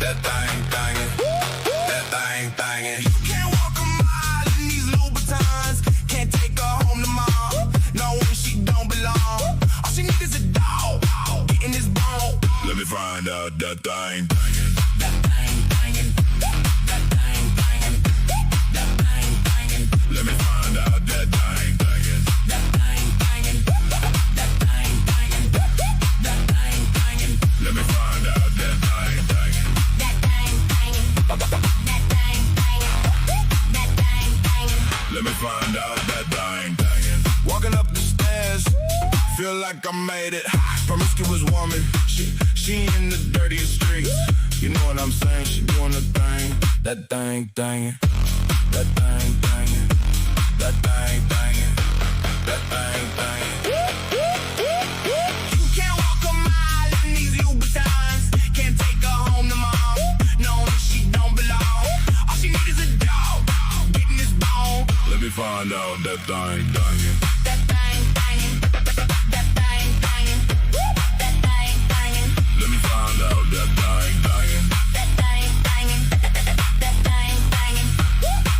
That thing banging. That thing banging. You can't walk a mile in these Louboutins. Can't take her home tomorrow. No one, she don't belong. All she needs is a dog. Getting this bone. Let me find out that thing banging. That thing banging. That thing banging. That thing banging. Let me find out that thing banging. That thing banging. That thing banging. That thing banging. Let me find out that thing banging. That thing banging. That thing banging. That thing banging. Let me find out that thing banging. Walking up the stairs, feel like I made it. Promiscuous woman, she in the dirtiest streets. You know what I'm saying? She doing the thing. That thing banging. That thing banging. That thing banging. That thing banging. You can't walk a mile in these Louboutins. Can't take her home tomorrow. No, she don't belong. All she needs is a dog. Getting this bone. Let me find out that thing banging. That thing banging. That thing banging. That thing banging. Let me find out that thing banging. That thing banging. That thing banging.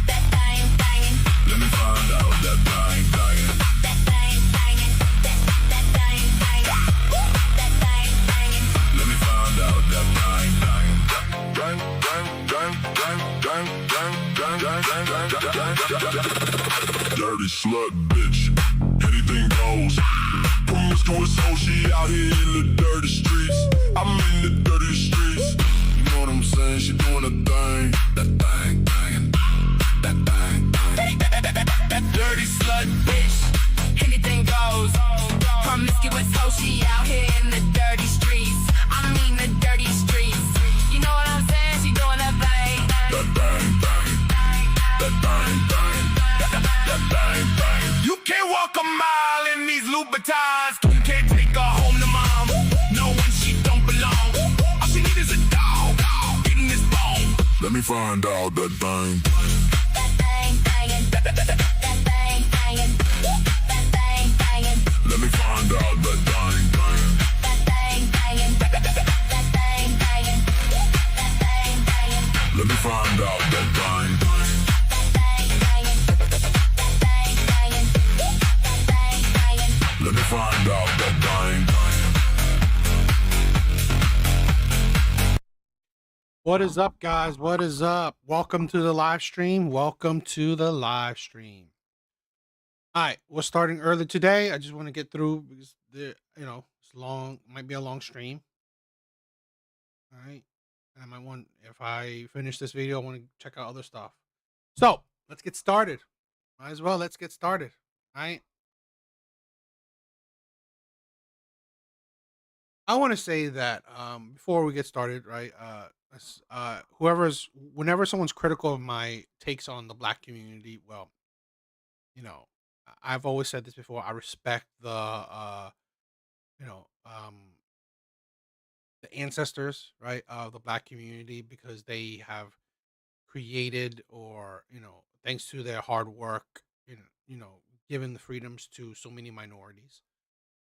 That thing banging. Let me find out that thing banging. That thing banging. That thing banging. That thing banging. Let me find out that thing banging. Bang, bang, bang, bang, bang, bang, bang, bang, bang, bang, bang. Dirty slut bitch, anything goes. Promiscuous hoe, she out here in the dirty streets. I'm in the dirty streets. You know what I'm saying? She doing a thing. That thing banging. That thing banging. That dirty slut bitch, anything goes. Promiscuous hoe, she out here in the dirty streets. I mean the dirty streets. You know what I'm saying? She doing that thing. That thing banging. That thing banging. That thing banging. You can't walk a mile in these Louboutins. You can't take her home to mom. No one, she don't belong. All she needs is a dog. Getting this bone. Let me find out that thing. That thing banging. That thing banging. That thing banging. Let me find out that thing banging. That thing banging. That thing banging. That thing banging. Let me find out that thing banging. Let me find out that thing. What is up, guys? What is up? Welcome to the live stream. Welcome to the live stream. All right, we're starting early today. I just want to get through because it's long. Might be a long stream. All right, and I might want, if I finish this video, I want to check out other stuff. So let's get started. Might as well. Let's get started. All right. I want to say that before we get started, right? Whenever someone's critical of my takes on the Black community, well, I've always said this before. I respect you know, um, the ancestors, right, of the Black community because they have created, or thanks to their hard work, given the freedoms to so many minorities.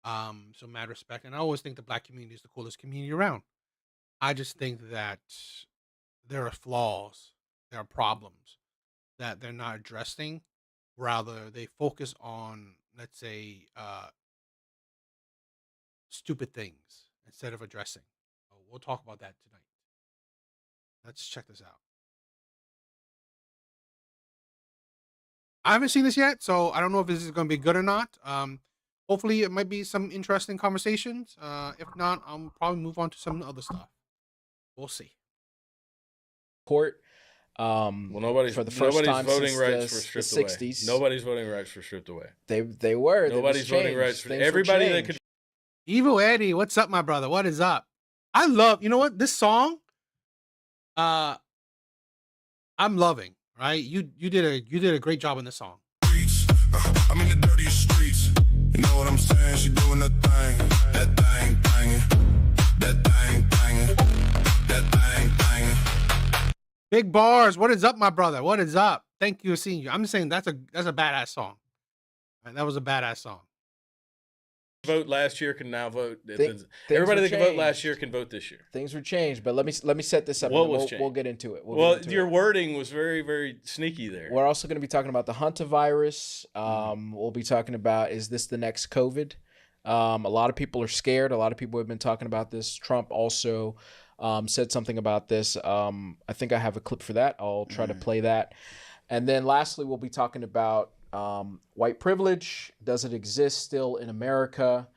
So mad respect, and I always think the Black community is the coolest community around. I just think that there are flaws, there are problems that they're not addressing. Rather, they focus on, let's say, stupid things instead of addressing. So we'll talk about that tonight. Let's check this out. I haven't seen this yet, so I don't know if this is going to be good or not. Hopefully, it might be some interesting conversations. If not, I'll probably move on to some other stuff. We'll see. Court. Well, nobody's for the first time voting since rights the, were stripped the away. 60s. Nobody's voting rights were stripped away. They were. Nobody's voting rights for everybody that could. Evil Eddie, what's up, my brother? What is up? I love, you know what, this song. I'm loving. Right? You did a great job on this song. I'm in the dirtiest streets. You know what I'm saying? She doing the thing. That thing banging. That thing banging. That thing banging. Big bars. What is up, my brother? What is up? Thank you for seeing you. I'm just saying that's a badass song. Right, that was a badass song. vote last year can now vote. Everybody that could vote last year can vote this year. Things were changed, but let me set this up. We'll get into it. Your wording was very, very sneaky there. We're also going to be talking about the hantavirus. We'll be talking about, is this the next COVID? A lot of people are scared. A lot of people have been talking about this. Trump also said something about this. I think I have a clip for that. I'll try to play that. And then lastly, we'll be talking about white privilege. Does it exist still in America?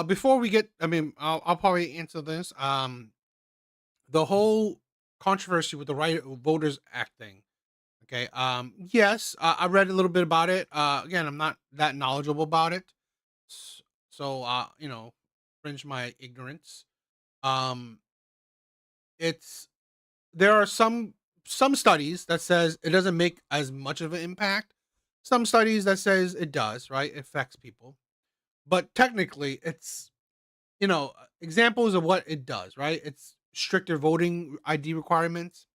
Before we get, I'll probably answer this. The whole controversy with the Right Voters Act thing. Okay. Yes, I read a little bit about it. Again, I'm not that knowledgeable about it. So, fringe my ignorance. There are some studies that says it doesn't make as much of an impact. Some studies that says it does, right? It affects people. But technically it's, examples of what it does, right? It's stricter voting ID requirements,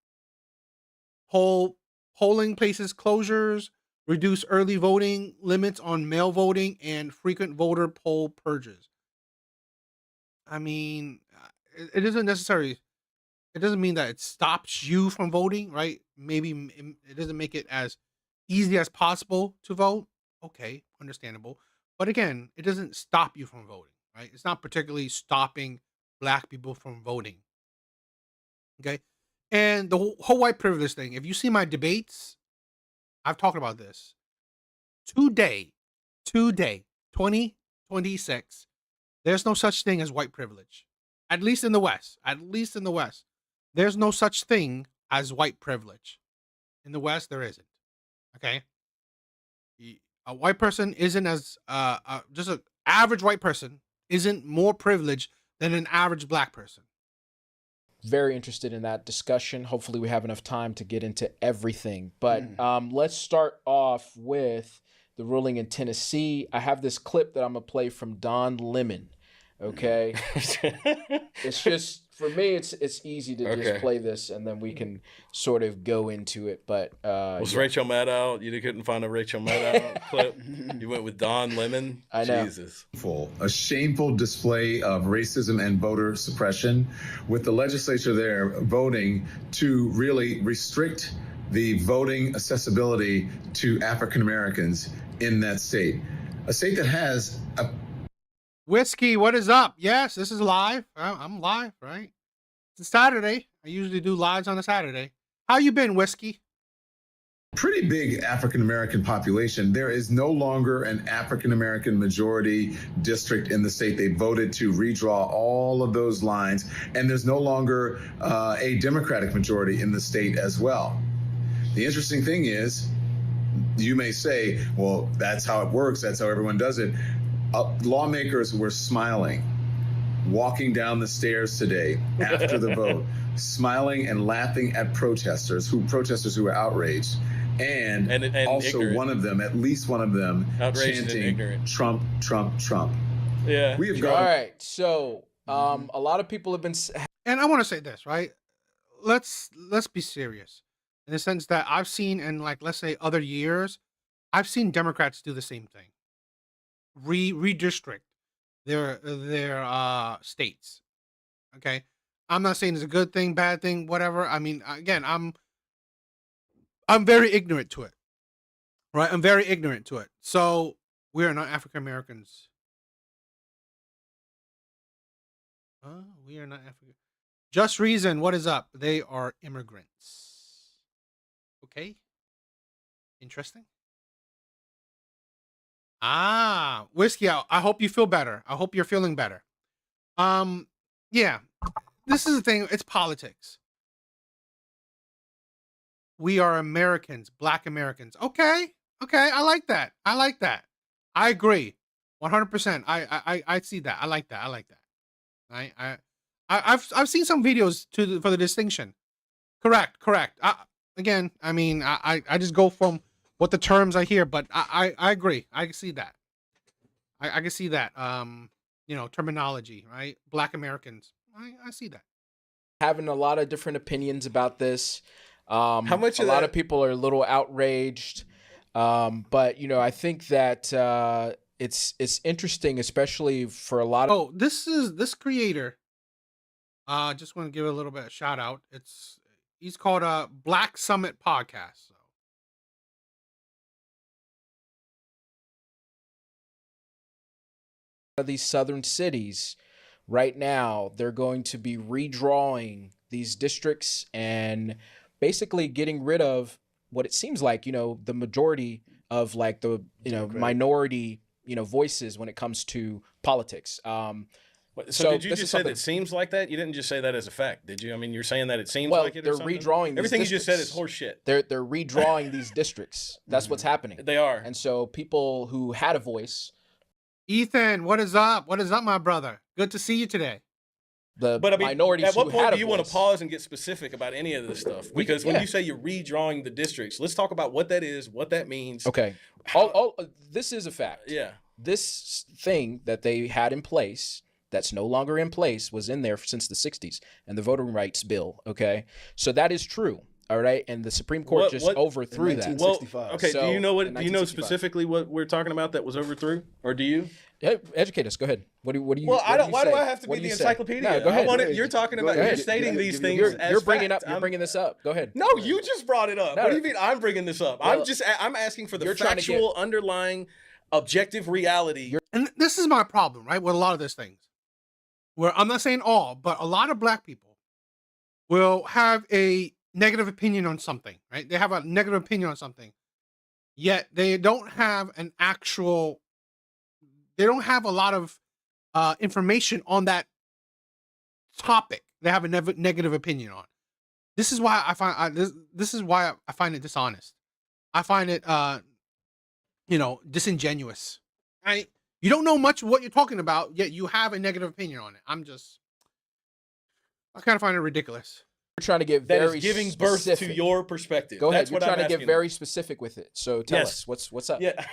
polling places closures, reduce early voting, limits on mail voting, and frequent voter poll purges. I mean, it isn't necessarily, it doesn't mean that it stops you from voting, right? Maybe it doesn't make it as easy as possible to vote. Okay, understandable. But again, it doesn't stop you from voting, right? It's not particularly stopping Black people from voting. Okay. And the whole white privilege thing, if you see my debates, I've talked about this. Today, 2026, there's no such thing as white privilege. At least in the West. There's no such thing as white privilege. In the West, there isn't. Okay? A white person isn't as, just an average white person isn't more privileged than an average Black person. Very interested in that discussion. Hopefully we have enough time to get into everything. But let's start off with the ruling in Tennessee. I have this clip that I'm going to play from Don Lemon. Okay. It's just, for me, it's easy to just play this and then we can sort of go into it. But was Rachel Maddow? You couldn't find a Rachel Maddow clip? You went with Don Lemon? I know. Jesus. A shameful display of racism and voter suppression, with the legislature there voting to really restrict the voting accessibility to African Americans in that state. A state that has a Whiskey, what is up? Yes, this is live. I'm live, right? It's Saturday. I usually do lives on a Saturday. How you been, Whiskey? pretty big African American population. There is no longer an African American majority district in the state. They voted to redraw all of those lines, and there's no longer a Democratic majority in the state as well. The interesting thing is, you may say, well, that's how it works. That's how everyone does it. Lawmakers were smiling, walking down the stairs today after the vote, smiling and laughing at protesters who were outraged. And also ignorant. One of them, at least one of them, outraged chanting Trump, Trump, Trump. Yeah. We have got. All right. So a lot of people have been. And I want to say this, right? Let's be serious in the sense that I've seen in, like, let's say other years, I've seen Democrats do the same thing. Redistrict their states. Okay. I'm not saying it's a good thing, bad thing, whatever. I mean, again, I'm very ignorant to it. Right? I'm very ignorant to it. So we are not African Americans. We are not African. Just Reason, what is up? They are immigrants. Okay. Interesting. Whiskey out. I hope you feel better. I hope you're feeling better. Yeah. This is the thing. It's politics. We are Americans, Black Americans. Okay. I like that. I agree. 100%. I see that. I like that. I've seen some videos for the distinction. Correct. Again, I mean, I just go from what the terms I hear, but I agree. I can see that. I can see that. Terminology, right? Black Americans. I see that. Having a lot of different opinions about this. How much a lot of people are a little outraged. But you know, I think that it's interesting, especially for a lot of. Oh, this creator. Just want to give a little bit of shout out. He's called Black Summit Podcast. So These southern cities right now, they're going to be redrawing these districts and basically getting rid of what it seems like, you know, the majority of like the, you know, minority, you know, voices when it comes to politics. So did you just say that it seems like that? You didn't just say that as a fact, did you? I mean, you're saying that it seems like it. They're redrawing. Everything you just said is horseshit. They're redrawing these districts. That's what's happening. They are. And so people who had a voice. Ethan, what is up? What is up, my brother? Good to see you today. But I mean, minorities at what who point had do a you want to voice. pause and get specific about any of this stuff? Because when you say you're redrawing the districts, let's talk about what that is, what that means. Okay. This is a fact. Yeah. This thing that they had in place that's no longer in place was in there since the 60s and the voting rights bill. Okay. So that is true. All right. And the Supreme Court overthrew that. Well, okay. So, do you know what? in Do you know 1965. specifically what we're talking about that was overthrew, or do you? Yeah, educate us. Go ahead. What do you? Well, I what don't. you Why do say? I have to What be do the you say? encyclopedia? No, go ahead. I want it, you're talking about. Go You're ahead. stating these things. You're as bringing fact. up. You're bringing this up. Go ahead. No, you just brought it up. No, What do you mean I'm bringing this up? Well, I'm asking for the you're trying to factual underlying objective reality. And this is my problem, right? With a lot of these things, where I'm not saying all, but a lot of black people will have a negative opinion on something, right? They have a negative opinion on something, yet they don't have an actual. They don't have a lot of information on that topic. They have a negative opinion on. This is why I find this is why I find it dishonest. I find it disingenuous. Right? You don't know much of what you're talking about, yet you have a negative opinion on it. I kind of find it ridiculous. You're trying to get That very is giving specific. birth to your perspective. Go ahead. That's You're what trying I'm to get asking. very specific with it. So tell Yes. us what's up. Yeah.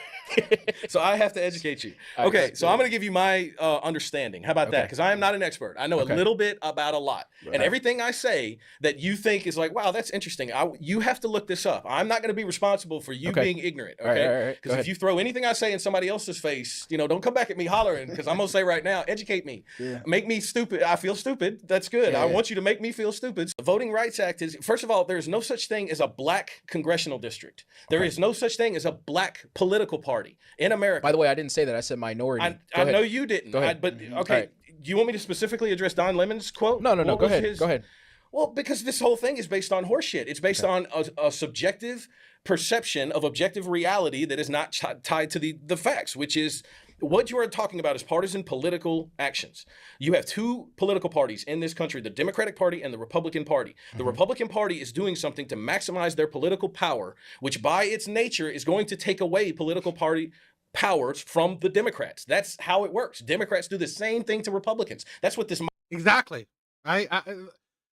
So I have to educate you. All right, Okay. go So ahead. I'm going to give you my understanding. How about that? Okay. Because I am not an expert. I know Okay. a little bit about a lot. Right. And everything I say that you think is like, wow, that's interesting. You have to look this up. I'm not going to be responsible for you Okay. being ignorant. All right, Okay. all right. Go Because ahead. if you throw anything I say in somebody else's face, don't come back at me hollering. Because I'm going to say right now, educate me. Yeah. Make me stupid. I feel stupid. That's good. Yeah, I yeah. want you to make me feel stupid. The Voting Rights Act is, first of all, there's no such thing as a black congressional district. There is no such thing as a black political party in America. By the way, I didn't say that. I said minority. I Go ahead. know you didn't. Go ahead. But Mhm. okay, All right. do you want me to specifically address Don Lemon's quote? No. What Go was ahead. his- Go ahead. Well, because this whole thing is based on horseshit. It's based on a subjective perception of objective reality that is not tied to the facts, which is what you are talking about is partisan political actions. You have two political parties in this country, the Democratic Party and the Republican Party. The Republican Party is doing something to maximize their political power, which by its nature is going to take away political party powers from the Democrats. That's how it works. Democrats do the same thing to Republicans. That's what this. Exactly. Right?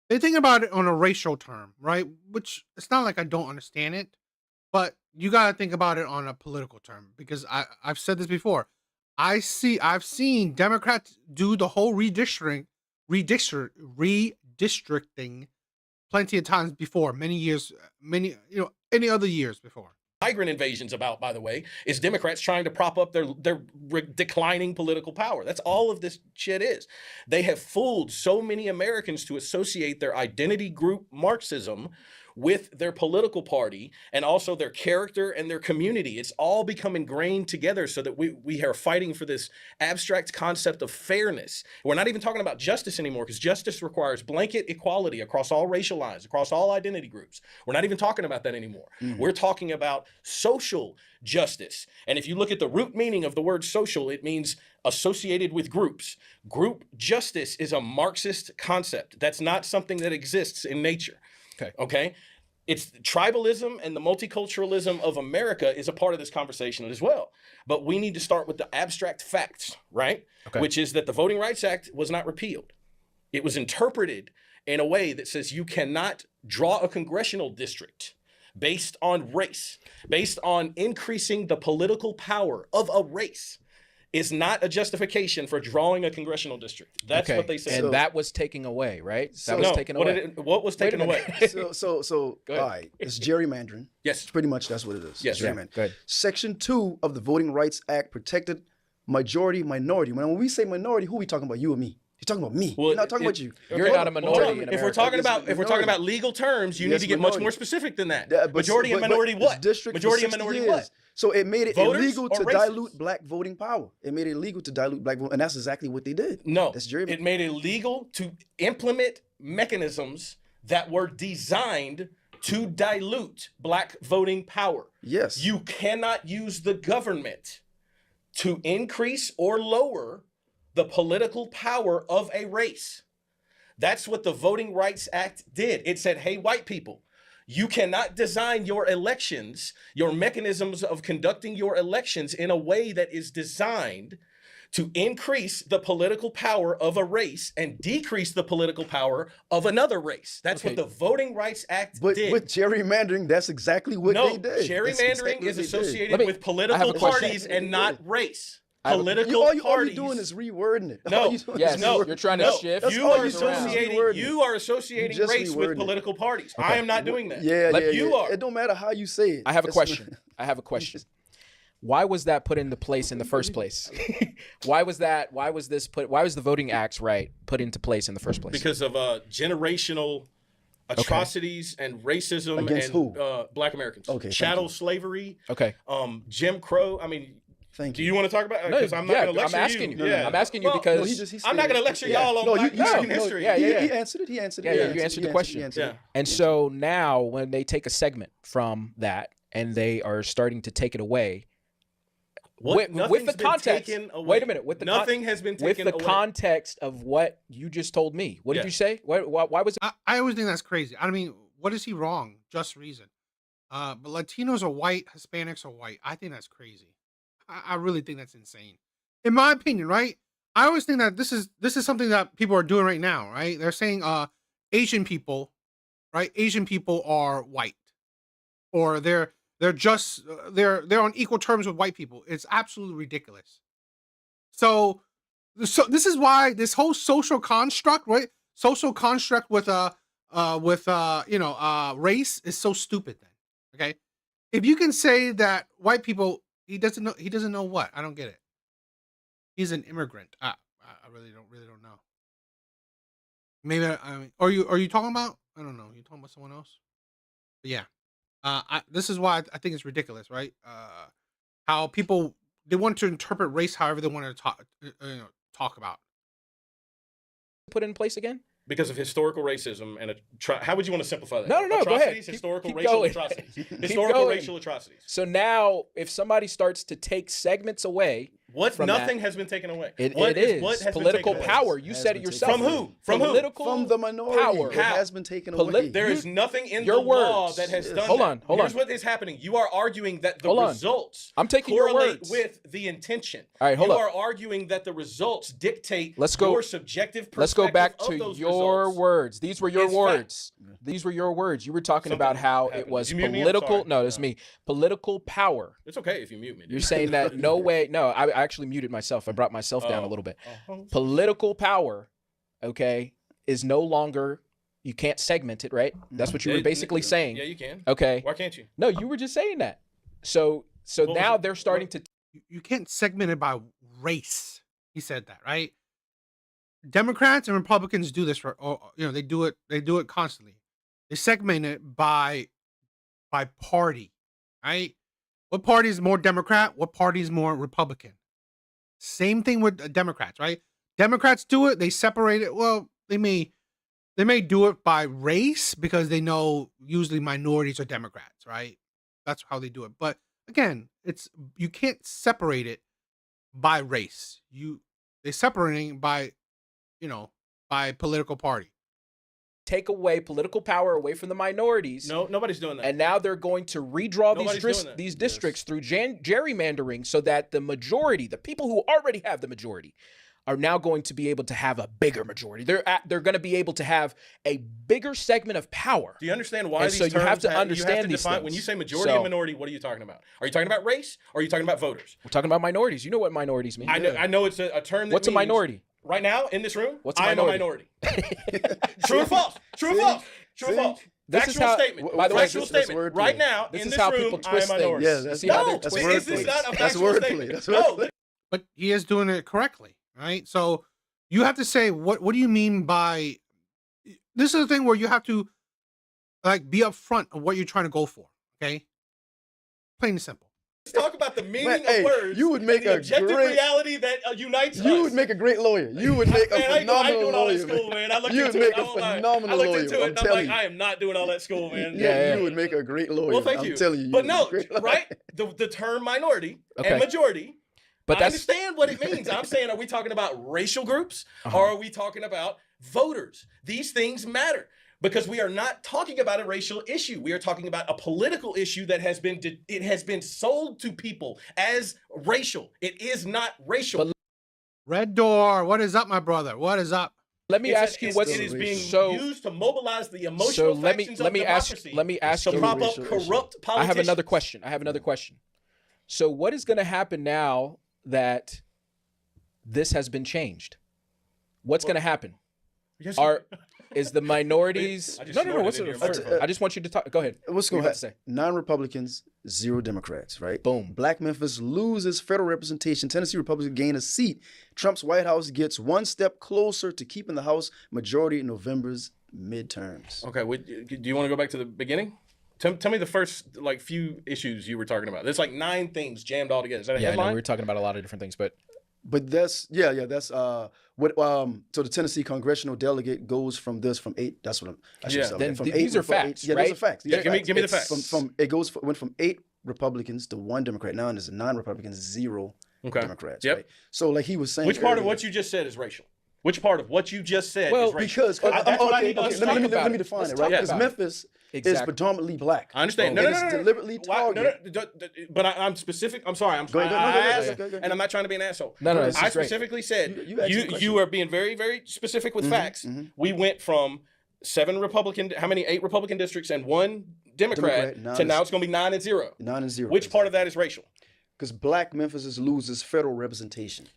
They think about it on a racial term, right? Which it's not like I don't understand it, but you got to think about it on a political term because I've said this before. I've seen Democrats do the whole redistricting plenty of times before, any other years before. Migrant invasions about, by the way, is Democrats trying to prop up their declining political power. That's all of this shit is. They have fooled so many Americans to associate their identity group Marxism with their political party and also their character and their community. It's all become ingrained together so that we are fighting for this abstract concept of fairness. We're not even talking about justice anymore because justice requires blanket equality across all racial lines, across all identity groups. We're not even talking about that anymore. We're talking about social justice. And if you look at the root meaning of the word social, it means associated with groups. Group justice is a Marxist concept. That's not something that exists in nature. Okay. It's tribalism and the multiculturalism of America is a part of this conversation as well. But we need to start with the abstract facts, right? Okay. Which is that the Voting Rights Act was not repealed. It was interpreted in a way that says you cannot draw a congressional district based on race, based on increasing the political power of a race. is not a justification for drawing a congressional district. That's what they said. And that was taken away, right? That was no, taken away. What was taken away? So all right, it's gerrymandering. Yes. Pretty much that's what it is. Yes. Gerrymandering. Good. Section 2 of the Voting Rights Act protected majority, minority. When we say minority, who are we talking about? You or me? You're talking about me. Well, We're not talking about you. You're not a minority in If we're America. talking about legal terms, you need to get much more specific than that. Majority and minority but what? district for Majority and 60 minority years. what? So it made it Voters illegal or to races? dilute black voting power. It made it illegal to dilute black voting, and that's exactly what they did. No, That's gerrymandering. it made it illegal to implement mechanisms that were designed to dilute black voting power. Yes. You cannot use the government to increase or lower the political power of a race. That's what the Voting Rights Act did. It said, hey, white people, you cannot design your elections, your mechanisms of conducting your elections in a way that is designed to increase the political power of a race and decrease the political power of another race. That's what the Voting Rights Act did. With gerrymandering, that's exactly what they did. That's Gerrymandering exactly is what they did. associated Let me- with I have political a question. parties and not race. have a- Political All parties. you're doing is rewording it. No, All you're doing yes, is no, rewording you're it. trying to No, shift. That's you all are you're doing is associating. rewording You it. are associating just race with rewording it. political parties. I am not doing that. Yeah, But yeah, you yeah. are. It don't matter how you say it. I have a That's- question. I have a question. Why was that put into place in the first place? Why was the Voting Acts put into place in the first place? Because of generational atrocities and racism Against and who? Black Americans. Okay, thank Chattel you. slavery. Okay. Jim Crow. I mean, Thank do you. you want to talk about it? No, Because I'm not yeah, going to lecture I'm asking you. Yeah. I'm asking you Well, because No, he just, he I'm not said going to it. lecture y'all on Black American history. Yeah, yeah. He answered it. He answered it. Yeah, he you answered the he question. answered it. And so now when they take a segment from that and they are starting to take it away, with Nothing's the been context. taken away. Wait a minute. Nothing has been taken with the away. context of what you just told me. What did Yeah. you say? Why was it? I always think that's crazy. I mean, what is he wrong? Just reason. But Latinos are white, Hispanics are white. I think that's crazy. I really think that's insane. In my opinion, right? I always think that this is something that people are doing right now, right? They're saying Asian people, right? Asian people are white. Or they're just they're on equal terms with white people. It's absolutely ridiculous. So this is why this whole social construct, right? Social construct with race is so stupid then. Okay? If you can say that white people, he doesn't know what? I don't get it. He's an immigrant. I really don't know. Maybe I mean, are you talking about? I don't know. You talking about someone else? But yeah. This is why I think it's ridiculous, right? How people they want to interpret race however they want to talk about. Put in place again? Because of historical racism and how would you want to simplify that? No, go ahead. Atrocities, historical Keep racial going. atrocities. Keep Historical going. racial atrocities. So now, if somebody starts to take segments away, Nothing has been taken away. it What is has been political taken away? power. You Has said it been yourself. taken From who? From who? Political From the minority. power. It has been taken away. There is nothing in Your the law words. that has done Hold that. on, hold Here's on. what is happening. You are arguing that the Hold on. results I'm taking your correlate words. with the intention. All right, hold you up. are arguing that the results dictate Let's go- your subjective perspective Let's go back of to those your results. words. These were your It's words. These were your words. You were talking Something about how happened. it was Did you mute me? I'm political. sorry. No, that's me. Political power. It's okay if you mute me. Dude. You're saying that no way. No, I actually muted myself. I brought myself down a little bit. Political power, okay, is no longer. You can't segment it, right? That's what you were basically saying. Yeah, you can. Okay. Why can't you? No, you were just saying that. So What was now it? they're starting to. You can't segment it by race. He said that, right? Democrats and Republicans do this they do it constantly. They segment it by party, right? What party is more Democrat? What party is more Republican? Same thing with Democrats, right? Democrats do it, they separate it. Well, they may do it by race because they know usually minorities are Democrats, right? That's how they do it. But again, you can't separate it by race. They separating by political party. Take away political power away from the minorities. No, nobody's doing that. And now they're going to redraw Nobody's doing that. these districts through gerrymandering so that the majority, the people who already have the majority, are now going to be able to have a bigger majority. They're going to be able to have a bigger segment of power. Do you understand why And these so you terms have to understand these define, things. when you say majority So- and minority, what are you talking about? Are you talking about race or are you talking about voters? We're talking about minorities. You know what minorities mean. I know it's a term that What's a means- minority? Right now, in this room, What's a I am a minority. True or false? True or false? True or false? This is Factual how- statement. by the way, Factual that's statement. wordplay. Right now, This in is this how room, people I am twist a minority. things. Yeah, that's See how No, they that's twist this wordplay. is not a That's factual wordplay. statement. That's No, wordplay. But he is doing it correctly, right? So you have to say what do you mean by this is the thing where you have to like be upfront of what you're trying to go for, okay? Plain and simple. let's talk about the meaning Man, hey, of words. you would make and the a objective great- reality that unites us. You would make a great lawyer. You would make a Man, I ain't phenomenal doing all that lawyer. school, man. I looked You would into it. make I a won't lie. phenomenal I looked lawyer. into it. I'm And I'm telling like, you. I am not doing all that school, man. Yeah, you would make a great lawyer. Well, thank I'm you. telling you. But you no, would make a great right? The term minority Okay. and majority. But I that's understand what it means. I'm saying, are we talking about racial groups Uh-huh. or are we talking about voters? These things matter because we are not talking about a racial issue. We are talking about a political issue that has been sold to people as racial. It is not racial. But Red Door, what is up, my brother? What is up? let me ask you It what's is being so. used to mobilize the So emotional let me factions let of me ask democracy let me ask to you. prop up racial corrupt politicians. I have another question. I have another question. So what is going to happen now that this has been changed? What's going to happen? Yes, Is the minorities? I just No. snorted What's in the your first? microphone. I just want you to talk. Go ahead. What's What going you to about to say? 9 Republicans, 0 Democrats, right? Boom. Black Memphis loses federal representation. Tennessee Republicans gain a seat. Trump's White House gets one step closer to keeping the House majority in November's midterms. Okay, do you want to go back to the beginning? Tell me the first like few issues you were talking about. There's like 9 things jammed all together. Is that a Yeah, I know headline? we were talking about a lot of different things, but But that's that's what so the Tennessee congressional delegate goes from 8. That's what I should Yeah. say. Then From these are 8 facts, Yeah, right? those are facts. Yeah, These are give me facts. the It's facts. From it went from 8 Republicans to 1 Democrat. Now there's 9 Republicans, 0 Okay. Democrats. Yep. Right? So like he was saying, Which part of earlier- what you just said is racial? Which part of what you just said Well, is racial? Because That's what I need to let understand. me about it. define Let's it, talk right? Because about it. Memphis is Exactly. predominantly black. I understand. And No, it's no. deliberately Why- targeted. But I'm specific. I'm sorry. Go ahead, I go ahead, asked, go ahead. and I'm not trying to be an asshole. No, this I is great. specifically said You asked the question. you are being very, very specific with facts. We went from 7 Republican, how many? 8 Republican districts and 1 Democrat Democrat, to 9 now it's going to be 9 and 0. 9 and 0. Which part of that is racial? Because black Memphis loses federal representation.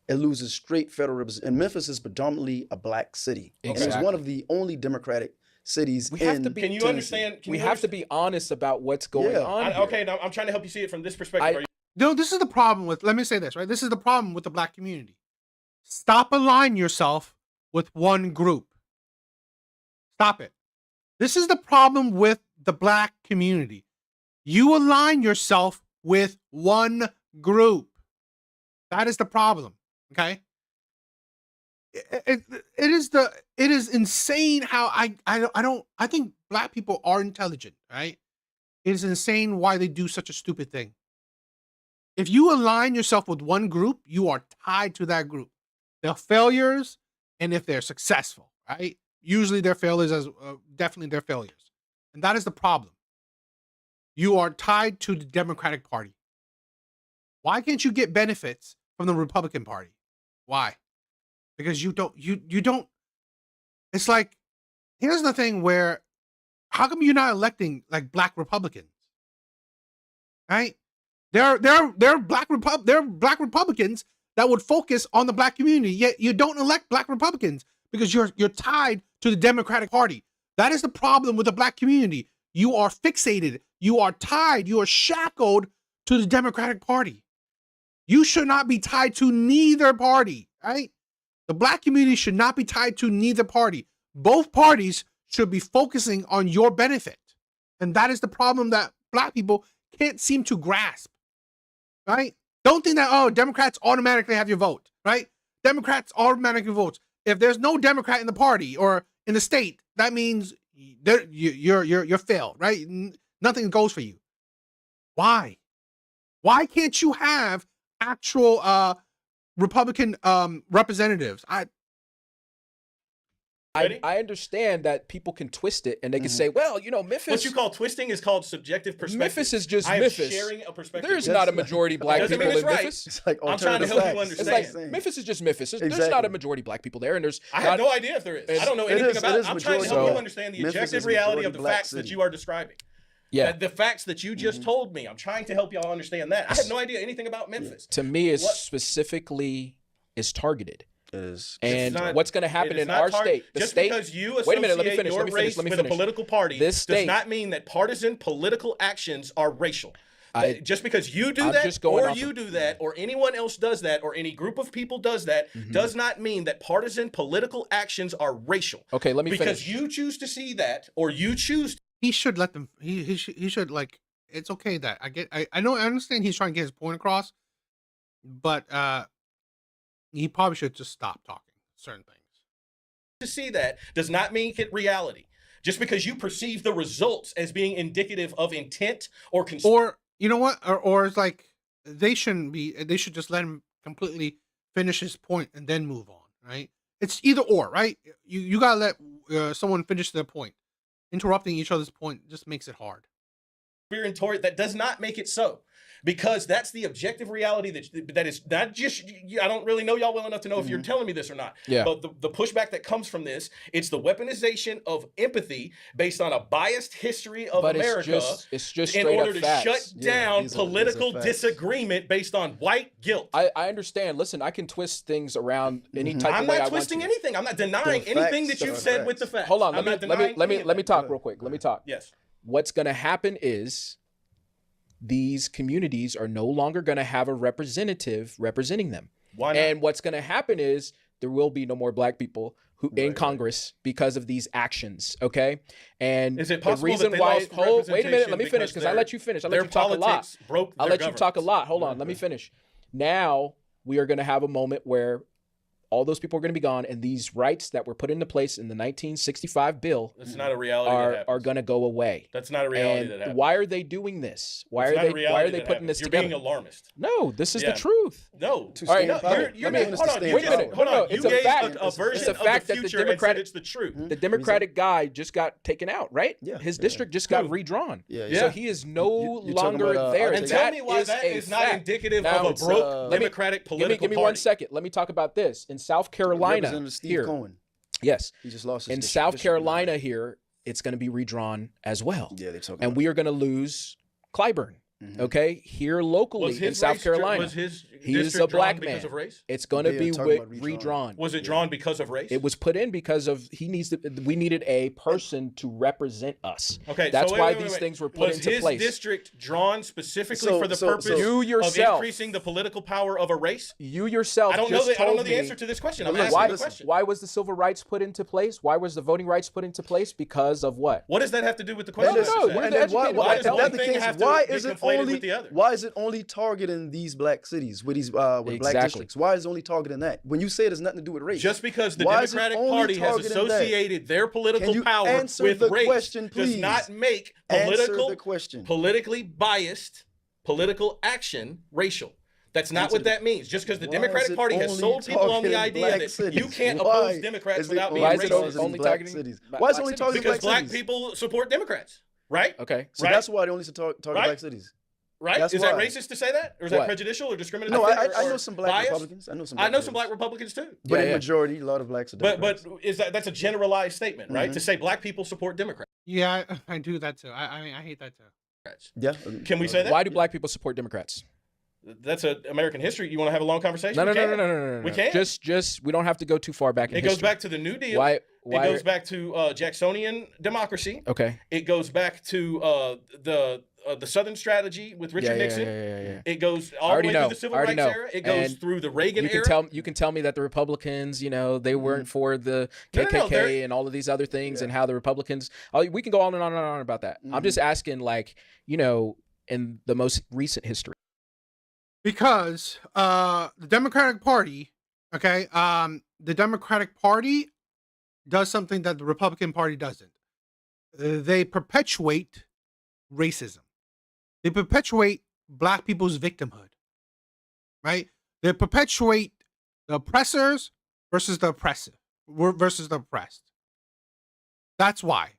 It loses straight federal representation. And Memphis is predominantly a black city. And it's Exactly. one of the only democratic cities We have in to be- Can you Tennessee. understand? Can we you have to understand- be honest about what's going Yeah. on. here. Okay, now I'm trying to help you see it from this perspective. I- Are you- No, this is the problem with, let me say this, right? This is the problem with the black community. Stop aligning yourself with one group. Stop it. This is the problem with the black community. You align yourself with one group. That is the problem. Okay. It is insane how I think black people are intelligent, right? It is insane why they do such a stupid thing. If you align yourself with one group, you are tied to that group. Their failures, and if they're successful, right? Usually their failures as definitely their failures, and that is the problem. You are tied to the Democratic Party. Why can't you get benefits from the Republican Party? Why? Because you don't. It's like, here's the thing where, how come you're not electing like black Republicans? Right? There are black Republicans that would focus on the black community, yet you don't elect black Republicans because you're tied to the Democratic Party. That is the problem with the black community. You are fixated, you are tied, you are shackled to the Democratic Party. You should not be tied to neither party, right? The black community should not be tied to neither party. Both parties should be focusing on your benefit. And that is the problem that black people can't seem to grasp, right? Don't think that, oh, Democrats automatically have your vote, right? Democrats automatically vote. If there's no Democrat in the party or in the state, that means you're failed, right? Nothing goes for you. Why? Why can't you have actual Republican representatives? Ready? I understand that people can twist it and they can say, well, you know, Memphis. What you call twisting is called subjective perspective. Memphis is just I am Memphis. sharing a perspective. There's with not a you. majority black Doesn't people mean it's in right. Memphis. It's like I'm trying to help you alternative facts. It's understand. like Memphis is just Memphis. There's Exactly. not a majority black people there, and there's I have no idea if there is. I don't know It anything is- about it it. is I'm trying to majority help you black. understand the Memphis objective is a reality majority of the black facts that city. you are describing. yeah. The facts that you just told me. I'm trying to help y'all understand that. I have no idea anything about Memphis. To me, it's What? specifically is targeted. It is. And not- what's going to It happen is in not our target- state, the just state. because you Wait a minute, let me associate finish. your Let me finish. race Let me with a finish. political party This does state- not mean that partisan political actions are racial. Just because you do I'm that, just going or off you of- do that, or anyone else does that, or any group of people does that, does not mean that partisan political actions are racial. Okay, let me Because finish. you choose to see that, or you choose He should let them. He should like. It's okay that I know. I understand he's trying to get his point across, but he probably should just stop talking certain things. to see that does not make it reality. Just because you perceive the results as being indicative of intent or Or you know what? Or it's like they shouldn't be. They should just let him completely finish his point and then move on. Right? It's either or. Right? You gotta let someone finish their point. Interrupting each other's point just makes it hard. conspiratory, that does not make it so. Because that's the objective reality that is not just, I don't really know y'all well enough to know if you're telling me this or not. Yeah. But the pushback that comes from this, it's the weaponization of empathy based on a biased history of But America it's just in straight order up to facts. shut Yeah, down these are political facts. disagreement based on white guilt. I understand. Listen, I can twist things around any type I'm of way I not want twisting to. anything. I'm not denying The anything facts that you've are said facts. with the facts. Hold on. I'm not Let denying any me of that. talk real quick. Let me talk. Yes. What's going to happen is these communities are no longer going to have a representative representing them. Why not? And what's going to happen is there will be no more black people who in Congress because of these actions. Okay. And Is it the possible reason that they why, lost wait a minute, let me representation finish because I because let you finish. I let their you talk a lot. politics broke I'll their let you talk a lot. Hold on. Let me finish. Now we are going to have a moment where all those people are going to be gone, and these rights that were put into place in the 1965 bill That's not a reality that are happens. going to go away. That's not a reality And that happens. why are they doing this? Why It's not a are reality they that putting happens. this You're together? being alarmist. No, this is Yeah. the truth. No. All right, stay in no, power. You're Let me hold on. stay in wait a minute. Hold No, no, on. You it's a gave fact. a version It's a of fact the that the future and Democratic- said it's the truth. The Democratic guy just got taken out, right? Yeah. His Yeah. district just got Who? redrawn. Yeah, yeah. So he is no You're talking longer about, there. and And That tell me why is that a is not fact. indicative Now, of a it's, broke let me- Democratic political Give me party. 1 second. Let me talk about this. In South Carolina, Representative Steve here, Cohen. yes, He just lost his in district- South district now. Carolina here, it's going to be redrawn as well. Yeah, they're talking And we are going to lose Clyburn. Mhm. Okay, here locally Was in his South race- Carolina, was his he is district a black drawn because man. of race? It's going to They're be talking about redrawn. redrawn. Was it drawn because of race? It was put in because of he needs to. We needed a person to represent us. Okay, That's so wait, why wait, wait, these wait. things were put was into his place. district drawn specifically So- for the so- purpose so- You of yourself- increasing the political power of a race? You yourself I don't know. just I don't know told the me- answer to this question. I'm Listen, asking Why, the question. why was the civil rights put into place? Why was the voting rights put into place? Because of what? What does that have to do with the And question? No, I just no, said? we're and the then why, educated why, Why if does the that's only the thing case, have to why be is it conflated only with the other? why is it only targeting these black cities with these with black Exactly. districts? Why is it only targeting that? When you say it has nothing to do with race, Just because the Why is it Democratic only Party has targeting that? associated their political Can you power answer with the race question, does please? not make answer the question. politically biased political action racial. That's not Answer what the- that means. Just because the Why Democratic is it Party has only sold people on the targeting idea black that cities? you can't Why oppose Democrats is it without being Why is it racist. only black targeting cities? black Why is it only cities? targeting Because black cities? people support Democrats, right? Okay. So right? that's why they only target Right? black cities. Right? That's Is that why. racist to say that, or is What? that prejudicial or discriminatory? No, I or know some black biased? Republicans. I know some. I Black know some black Republicans. Republicans too. But Yeah, in yeah. majority, a lot of blacks are But Democrats. is that's a generalized statement, right? Mhm. To say black people support Democrats. Yeah, I do that too. I mean, I hate that too. Yeah. Can we say that? Why do black people support Democrats? That's a American history. You want to have a long conversation? No, no, We no, can. no, no, no, no. We can. Just we don't have to go too far back in It goes history. back to the New Deal. Why? It goes back to Jacksonian democracy. Okay. It goes back to the Southern strategy with Richard Nixon. Yeah. It goes all the already way know. through the Civil I already Rights know. era. It goes And through the Reagan You can era. tell me that the Republicans, they weren't for the No, no, no, KKK they're- and all of these other things, and how the Republicans. We can go on and on and on about that. I'm just asking, in the most recent history. Because the Democratic Party, okay, the Democratic Party does something that the Republican Party doesn't. They perpetuate racism. They perpetuate black people's victimhood, right? They perpetuate the oppressors versus the oppressive versus the oppressed, That's why.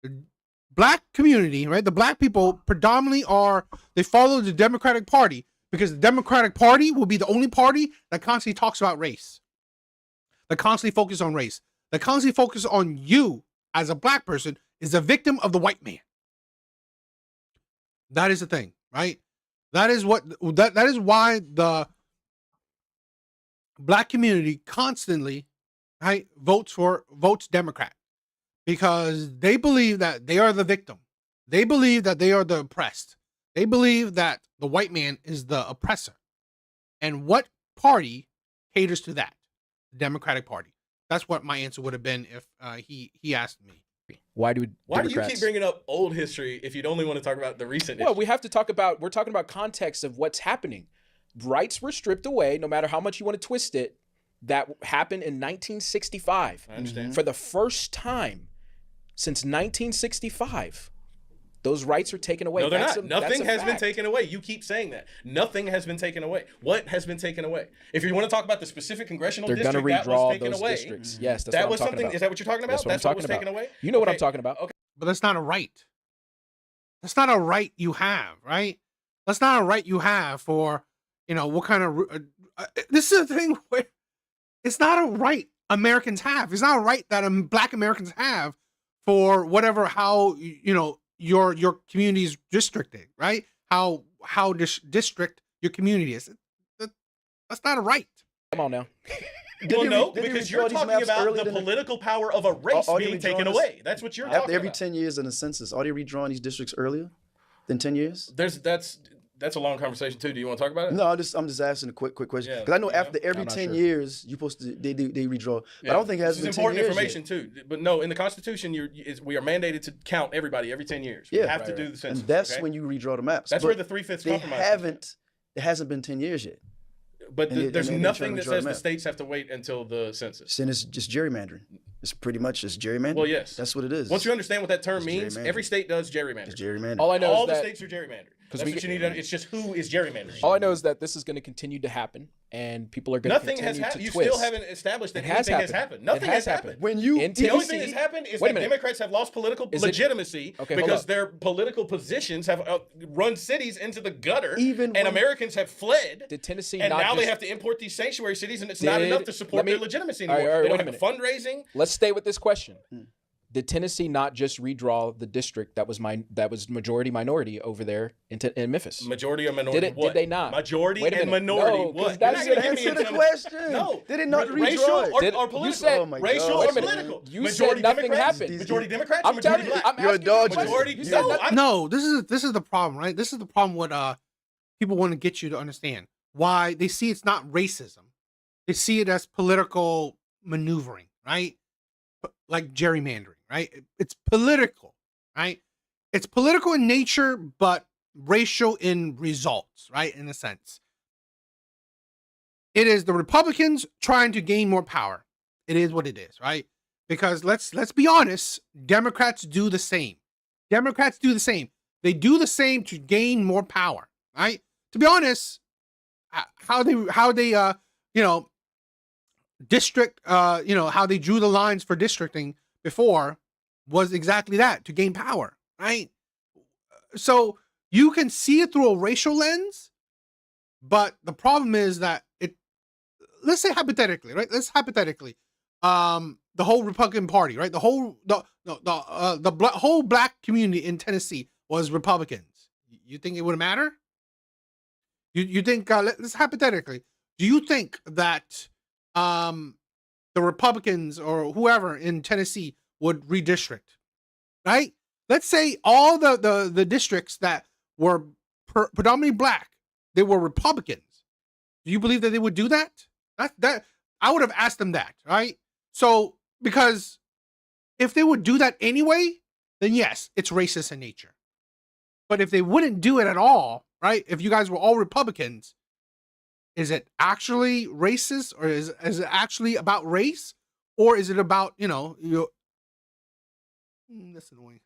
The black community, right? The black people predominantly they follow the Democratic Party because the Democratic Party will be the only party that constantly talks about race, that constantly focuses on race, that constantly focuses on you as a black person is a victim of the white man. That is the thing, right? That is why the black community constantly, right, votes Democrat. Because they believe that they are the victim. They believe that they are the oppressed. They believe that the white man is the oppressor. And what party caters to that? The Democratic Party. That's what my answer would have been if he asked me. Why do you keep bringing up old history if you'd only want to talk about the recent Well, we have to talk about, we're talking about context of what's happening. Rights were stripped away, no matter how much you want to twist it. That happened in 1965. I understand. For the first time since 1965, those rights are taken away. No, they're not. Nothing has been taken away. You keep saying that. Nothing has been taken away. What has been taken away? If you want to talk about the specific congressional district that was taken away. Districts. Yes, that's that what was I'm talking something. about. Is that what you're talking about? That's what was taken away? You know what I'm talking about. Okay. But that's not a right. That's not a right you have, right? That's not a right you have for, what kind of... this is the thing where it's not a right Americans have. It's not a right that black Americans have for whatever, how, your community is districted, right? How district your community is. That's not a right. Come on now. Well, no, because you're talking about the political power of a race being taken away. That's what you're talking about. After every 10 years in a census, are they redrawing these districts earlier than 10 years? That's a long conversation too. Do you want to talk about it? No, I'm just asking a quick question. Because I know after every 10 years, you're supposed to they redraw. But I don't think it has been 10 years. This is important information too. But no, in the Constitution, we are mandated to count everybody every 10 years. Yeah, we have to do the census. And that's when you redraw the maps. That's where the 3/5 compromise. It hasn't been 10 years yet. But there's nothing that says the states have to wait until the census. Then it's just gerrymandering. It's pretty much just gerrymandering. Well, yes. That's what it is. Once you understand what that term means, every state does gerrymandering. It's gerrymandering. All I know all is the that states are gerrymandered. That's what you need to. It's just who is gerrymandering. all I know is that this is going to continue to happen, and people are going to continue to twist. Nothing has happened. You still haven't established that anything has happened. Nothing has happened. When you The only thing that's happened is that Democrats have lost political legitimacy because their political positions have run cities into the gutter, and Americans have fled. Did Tennessee and not now just, they have to import these sanctuary cities, and it's not enough to support their legitimacy anymore. All right, they don't have fundraising. Let's stay with this question. Did Tennessee not just redraw the district that was majority minority over there in Memphis? Majority or minority? Did they not? Majority and minority. No, what? That's the answer to the question. No. Did it not racial redraw? or political? You said, racial or political? You majority said nothing Democrats? happened. Majority Democrats? I'm telling you, black? You're a dodger. Majority. You said nothing. No, this is the problem, right? This is the problem with people want to get you to understand why they see it's not racism. They see it as political maneuvering, right? Like gerrymandering, right? It's political, right? It's political in nature, but racial in results, right? In a sense. It is the Republicans trying to gain more power. It is what it is, right? Because let's be honest, Democrats do the same. Democrats do the same. They do the same to gain more power, right? To be honest, how they district, how they drew the lines for districting before was exactly that, to gain power, right? So you can see it through a racial lens, but the problem is that let's say hypothetically, right? Let's hypothetically, the whole Republican Party, right? The whole whole black community in Tennessee was Republicans. You think it would matter? You think? Let's hypothetically. Do you think that the Republicans or whoever in Tennessee would redistrict? Right? Let's say all the districts that were predominantly black, they were Republicans. Do you believe that they would do that? That I would have asked them that, right? So, because if they would do that anyway, then yes, it's racist in nature. But if they wouldn't do it at all, right? If you guys were all Republicans, is it actually racist, or is it actually about race, or is it about that's annoying,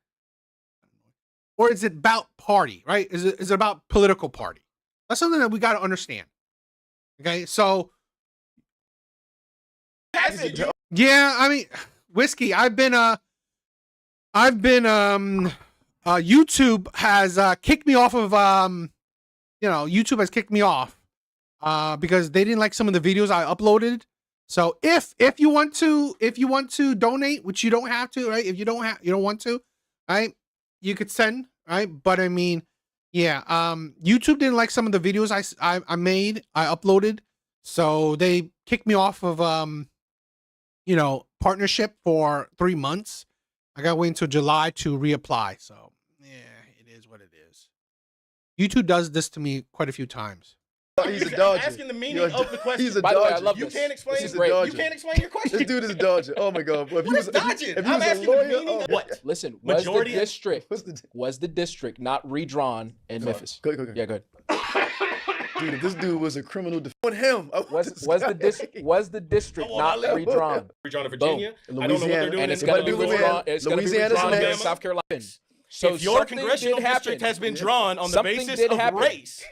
or is it about party, right? Is it about political party? That's something that we got to understand. Okay, so yeah, I mean, whiskey. I've been I've been YouTube has kicked me off of YouTube has kicked me off because they didn't like some of the videos I uploaded. So if you want to donate, which you don't have to, right? If you don't want to, right? You could send, right? But I mean, yeah, YouTube didn't like some of the videos I uploaded, so they kicked me off of partnership for 3 months. I got to wait until July to reapply. So yeah, it is what it is. YouTube does this to me quite a few times. He's a dodger. Asking the meaning of the question. He's a By the way, I dodger. love You this. can't explain. This is great. You can't explain your question. This dude is a dodger. Oh my god. Well, if What is dodging? if he I'm was a asking lawyer, the meaning of what? Listen, Majority- was the district not redrawn in Memphis? Go. Yeah, good. Dude, if this dude was a criminal on him. Was the district Oh, not I love- redrawn? Redrawn in Virginia. Boom. I don't know what they're doing. And it's in going to be Louisiana. withdrawn. It's going to be Louisiana's withdrawn in next. South Carolina. So if your something congressional did district happen. has been drawn on the Something basis did of happen. race,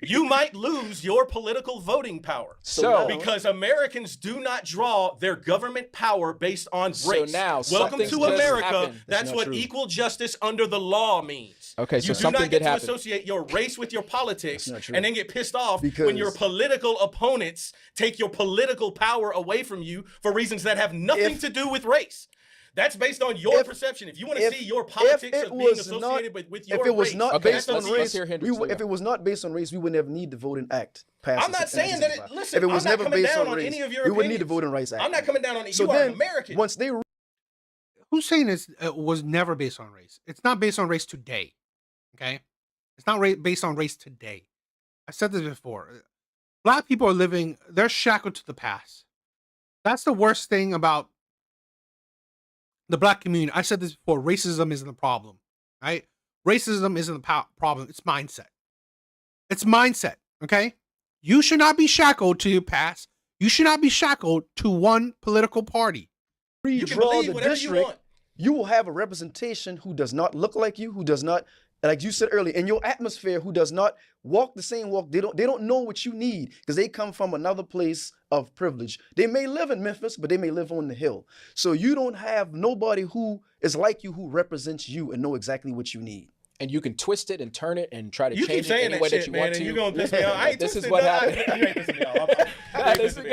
you might lose your political voting power. So- because Americans do not draw their government power based on So race. now Welcome something's to just America. happened. That's That's what not true. equal justice under the law means. Okay, so you do something not get did to happen. associate your race with your politics That's not true. and then get pissed off when Because- your political opponents take your political power away from you for reasons that have nothing If- to do with race. That's based on your If- perception. If you want to if- see your if politics it as being was associated with your if it was race, not Okay, based that's on what race, you- hear Hendrix, there you if it was not based on race, we wouldn't have need the Voting Act passed. I'm not saying that it. Listen, if it was I'm not never coming based down on on race, any of your we wouldn't need the opinions. Voting Rights Act. I'm not coming down on it. So You are then, an American. once they Who's saying it was never based on race? It's not based on race today. Okay, it's not based on race today. I said this before. Black people are they're shackled to the past. That's the worst thing about the black community. I said this before. Racism isn't the problem, right? Racism isn't the problem. It's mindset. It's mindset. Okay, you should not be shackled to your past. You should not be shackled to one political party. you can redraw believe the whatever district, you want. you will have a representation who does not look like you, who does not, like you said earlier, in your atmosphere, who does not walk the same walk. They don't know what you need because they come from another place of privilege. They may live in Memphis, but they may live on the hill. So you don't have nobody who is like you, who represents you and know exactly what you need. And you can twist it and turn it and try to You keep change it saying any that way shit, that you man, want and to. you're gonna piss me off. I ain't This twisted is what nothing. happened. You ain't pissing me off. This is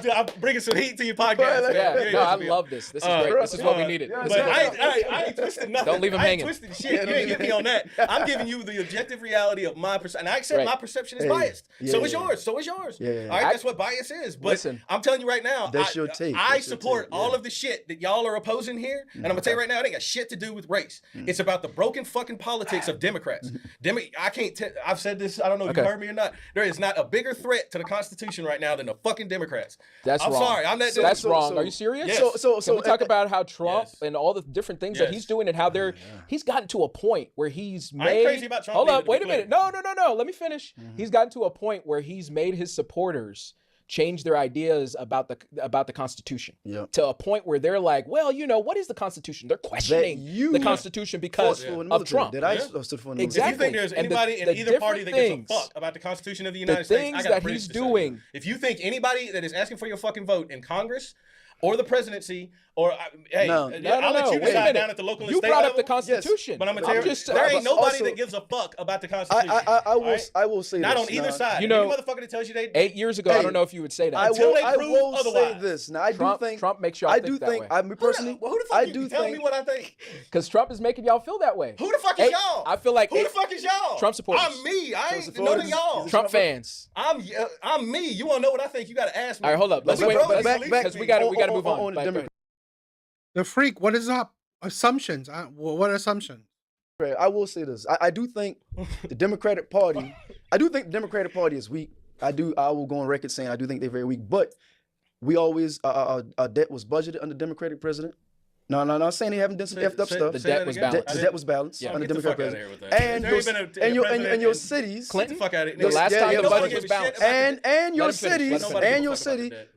good. I'm bringing some heat to your podcast. man. Yeah, You ain't no, I pissing me off. love this. This is great. This is what we needed. yeah, This But is great. I ain't twisted nothing. Don't leave him I ain't hanging. twisted shit. You ain't get me on that. I'm giving you the objective reality of my perception. And I accept Right. my perception is Hey, biased. yeah, so is yeah, yours. So is yours. Yeah, yeah, yeah. All right, that's what bias is. But Listen. I'm telling you right now, That's your take. I That's your support take, yeah. all of the shit that y'all are opposing here. And I'm gonna tell you right now, it ain't got shit to do with race. It's about the broken fucking politics of Democrats. I've said this, I don't know if Okay. you heard me or not. There is not a bigger threat to the Constitution right now than the fucking Democrats. That's I'm wrong. sorry. I'm not That's so- wrong. so- Are you serious? Yes. Can we talk about how Trump Yes. and all the different things that Yes. he's doing and how he's gotten to a point where he's made. I ain't crazy about Trump Hold either, up, to wait be a minute. No. Let me finish. He's gotten to a point where he's made his supporters change their ideas about the Constitution. Yep. To a point where they're like, well, what is the Constitution? They're questioning you the Constitution because Fought for in the of military. Trump. That I Yeah. stood for in the Exactly. If you think there's And the- anybody in the either party that different gives a things- fuck about the Constitution of the United the States, I things got a that bridge he's to say. doing. If you think anybody that is asking for your fucking vote in Congress or the presidency, or hey, No. I'll let Wait you a decide minute. down at the local and You state brought level. up the Constitution. But I'm gonna I'm tell you, just- there ain't but nobody also- that gives a fuck about the Constitution. I will Alright? I will say Not this. on either now. side. You know, Any motherfucker that tells you they 8 years ago, I Hey, don't know if you would say that. Until they I prove will say otherwise. this. Now I Trump- do think Trump makes y'all think that way. I mean, personally, Well, who the fuck I you do tell think me what I think? Because Trump is making y'all feel that way. Who the fuck is Hey, y'all? I feel like who the fuck is y'all? Trump supporters. I'm me. I ain't supporters. none of y'all. Trump fans. I'm me. You wanna know what I think? You gotta ask me. All right, hold up. Let's But wait. bro, Let's, back- because we got to move on. the But- Democrat. The freak. What is up? Assumptions. What assumptions? I will say this. I do think the Democratic Party. I do think the Democratic Party is weak. I will go on record saying I do think they're very weak. But we always our debt was budgeted under Democratic president. No, I'm saying they haven't done some effed up stuff. The debt was balanced. The debt was balanced Yeah. under Get the fuck Democratic outta president. here with that. And There ain't your, been a and your president and your in- cities. Clinton? Get the fuck out of it. The last time the nobody budget gives was a shit balanced. about and Let your him finish, let cities him finish. and your Nobody gives a city, fuck about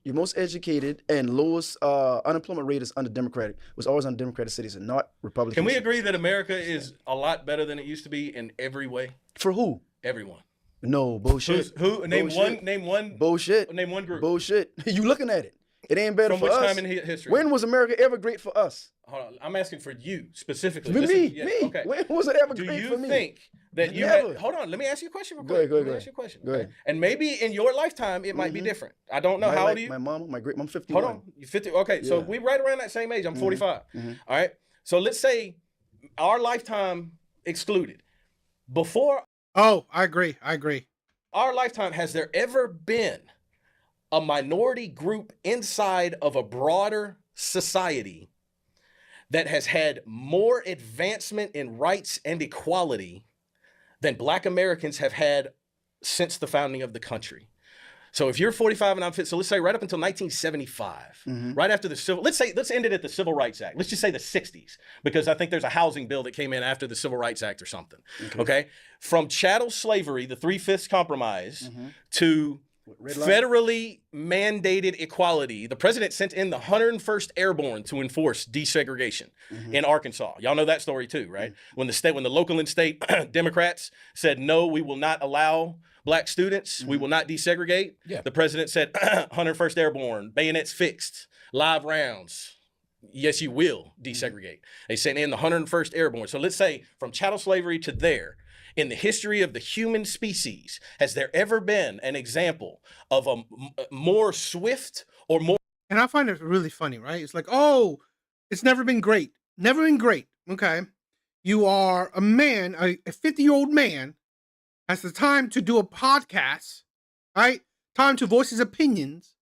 your most educated and lowest unemployment rate is under Democratic. Was always under Democratic cities and not Republican. Can we cities. agree that America is a lot better than it used to be in every way? For who? Everyone. No bullshit. Who? Name Bullshit. one. Name one. Bullshit. Name one group. Bullshit. You looking at it? It ain't better From for which us. time in history? When was America ever great for us? Hold on, I'm asking for you specifically. For This me, is- yeah, me. Okay. When was it ever Do great you for me? think that you Never. had, hold on, let me ask you a question real Go quick. ahead, go Let me ahead, ask you a question. go ahead. And maybe in your lifetime it might be different. I don't know. How old are you? My mom, my great mom, 51. Hold on. You 50. Okay, so Yeah. we right around that same age. I'm 45. Mm-hmm. All right. So let's say our lifetime excluded. Before Oh, I agree. I agree. our lifetime, has there ever been a minority group inside of a broader society that has had more advancement in rights and equality than Black Americans have had since the founding of the country? So if you're 45 and I'm 50, so let's say right up until 1975, right after the let's end it at the Civil Rights Act. Let's just say the 60s, because I think there's a housing bill that came in after the Civil Rights Act or something. Okay. From chattel slavery, the 3/5 compromise, to federally mandated equality, the president sent in the 101st Airborne to enforce desegregation in Arkansas. Y'all know that story too, right? When the local and state Democrats said, no, we will not allow Black students, we will not desegregate. Yeah. The president said, 101st Airborne, bayonets fixed, live rounds. Yes, you will desegregate. They sent in the 101st Airborne. So let's say from chattel slavery to there, in the history of the human species, has there ever been an example of a more swift or more? And I find it really funny, right? It's like, oh, it's never been great. Never been great. Okay. You are a man, a 50-year-old man, has the time to do a podcast, right? Time to voice his opinions.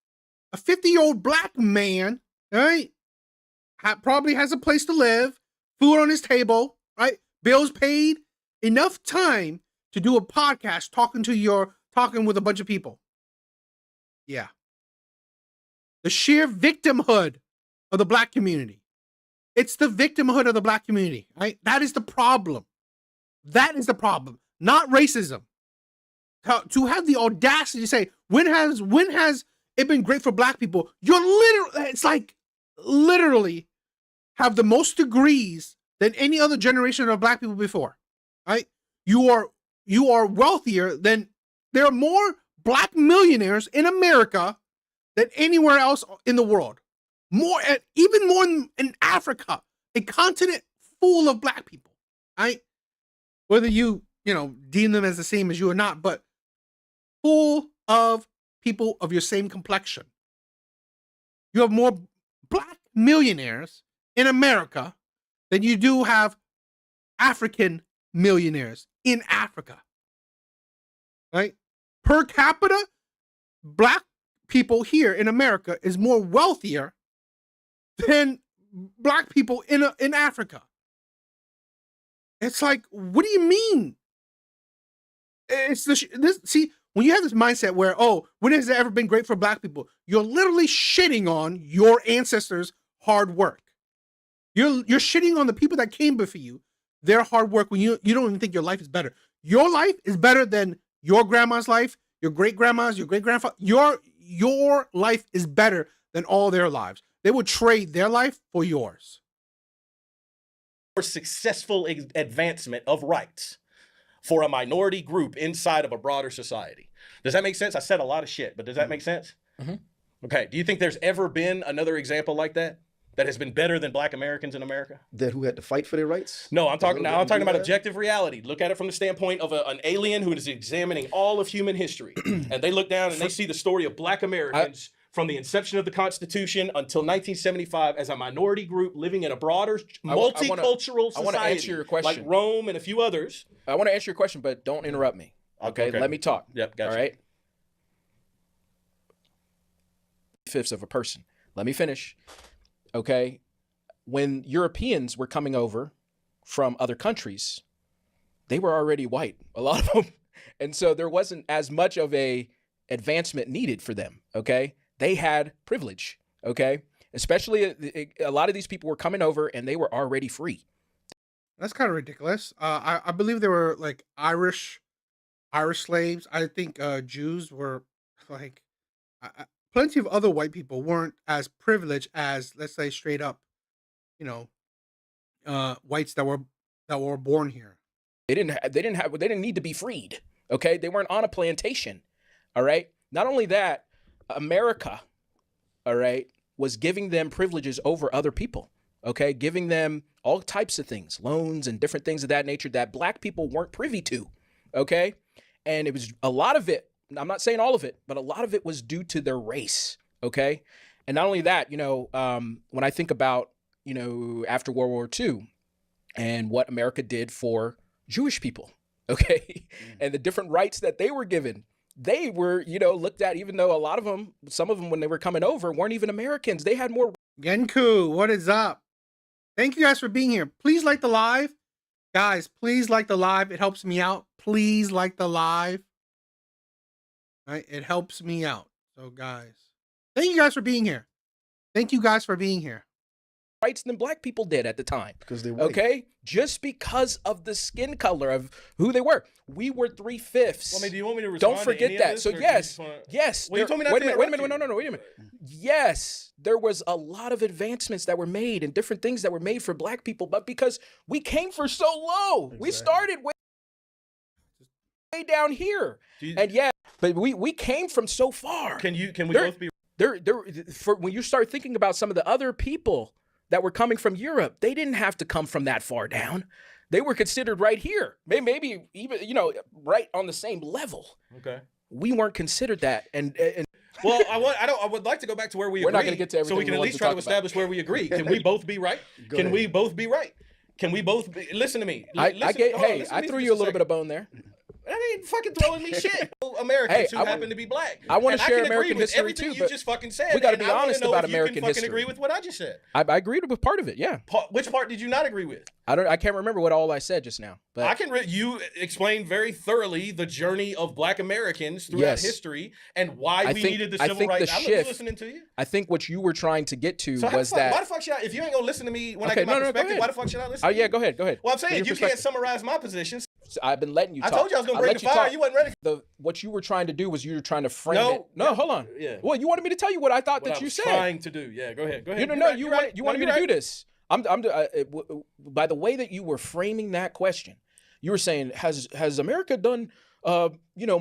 A 50-year-old Black man, right? Probably has a place to live, food on his table, right? Bills paid, enough time to do a podcast talking with a bunch of people. Yeah. The sheer victimhood of the Black community. It's the victimhood of the Black community, right? That is the problem. That is the problem, not racism. To have the audacity to say, when has it been great for Black people? It's like literally have the most degrees than any other generation of Black people before, right? You are wealthier than, there are more Black millionaires in America than anywhere else in the world. Even more in Africa, a continent full of Black people, right? Whether you deem them as the same as you or not, but full of people of your same complexion. You have more Black millionaires in America than you do have African millionaires in Africa, right? Per capita, Black people here in America is more wealthier than Black people in Africa. It's like, what do you mean? It's see, when you have this mindset where, oh, when has it ever been great for Black people? You're literally shitting on your ancestors' hard work. You're shitting on the people that came before you, their hard work, when you don't even think your life is better. Your life is better than your grandma's life, your great-grandma's, your great-grandfather. Your life is better than all their lives. They would trade their life for yours. Successful advancement of rights for a minority group inside of a broader society. Does that make sense? I said a lot of shit, but does that make sense? Okay. Do you think there's ever been another example like that has been better than Black Americans in America? That who had to fight for their rights? No, I'm talking That about objective reality. Look at it from the standpoint of an alien who is examining all of human history, and they look down and they see the story of Black Americans from the inception of the Constitution until 1975 as a minority group living in a broader multicultural society. I want to answer your question. Like Rome and a few others. I want to answer your question, but don't interrupt me. Okay. Let me talk. Yep, gotcha. All right. 5/5 of a person. Let me finish. Okay. When Europeans were coming over from other countries, they were already white, a lot of them. And so there wasn't as much of a advancement needed for them. Okay. They had privilege. Okay. Especially a lot of these people were coming over and they were already free. That's kind of ridiculous. I believe there were like Irish slaves. I think Jews were like, plenty of other white people weren't as privileged as, let's say, straight up, whites that were born here. They didn't need to be freed. Okay. They weren't on a plantation. All right. Not only that, America all right, was giving them privileges over other people, okay? Giving them all types of things, loans and different things of that nature that black people weren't privy to, okay? And it was a lot of it, I'm not saying all of it, but a lot of it was due to their race, okay? And not only that, you know, when I think about, you know, after World War II and what America did for Jewish people, okay? And the different rights that they were given, they were, you know, looked at, even though a lot of them, some of them when they were coming over weren't even Americans. They had more. Genku, what is up? Thank you guys for being here. Please like the live. Guys, please like the live. It helps me out. Please like the live. Right? It helps me out. So guys, thank you guys for being here. Thank you guys for being here. Rights than black people did at the time. Because they were. Okay? Just because of the skin color of who they were. We were 3/5. Well, I mean, do you want me to respond Don't to forget any that. of this, So or do you yes, just wanna- yes. Well, you told me not wait to a minute, wait a interrupt minute, you. no, wait a minute. Yes, there was a lot of advancements that were made and different things that were made for black people, but because we came for so low, we started way down here. And yeah, but we came from so far. Can we both be? For when you start thinking about some of the other people that were coming from Europe, they didn't have to come from that far down. They were considered right here, maybe even, you know, right on the same level. Okay. We weren't considered that, and Well, I would like to go back to where we We're agree, not gonna get to so we everything can we at want least to try to talk about. establish where we agree. Can we both be right? Go Can ahead. we both be right? Can we both be, listen to me? I Listen, get. hold on, Hey, listen to I me threw for you a just little bit second. of bone there. I ain't fucking throwing me shit. Americans Hey, who I happen to be black. I wanna And share can agree American with history everything too, you but just fucking said. we gotta and be I wanna honest know about if you American can fucking history. agree with what I just said. I agreed with part of it. Yeah, Which part did you not agree with? I can't remember what all I said just now. But I can you explained very thoroughly the journey of black Americans throughout Yes. history and why I we think- needed the I civil think the rights. I'm shift- listening to you. I think what you were trying to get to So how was the fuck, why that. the fuck should I, if you ain't gonna listen to me when I Okay, get my no, go perspective, ahead. why the fuck should I listen Oh to yeah, you? go ahead. Go ahead. Well, I'm Give saying your you can't perspective. summarize my positions. I've been letting you I talk. told you I was gonna I bring let the you fire. talk. You wasn't ready. What you were trying to do was you were trying to frame No. it. No, hold on. Yeah. Well, you wanted me to tell you what I thought What that I you was said. trying to do. Yeah, go ahead. Go ahead. You You're right, you you're wanted right. you No, wanted me you're to do right. this. By the way that you were framing that question, you were saying, has America done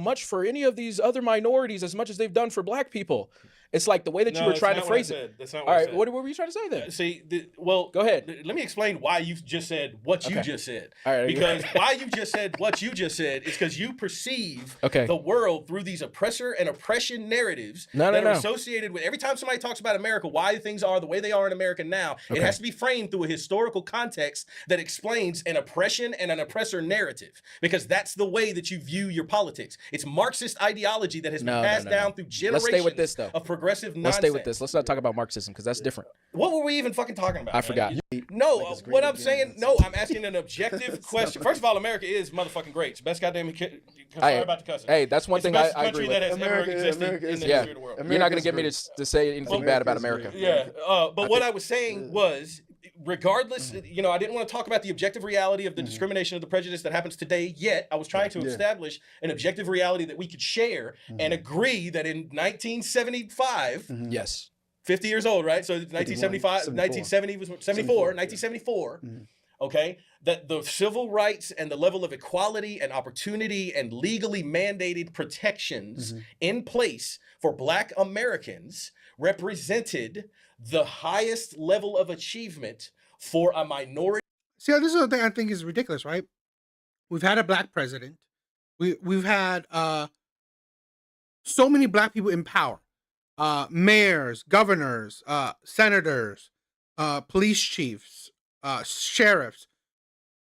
much for any of these other minorities as much as they've done for black people? It's like the way that you No, were that's trying to not what I phrase it. said. That's not All what I right, said. what were you trying to say then? See, Go ahead. Let me explain why you just said what you Okay. just said. All right, Because why you just said what you just said is because you perceive Okay. the world through these oppressor and oppression narratives No, that are no. associated with every time somebody talks about America, why things are the way they are in America now. It Okay. has to be framed through a historical context that explains an oppression and an oppressor narrative. Because that's the way that you view your politics. It's Marxist ideology that has been No, passed no. down through Let's generations stay with this, though. of progressive nonsense. Let's stay with this. Let's not talk about Marxism because that's different. What were we even fucking talking about? I man? forgot. No, Like it's great what I'm again. saying, no, I'm asking an objective question. First of all, America is motherfucking great. It's the best goddamn. Sorry about the cussing. Hey, that's one It's the thing I best agree country with. that has America- ever existed America in is the Yeah. history of the world. You're not going to America's get me great. to say anything bad about America's America. great. Yeah, but what I was saying was, regardless, I didn't want to talk about the objective reality of the discrimination of the prejudice that happens today yet. I was trying to establish an objective reality that we could share and agree that in 1975, Yes. 50 years old, right? So it's 1975, 1970 was 74, 1974. Okay, that the civil rights and the level of equality and opportunity and legally mandated protections in place for Black Americans represented the highest level of achievement for a minority. See, this is the thing I think is ridiculous, right? We've had a black president. We've had so many black people in power. Mayors, governors, senators, police chiefs, sheriffs.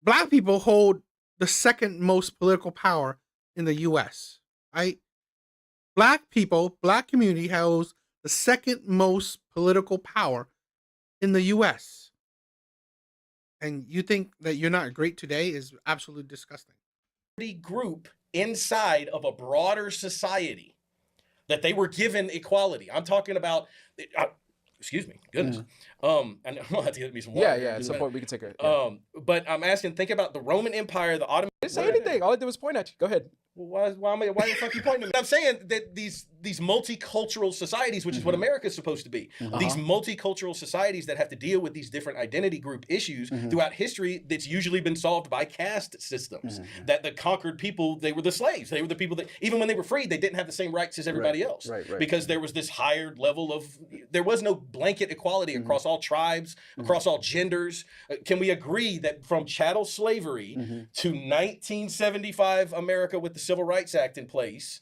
Black people hold the second most political power in the U.S., right? Black people, black community holds the second most political power in the U.S. And you think that you're not great today is absolutely disgusting. Group inside of a broader society that they were given equality. I'm talking about, excuse me, goodness. I know I have to get me some water. Yeah. At some point we can take a. But I'm asking, think about the Roman Empire, the Ottoman. Didn't say anything. All I did was point at you. Go ahead. Why the fuck you pointing to me? I'm saying that these multicultural societies, which is what America is supposed to be, these multicultural societies that have to deal with these different identity group issues throughout history, that's usually been solved by caste systems. That the conquered people, they were the slaves. They were the people that, even when they were freed, they didn't have the same rights as everybody else. Because there was this higher level of, there was no blanket equality across all tribes, across all genders. Can we agree that from chattel slavery to 1975 America with the Civil Rights Act in place,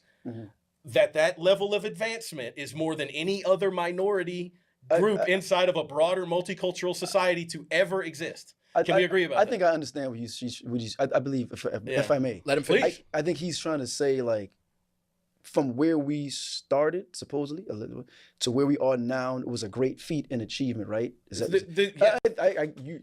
that level of advancement is more than any other minority group inside of a broader multicultural society to ever exist? Can we agree about that? I think I understand what I believe, if I may. Let him finish. I think he's trying to say, like, from where we started, supposedly, a little, to where we are now, it was a great feat and achievement, right? Is that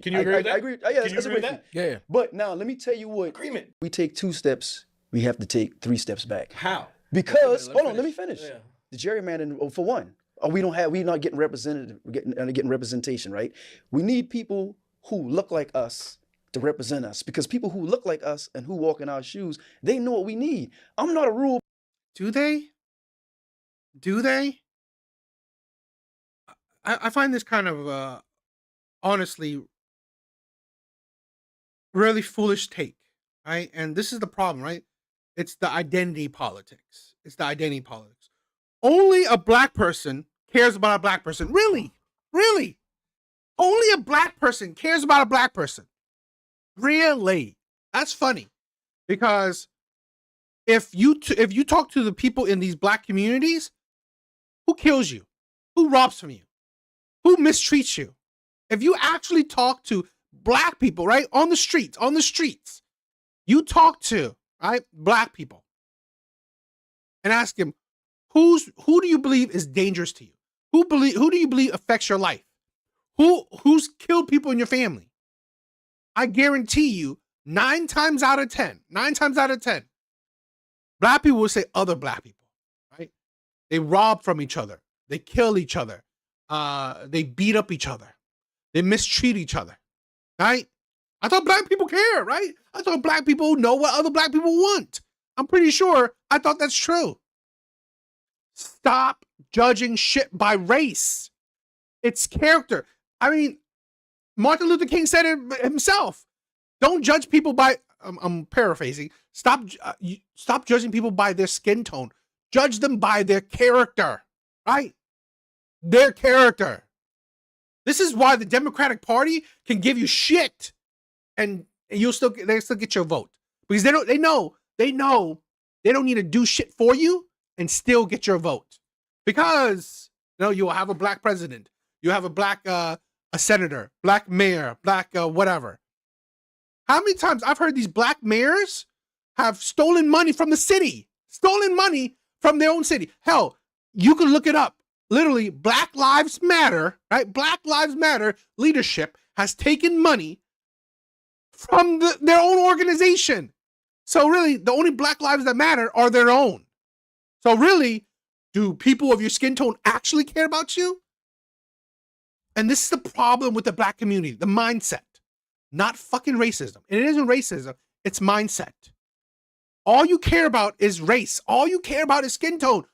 can you agree with that? I agree. Yeah, that's a great feat. Yeah. But now, let me tell you what. Agreement. We take 2 steps, we have to take 3 steps back. How? Because, let me finish. Yeah. The gerrymandering, for one, we're not getting getting representation, right? We need people who look like us to represent us, because people who look like us and who walk in our shoes, they know what we need. I'm not a rule. Do they? Do they? I find this kind of, honestly, really foolish take, right? And this is the problem, right? It's the identity politics. It's the identity politics. Only a black person cares about a black person. Really? Really? Only a black person cares about a black person. Really? That's funny. Because if you talk to the people in these black communities, who kills you? Who robs from you? Who mistreats you? If you actually talk to black people, right, on the streets, you talk to, right, black people and ask them, who do you believe is dangerous to you? Who do you believe affects your life? Who's killed people in your family? I guarantee you 9 times out of 10, black people will say other black people, right? They rob from each other. They kill each other. They beat up each other. They mistreat each other, right? I thought black people care, right? I thought black people know what other black people want. I'm pretty sure I thought that's true. Stop judging shit by race. It's character. I mean, Martin Luther King said it himself. Don't judge people by, I'm paraphrasing. Stop judging people by their skin tone. Judge them by their character, right? Their character. This is why the Democratic Party can give you shit and they still get your vote. Because they know they don't need to do shit for you and still get your vote. Because you will have a black president. You have a black a senator, black mayor, black whatever. How many times I've heard these black mayors have stolen money from the city, stolen money from their own city. Hell, you can look it up. Literally, Black Lives Matter, right? Black Lives Matter leadership has taken money from their own organization. So really, the only black lives that matter are their own. So really, do people of your skin tone actually care about you? And this is the problem with the black community, the mindset. Not fucking racism. And it isn't racism, it's mindset. All you care about is race. All you care about is skin tone.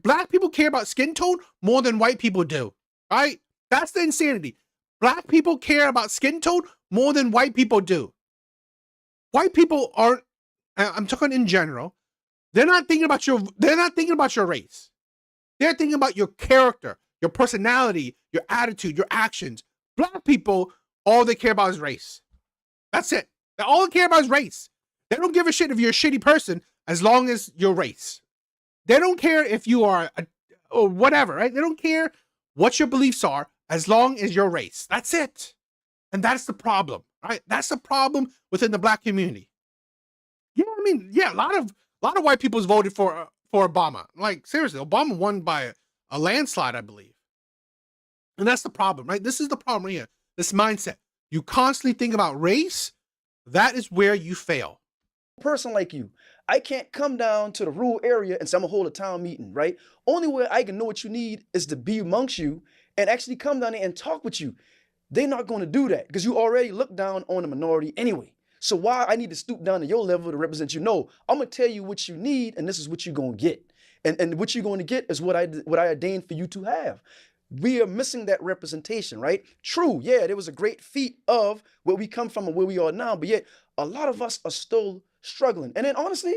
Black people care about skin tone more than white people do, right? That's the insanity. Black people care about skin tone more than white people do. White people aren't, I'm talking in general, they're not thinking about your race. They're thinking about your character, your personality, your attitude, your actions. Black people, all they care about is race. That's it. All they care about is race. They don't give a shit if you're a shitty person as long as you're race. They don't care if you are or whatever, right? They don't care what your beliefs are as long as you're race. That's it. And that's the problem, right? That's the problem within the black community. Yeah, I mean, yeah, a lot of white people voted for Obama. Like, seriously, Obama won by a landslide, I believe. And that's the problem, right? This is the problem right here. This mindset. You constantly think about race. That is where you fail. Person like you, I can't come down to the rural area and say I'm gonna hold a town meeting, right? Only way I can know what you need is to be amongst you and actually come down there and talk with you. They're not going to do that because you already look down on the minority anyway. So why I need to stoop down to your level to represent you? No, I'm gonna tell you what you need, and this is what you're gonna get. And what you're going to get is what I ordained for you to have. We are missing that representation, right? True, yeah, there was a great feat of where we come from and where we are now, but yet a lot of us are still struggling. And then honestly,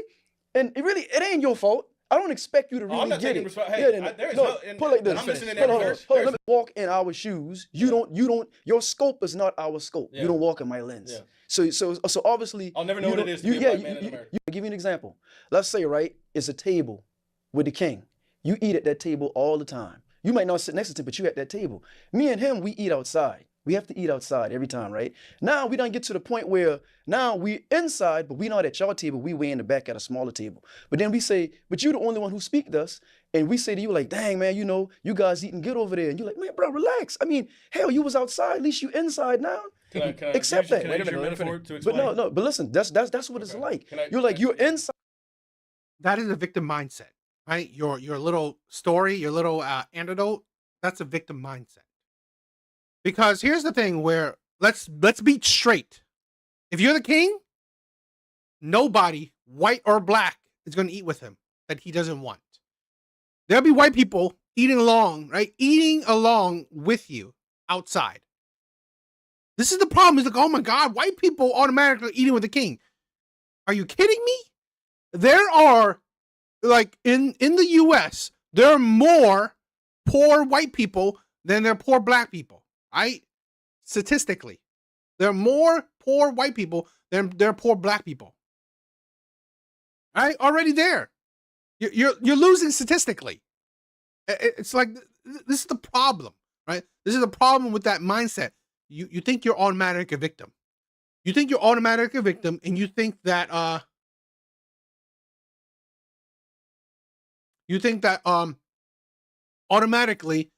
and it ain't your fault. I don't expect you to really I'm not get taking it. responsibility. Hey, there is no, put like this. I'm listening to Hold on, every verse. let me walk in our shoes. You don't. Your scope is not our scope. Yeah. You don't walk in my lens. Yeah. So obviously, I'll never know what it is to be a black man in America. I'll give you an example. Let's say, right, it's a table with the king. You eat at that table all the time. You might not sit next to him, but you at that table. Me and him, we eat outside. We have to eat outside every time, right? Now we don't get to the point where now we inside, but we not at your table. We way in the back at a smaller table. But then we say, but you're the only one who speak to us. And we say to you like, dang, man, you guys eating good over there. And you're like, man, bro, relax. I mean, hell, you was outside. At least you inside now. Can I Accept that. Can I use your metaphor to But explain? but listen, that's what it's like. You're inside. That is a victim mindset, right? Your little story, your little antidote, that's a victim mindset. Because here's the thing where let's be straight. If you're the king, nobody, white or black, is going to eat with him that he doesn't want. There'll be white people eating along, right? Eating along with you outside. This is the problem. It's like, oh my God, white people automatically eating with the king. Are you kidding me? There are, like, in the US, there are more poor white people than there are poor black people, right? Statistically, there are more poor white people than there are poor black people. Right? Already there. You're losing statistically. It's like, this is the problem, right? This is the problem with that mindset. You think you're automatic a victim. You think you're automatic a victim, and you think that automatically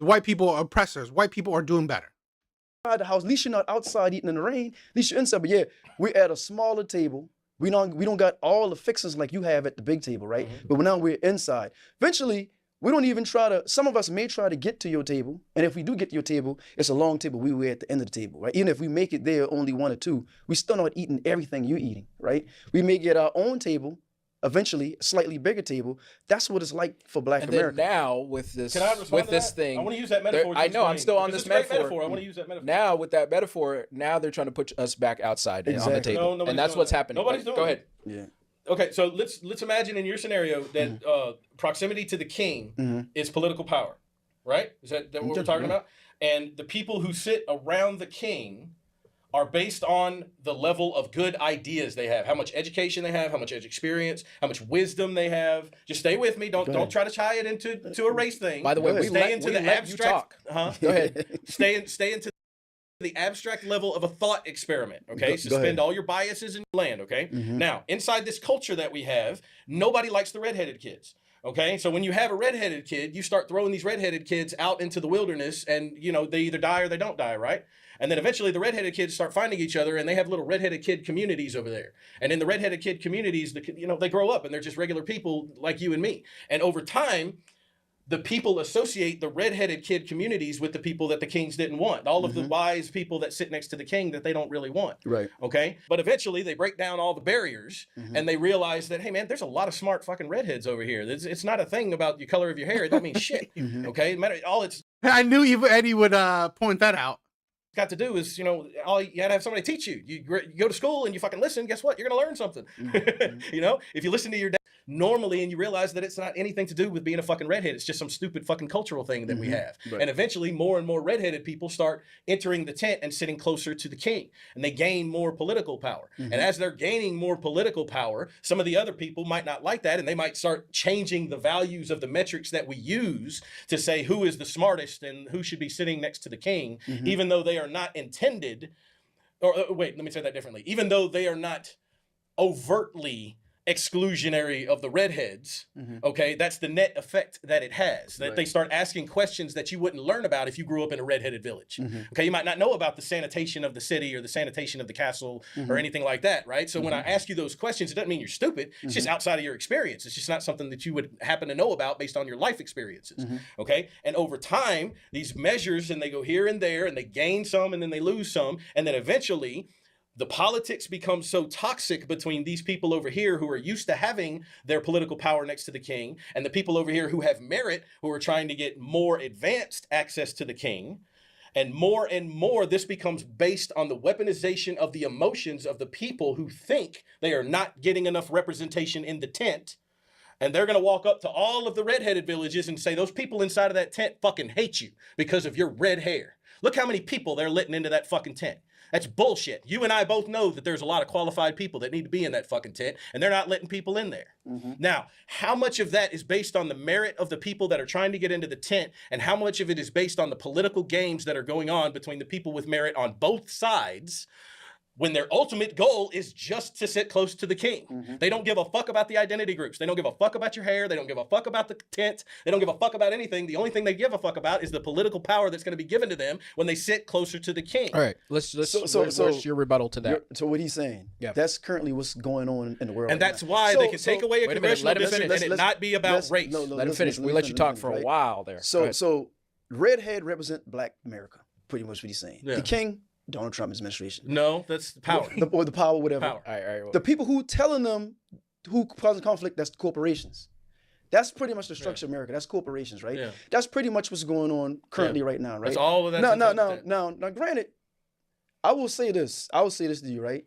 the white people are oppressors. White people are doing better. The house, at least you're not outside eating in the rain. At least you're inside. But yeah, we're at a smaller table. We don't got all the fixings like you have at the big table, right? Mm-hmm. But now we're inside. Eventually, we don't even try to. Some of us may try to get to your table, and if we do get to your table, it's a long table. We're at the end of the table, right? Even if we make it there, only one or two, we still not eating everything you're eating, right? We may get our own table. Eventually, a slightly bigger table. That's what it's like for Black And America. then now with this Can I respond to that? thing, I want to use that metaphor. I know I'm still on this metaphor. I want to use that metaphor. Now with that metaphor, now they're trying to put us back outside on the Exactly. table, nobody's and that's doing what's that. happening. Nobody's doing Go that. ahead. Yeah. Okay, so let's imagine in your scenario that proximity to the king is political power, right? Is that what we're talking about? And the people who sit around the king are based on the level of good ideas they have, how much education they have, how much experience, how much wisdom they have. Just stay with me. Don't try to tie it into a race thing. By the way, we stay let into we the let abstract. you talk. Go ahead. Stay into the abstract level of a thought experiment, okay? Go Suspend ahead. all your biases and land, okay? Now, inside this culture that we have, nobody likes the redheaded kids. Okay, so when you have a redheaded kid, you start throwing these redheaded kids out into the wilderness, and they either die or they don't die, right? And then eventually the redheaded kids start finding each other, and they have little redheaded kid communities over there. And in the redheaded kid communities, they grow up and they're just regular people like you and me. And over time, the people associate the redheaded kid communities with the people that the kings didn't want. All of the wise people that sit next to the king that they don't really want. Right. Okay. But eventually they break down all the barriers and they realize that, hey man, there's a lot of smart fucking redheads over here. It's not a thing about the color of your hair. It don't mean shit. Okay. All it's I knew Eddie would point that out. got to do is, all you gotta have somebody teach you. You go to school and you fucking listen. Guess what? You're gonna learn something. If you listen to your dad normally and you realize that it's not anything to do with being a fucking redhead, it's just some stupid fucking cultural thing that we have. Right. And eventually more and more redheaded people start entering the tent and sitting closer to the king, and they gain more political power. And as they're gaining more political power, some of the other people might not like that, and they might start changing the values of the metrics that we use to say who is the smartest and who should be sitting next to the king, even though they are not intended, or wait, let me say that differently. Even though they are not overtly exclusionary of the redheads, okay, that's the net effect that it has, that they start asking questions that you wouldn't learn about if you grew up in a redheaded village. Okay, you might not know about the sanitation of the city or the sanitation of the castle or anything like that, right? So when I ask you those questions, it doesn't mean you're stupid. It's just outside of your experience. It's just not something that you would happen to know about based on your life experiences. Okay, and over time, these measures, and they go here and there, and they gain some and then they lose some, and then eventually the politics become so toxic between these people over here who are used to having their political power next to the king and the people over here who have merit, who are trying to get more advanced access to the king. And more, this becomes based on the weaponization of the emotions of the people who think they are not getting enough representation in the tent. And they're going to walk up to all of the redheaded villages and say, those people inside of that tent fucking hate you because of your red hair. Look how many people they're letting into that fucking tent. That's bullshit. You and I both know that there's a lot of qualified people that need to be in that fucking tent, and they're not letting people in there. Now, how much of that is based on the merit of the people that are trying to get into the tent, and how much of it is based on the political games that are going on between the people with merit on both sides, when their ultimate goal is just to sit close to the king? They don't give a fuck about the identity groups. They don't give a fuck about your hair. They don't give a fuck about the tent. They don't give a fuck about anything. The only thing they give a fuck about is the political power that's going to be given to them when they sit closer to the king. All right, where's your rebuttal to that? So what he's saying, that's currently what's going on in the world. And right that's now. why they can take away a congressional let him district finish. and it not be about race. Let him finish. We let you talk for a while there. So redhead represent Black America, pretty much what he's saying. Yeah. The king, Donald Trump's administration. No, that's power. Or the power, whatever. Power. All right. The people who telling them who causing conflict, that's corporations. That's pretty much the structure of America. That's corporations, right? Yeah. That's pretty much what's going on currently right now, right? That's all of that. Now, granted, I will say this to you, right?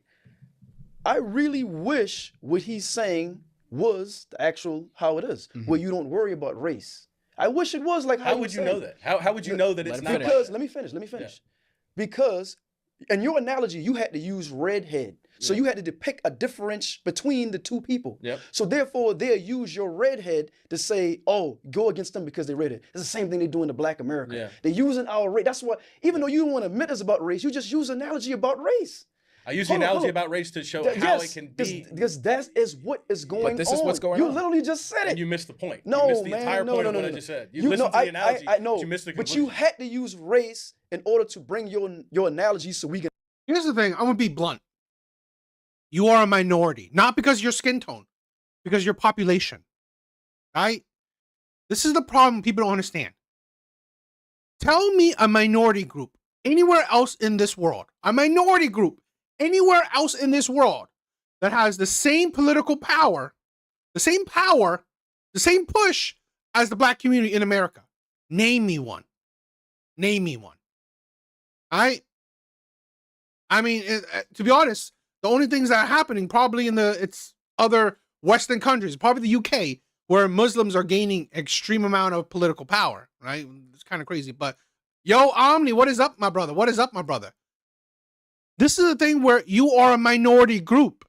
I really wish what he's saying was the actual how it is, where you don't worry about race. I wish it was like how would you know that? How would you know that it's not? Because let me finish. Because in your analogy, you had to use redhead. So you had to depict a difference between the two people. Yep. So therefore, they'll use your redhead to say, oh, go against them because they're redhead. It's the same thing they do in the Black America. Yeah. They're using our race. That's why, even though you don't want to admit it's about race, you just use an analogy about race. I use the analogy about race to show how it can be. Because that is what is going on. But this is what's going on. You literally just said it. And you missed the point. No, you missed the man, entire no, point no, of no, what I no. just said. You listened to the analogy, but you missed the conclusion. But you had to use race in order to bring your analogy so we can. Here's the thing. I'm gonna be blunt. You are a minority, not because of your skin tone, because of your population. Right? This is the problem people don't understand. Tell me a minority group anywhere else in this world, a minority group anywhere else in this world that has the same political power, the same push as the Black community in America. Name me one. Name me one. I mean, to be honest, the only things that are happening probably in it's other Western countries, probably the UK, where Muslims are gaining extreme amount of political power, right? It's kind of crazy, but yo, Omni, what is up, my brother? What is up, my brother? This is the thing where you are a minority group.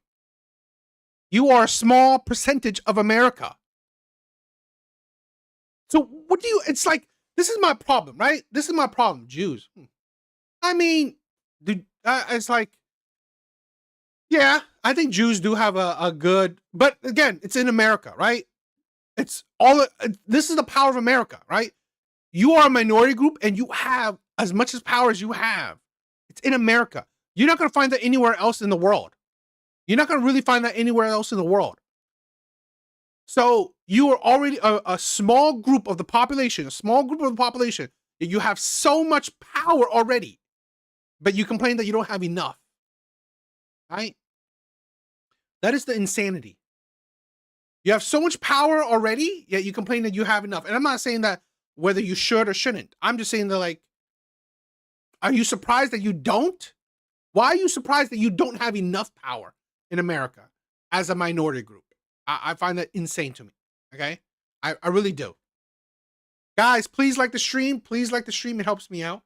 You are a small percentage of America. So what do you, it's like, this is my problem, right? This is my problem, Jews. I mean, dude, it's like, yeah, I think Jews do have a good, but again, it's in America, right? It's all, this is the power of America, right? You are a minority group and you have as much as power as you have. It's in America. You're not going to find that anywhere else in the world. You're not going to really find that anywhere else in the world. So you are already a small group of the population, You have so much power already, but you complain that you don't have enough, right? That is the insanity. You have so much power already, yet you complain that you have enough. And I'm not saying that whether you should or shouldn't. I'm just saying that, like, are you surprised that you don't? Why are you surprised that you don't have enough power in America as a minority group? I find that insane to me, okay? I really do. Guys, please like the stream. Please like the stream. It helps me out.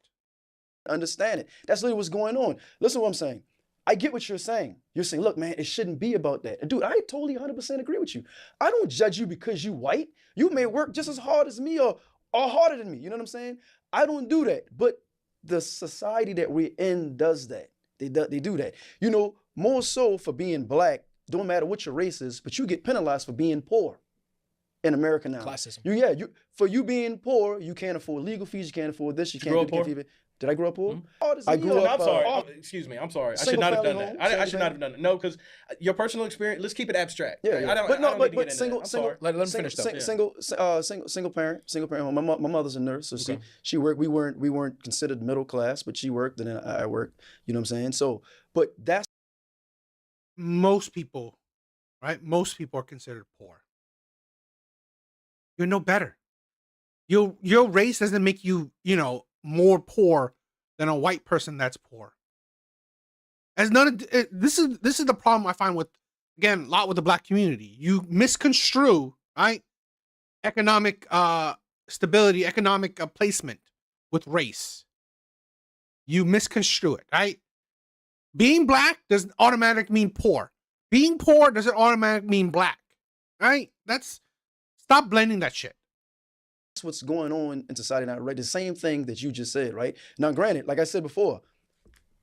Understand it. That's literally what's going on. Listen to what I'm saying. I get what you're saying. You're saying, look, man, it shouldn't be about that. And dude, I totally 100% agree with you. I don't judge you because you white. You may work just as hard as me or harder than me. You know what I'm saying? I don't do that. But the society that we're in does that. They do that. You know, more so for being Black, don't matter what your race is, but you get penalized for being poor in America now. Classism. For you being poor, you can't afford legal fees, you can't afford this, you can't do it. Did I grow up poor? I grew up. I'm sorry. Excuse me. I'm sorry. I should not have done that. I should not have done it. No, because your personal experience. Let's keep it abstract. Yeah. I don't need to get into that. Let him finish though. Single parent home. My mother's a nurse, so she worked. We weren't considered middle class, but she worked, and then I worked. You know what I'm saying? So, but that's most people, right? Most people are considered poor. You're no better. Your race doesn't make you, more poor than a white person that's poor. As this is the problem I find with, again, a lot with the black community. You misconstrue, right? Economic stability, economic placement with race. You misconstrue it, right? Being black doesn't automatically mean poor. Being poor doesn't automatically mean black, right? Stop blending that shit. That's what's going on in society now, right? The same thing that you just said, right? Now, granted, like I said before,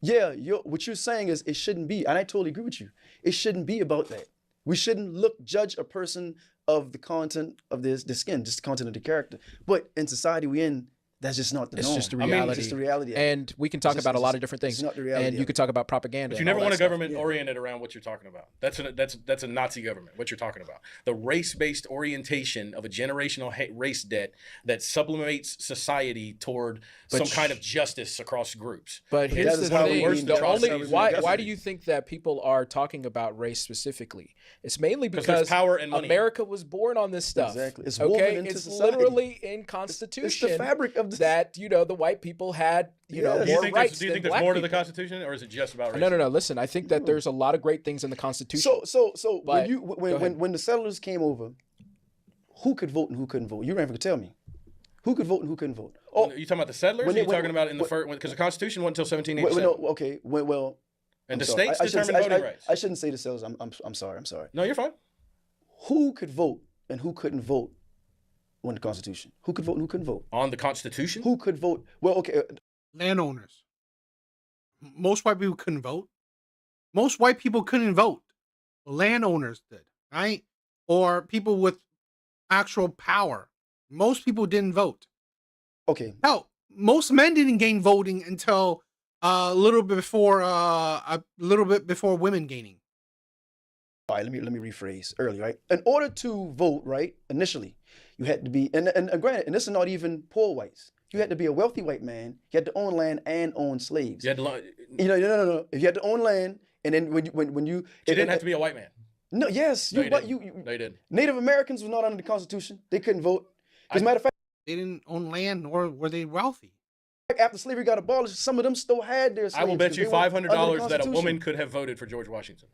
yeah, what you're saying is it shouldn't be, and I totally agree with you. It shouldn't be about that. We shouldn't judge a person of the content of the skin, just the content of the character. But in society we're in, that's just not the norm. It's just the I mean, reality. it's just the reality. And we can talk about a lot of different things. It's not the reality. And you could talk about propaganda. But you and never all want that a stuff. government oriented around what you're talking about. That's a Nazi government. What you're talking about, the race-based orientation of a generational race debt that sublimates society toward some kind of justice across groups. But that here's is the how thing. we The only, atrocities why do you think that people are talking about race specifically? It's mainly there's because power and money. America was born on this stuff. Exactly. It's woven into it's society. literally in Constitution. It's the fabric of the that the white people had Yes. Do you more think rights do you think than there's black more to the people. Constitution, or is it just about race? No. Listen, I think that there's a lot of great things in the Constitution. So But- when the settlers came over, who could vote and who couldn't vote? You never could tell me. Who could vote and who couldn't vote? Oh, you talking about the settlers? Or when are you they- talking about in the when- first? Because the Constitution wasn't until Well, 1787, no, okay. Well, and I'm the sorry. states I shouldn't determine say- voting rights. I shouldn't say the settlers. I'm sorry. No, you're fine. Who could vote and who couldn't vote on the Constitution? Who could vote and who couldn't vote? On the Constitution, Who could vote? Well, okay. Landowners. Most white people couldn't vote. Most white people couldn't vote. Landowners did, right? Or people with actual power. Most people didn't vote. Okay. Hell, most men didn't gain voting until a little bit before women gaining. All right, let me rephrase earlier, right? In order to vote, right, initially, you had to be, and granted, and this is not even poor whites. You had to be a wealthy white man. You had to own land and own slaves. you had to. No. If you had to own land, and then when you You didn't have to be a white man. No, yes, No, you you but didn't. you No, you didn't. Native Americans were not under the Constitution. They couldn't vote. As a matter of fact, They didn't own land, nor were they wealthy. after slavery got abolished, some of them still had their slaves. I will bet 'cause you they weren't under the $500 that a Constitution. woman could have voted for George Washington.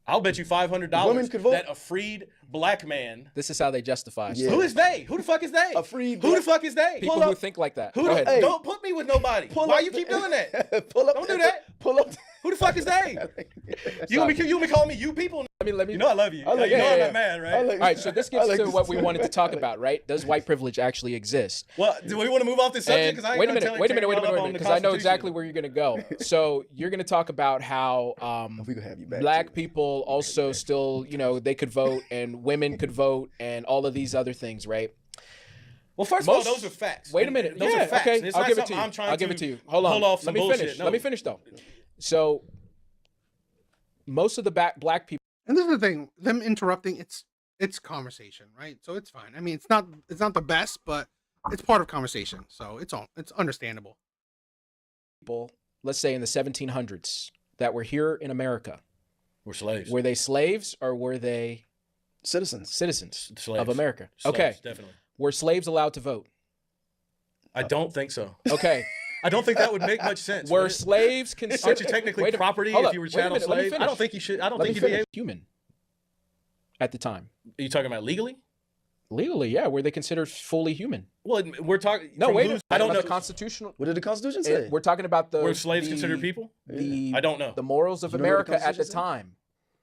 I'll bet you $500 Women could vote. that a freed black man. This is how they justify Yeah. stuff. Who is they? Who the fuck is they? A freed Who the black- fuck is they? People Pull who up- think like that. Who Go the, ahead. Hey. Don't put me with nobody. Pull Why up you the- keep doing that? Pull up. Don't do that. Pull up. Who the fuck is they? You gonna be calling me you people? Let me. You know I love you. I like- you know yeah, I'm yeah. not mad, right? I like- All right, so this gets I like to this. what we wanted to talk about, right? Does white privilege actually exist? Well, do we want to move off this subject? And Because I ain't wait a gonna minute, tell wait a minute, y'all up on the because I know Constitution. exactly where you're going to go. So you're going to talk about how We gonna have you back. black too. people also still, they could vote and women could vote and all of these other things, right? Well, first of all, Most- those are facts. Wait a minute. Those yeah, are facts. okay. It's I'll not give it to something you. I'm trying I'll give to it to you. Hold on. pull off some Let me bullshit. finish. No. Let me finish though. So most of the black people. And this is the thing, them interrupting, it's conversation, right? So it's fine. I mean, it's not the best, but it's part of conversation. So it's understandable. Let's say in the 1700s, that were here in America, We're slaves. were they slaves or were they Citizens. citizens Slaves. of America? Slaves, Okay. definitely. Were slaves allowed to vote? I don't think so. Okay. I don't think that would make much sense. Were would it? slaves considered? Aren't you technically property if you were chattel slave? I don't think you should. I don't Let think me you'd be finish. able. Human. At the time, Are you talking about legally? legally, yeah, were they considered fully human? Well, we're talking. No, from wait. who's- I don't know. The constitutional. What did the Constitution say? We're talking about the. Were slaves the- considered people? The, I don't know. The morals of You don't know what the America at the Constitution said? time.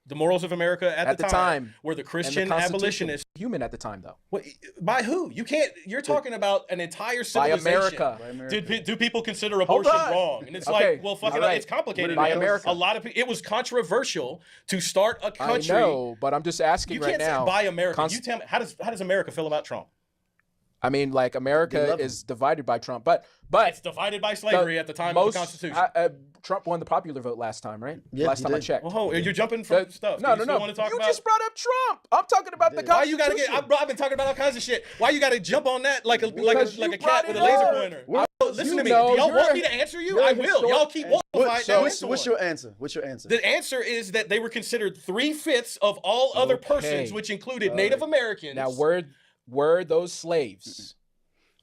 The morals of America at the time were the And the Christian Constitution abolitionists. was human at the time, though. What, by who? You can't. You're talking about an entire By civilization. America. By America. Do people consider abortion on. wrong? And it's Okay, like, well, fuck all it. right. It's complicated. By man. America. A lot of people. It was controversial to start a country. I know, but I'm just asking You right can't now. say by America. Const- You tell me how does America feel about Trump? I mean, like They America love is divided by Trump, but It's divided by slavery at the time of the Constitution. Trump won the popular vote last time, right? Yeah, last he time I did. checked. Well, you're jumping from stuff. No, Do you still want to talk you about? just brought up Trump. I'm talking about the Why you Constitution. gotta get? I've been talking about all kinds of shit. Why you gotta jump on that like a Because like you a brought cat with it a laser up. pointer? We're- listen to me. know, Do y'all you're want a- me to answer you? you're a I will. Y'all keep qualifying. so- What's your answer? What's your answer? The answer is that they were considered 3/5 of all other persons, Okay. which included Native Americans. Now, were those slaves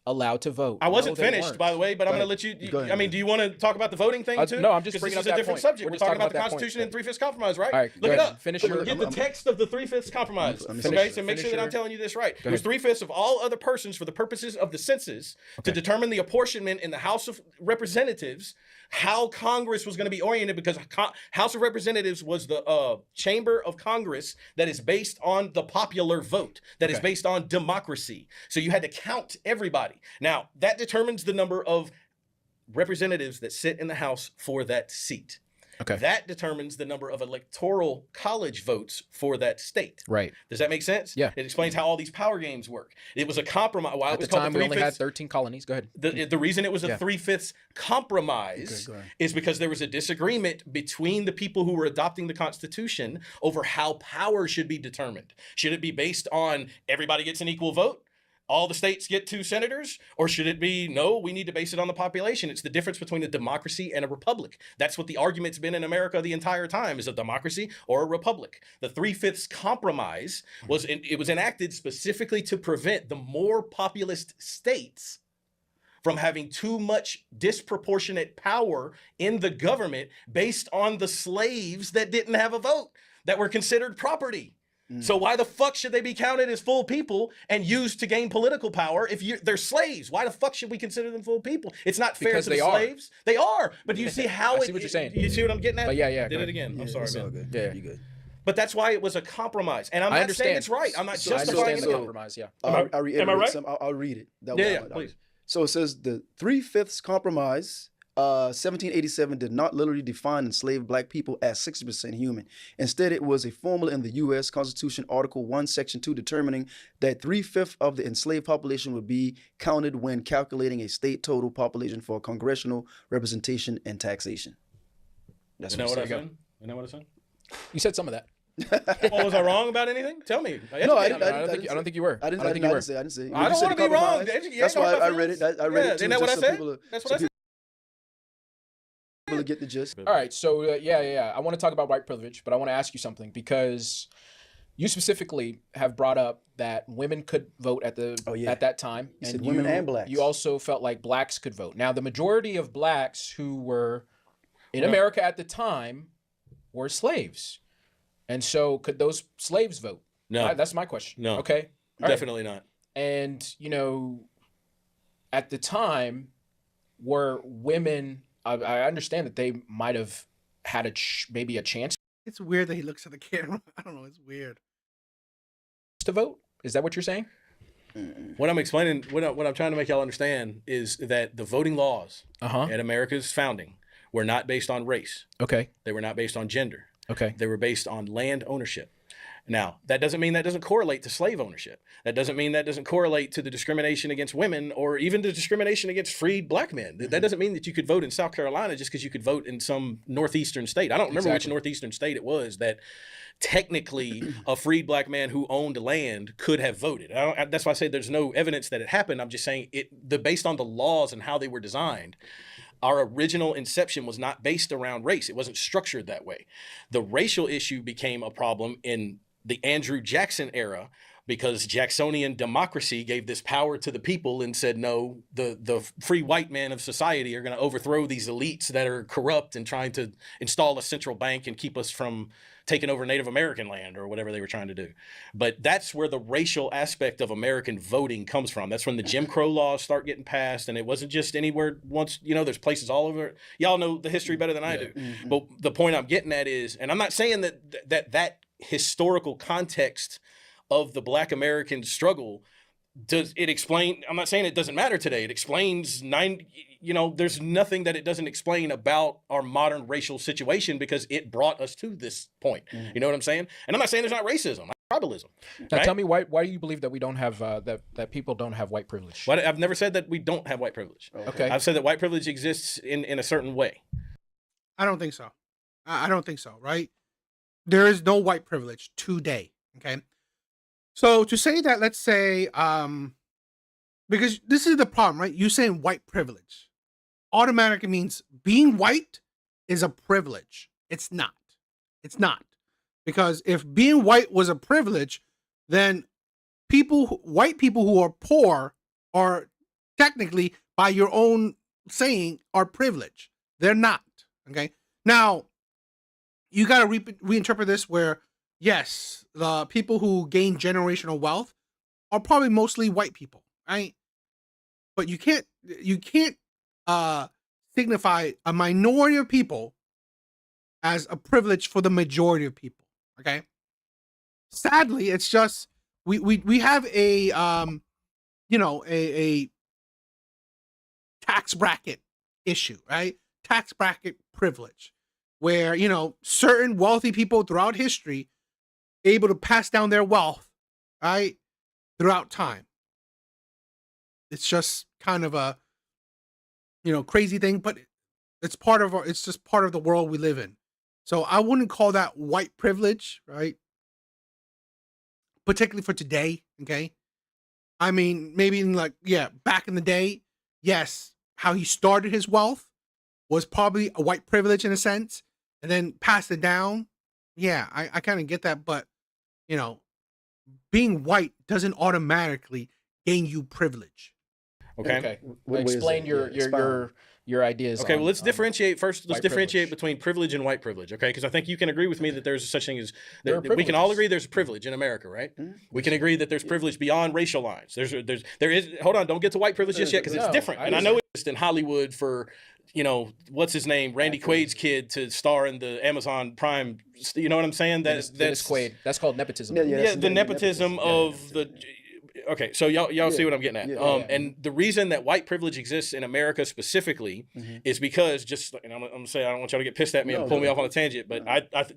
allowed to vote? I wasn't No, they finished, weren't. by the way, but I'm Go going to ahead. let you. Go ahead, I mean, man. do you want to talk about the voting thing too? no, I'm just 'Cause bringing this up is a that different point. subject. We're We're just talking talking about the about that point. Constitution and 3/5 compromise, right? All right, Look go it ahead. up. Finish Get your- the text of the 3/5 compromise. Let me Okay, see. so make sure that I'm telling you this right. It Go was ahead. 3/5 of all other persons for the purposes of the census to determine the apportionment in the House of Representatives, how Congress was going to be oriented, because House of Representatives was the chamber of Congress that is based on the popular vote, that is based on democracy. So you had to count everybody. Now, that determines the number of representatives that sit in the House for that seat. Okay. That determines the number of electoral college votes for that state. Right. Does that make sense? Yeah. It explains how all these power games work. It was a compromise. While it At the was called time, the we only had 3/5 13 colonies. Go ahead. the reason it was a Yeah. 3/5 compromise Okay, go ahead. is because there was a disagreement between the people who were adopting the Constitution over how power should be determined. Should it be based on everybody gets an equal vote? All the states get 2 senators? Or should it be, no, we need to base it on the population? It's the difference between a democracy and a republic. That's what the argument's been in America the entire time, is a democracy or a republic. The 3/5 compromise was enacted specifically to prevent the more populist states from having too much disproportionate power in the government based on the slaves that didn't have a vote, that were considered property. So why the fuck should they be counted as full people and used to gain political power if they're slaves? Why the fuck should we consider them full people? It's not fair Because to they the are. slaves. They are. But do you see how I see what you're saying. You see what I'm getting at? But yeah, Did go it again. I'm sorry, It's all man. good. Yeah. You good. But that's why it was a compromise. And I'm I not understand. saying it's right. I'm not I justifying understand it. the compromise. Yeah. I'll reiterate am I right? some. I'll read it. That Yeah, was- yeah, I'll- please. So it says the 3/5 compromise, 1787, did not literally define enslaved black people as 60% human. Instead, it was a formula in the U.S. Constitution, Article 1, Section 2, determining that 3/5 of the enslaved population would be counted when calculating a state total population for congressional representation and taxation. That's Isn't that what what I it said? Isn't that what I said? You said some of that. Well, was I wrong about anything? Tell me. No, I I don't think you were. I didn't think you were. say. I didn't say. I don't You said want to be wrong. compromise. Yeah, That's don't why hurt my I read it. feelings. I read Yeah, it too. Isn't that what I just so said? people- That's so what I said. people to get the gist. All right, so yeah. I want to talk about white privilege, but I want to ask you something, because you specifically have brought up that women could vote at that time, You said women and blacks. You also felt like blacks could vote. Now, the majority of blacks who were in America at the time were slaves, and so could those slaves vote? No. That's my question. No. Okay. All right. Definitely not. And at the time, were women? I understand that they might have had maybe a chance It's weird that he looks at the camera. I don't know. It's weird. to vote. Is that what you're saying? What I'm explaining, what I'm trying to make y'all understand is that the voting laws at America's founding were not based on race. Okay. They were not based on gender. Okay. They were based on land ownership. Now, that doesn't mean that doesn't correlate to slave ownership. That doesn't mean that doesn't correlate to the discrimination against women or even the discrimination against freed black men. That doesn't mean that you could vote in South Carolina just because you could vote in some northeastern state. I don't remember which northeastern state it was that technically a freed black man who owned land could have voted. That's why I say there's no evidence that it happened. I'm just saying based on the laws and how they were designed, our original inception was not based around race. It wasn't structured that way. The racial issue became a problem in the Andrew Jackson era, because Jacksonian democracy gave this power to the people and said, no, the free white men of society are going to overthrow these elites that are corrupt and trying to install a central bank and keep us from taking over Native American land or whatever they were trying to do. But that's where the racial aspect of American voting comes from. That's when the Jim Crow laws start getting passed. And it wasn't just anywhere once, there's places all over. Y'all know the history better than I do. Mm-hmm. But the point I'm getting at is, and I'm not saying that historical context of the Black American struggle does it explain. I'm not saying it doesn't matter today. It explains there's nothing that it doesn't explain about our modern racial situation, because it brought us to this point. Mm-hmm. You know what I'm saying? And I'm not saying there's not racism, tribalism. Now right? tell me why do you believe that we don't have that people don't have white privilege? Well, I've never said that we don't have white privilege. Okay. I've said that white privilege exists in a certain way. I don't think so. I don't think so, right? There is no white privilege today, okay? So to say that, let's say, because this is the problem, right? You saying white privilege. automatically means being white is a privilege. It's not. It's not. Because if being white was a privilege, then white people who are poor are technically, by your own saying, are privileged. They're not. Okay. Now, you got to reinterpret this where, yes, the people who gain generational wealth are probably mostly white people, right? But you can't signify a minority of people as a privilege for the majority of people. Okay. Sadly, it's just we have a a tax bracket issue, right? Tax bracket privilege, where certain wealthy people throughout history able to pass down their wealth, right, throughout time. It's just kind of a crazy thing, but it's just part of the world we live in. So I wouldn't call that white privilege, right? Particularly for today, okay? I mean, maybe back in the day, yes, how he started his wealth was probably a white privilege in a sense, and then passed it down. Yeah, I kind of get that, but being white doesn't automatically gain you privilege. Okay. Explain your ideas. Okay, well, let's differentiate first. Let's white differentiate privilege. between privilege and white privilege, okay? Because I think you can agree with me that there's such thing as There are we can all privileges. agree there's privilege in America, right? We can agree that there's privilege beyond racial lines. There is. Hold on, don't get to white privilege just yet because it's No, different. I And I know it's in Hollywood for what's his name, Randy Quaid's kid to star in the Amazon Prime. You know what I'm saying? Dennis Quaid. That's called nepotism. Yeah, the nepotism of the. Okay, so y'all see what I'm getting at. And the reason that white privilege exists in America specifically is because I'm gonna say I don't want y'all to get pissed at me and pull me off on a tangent, but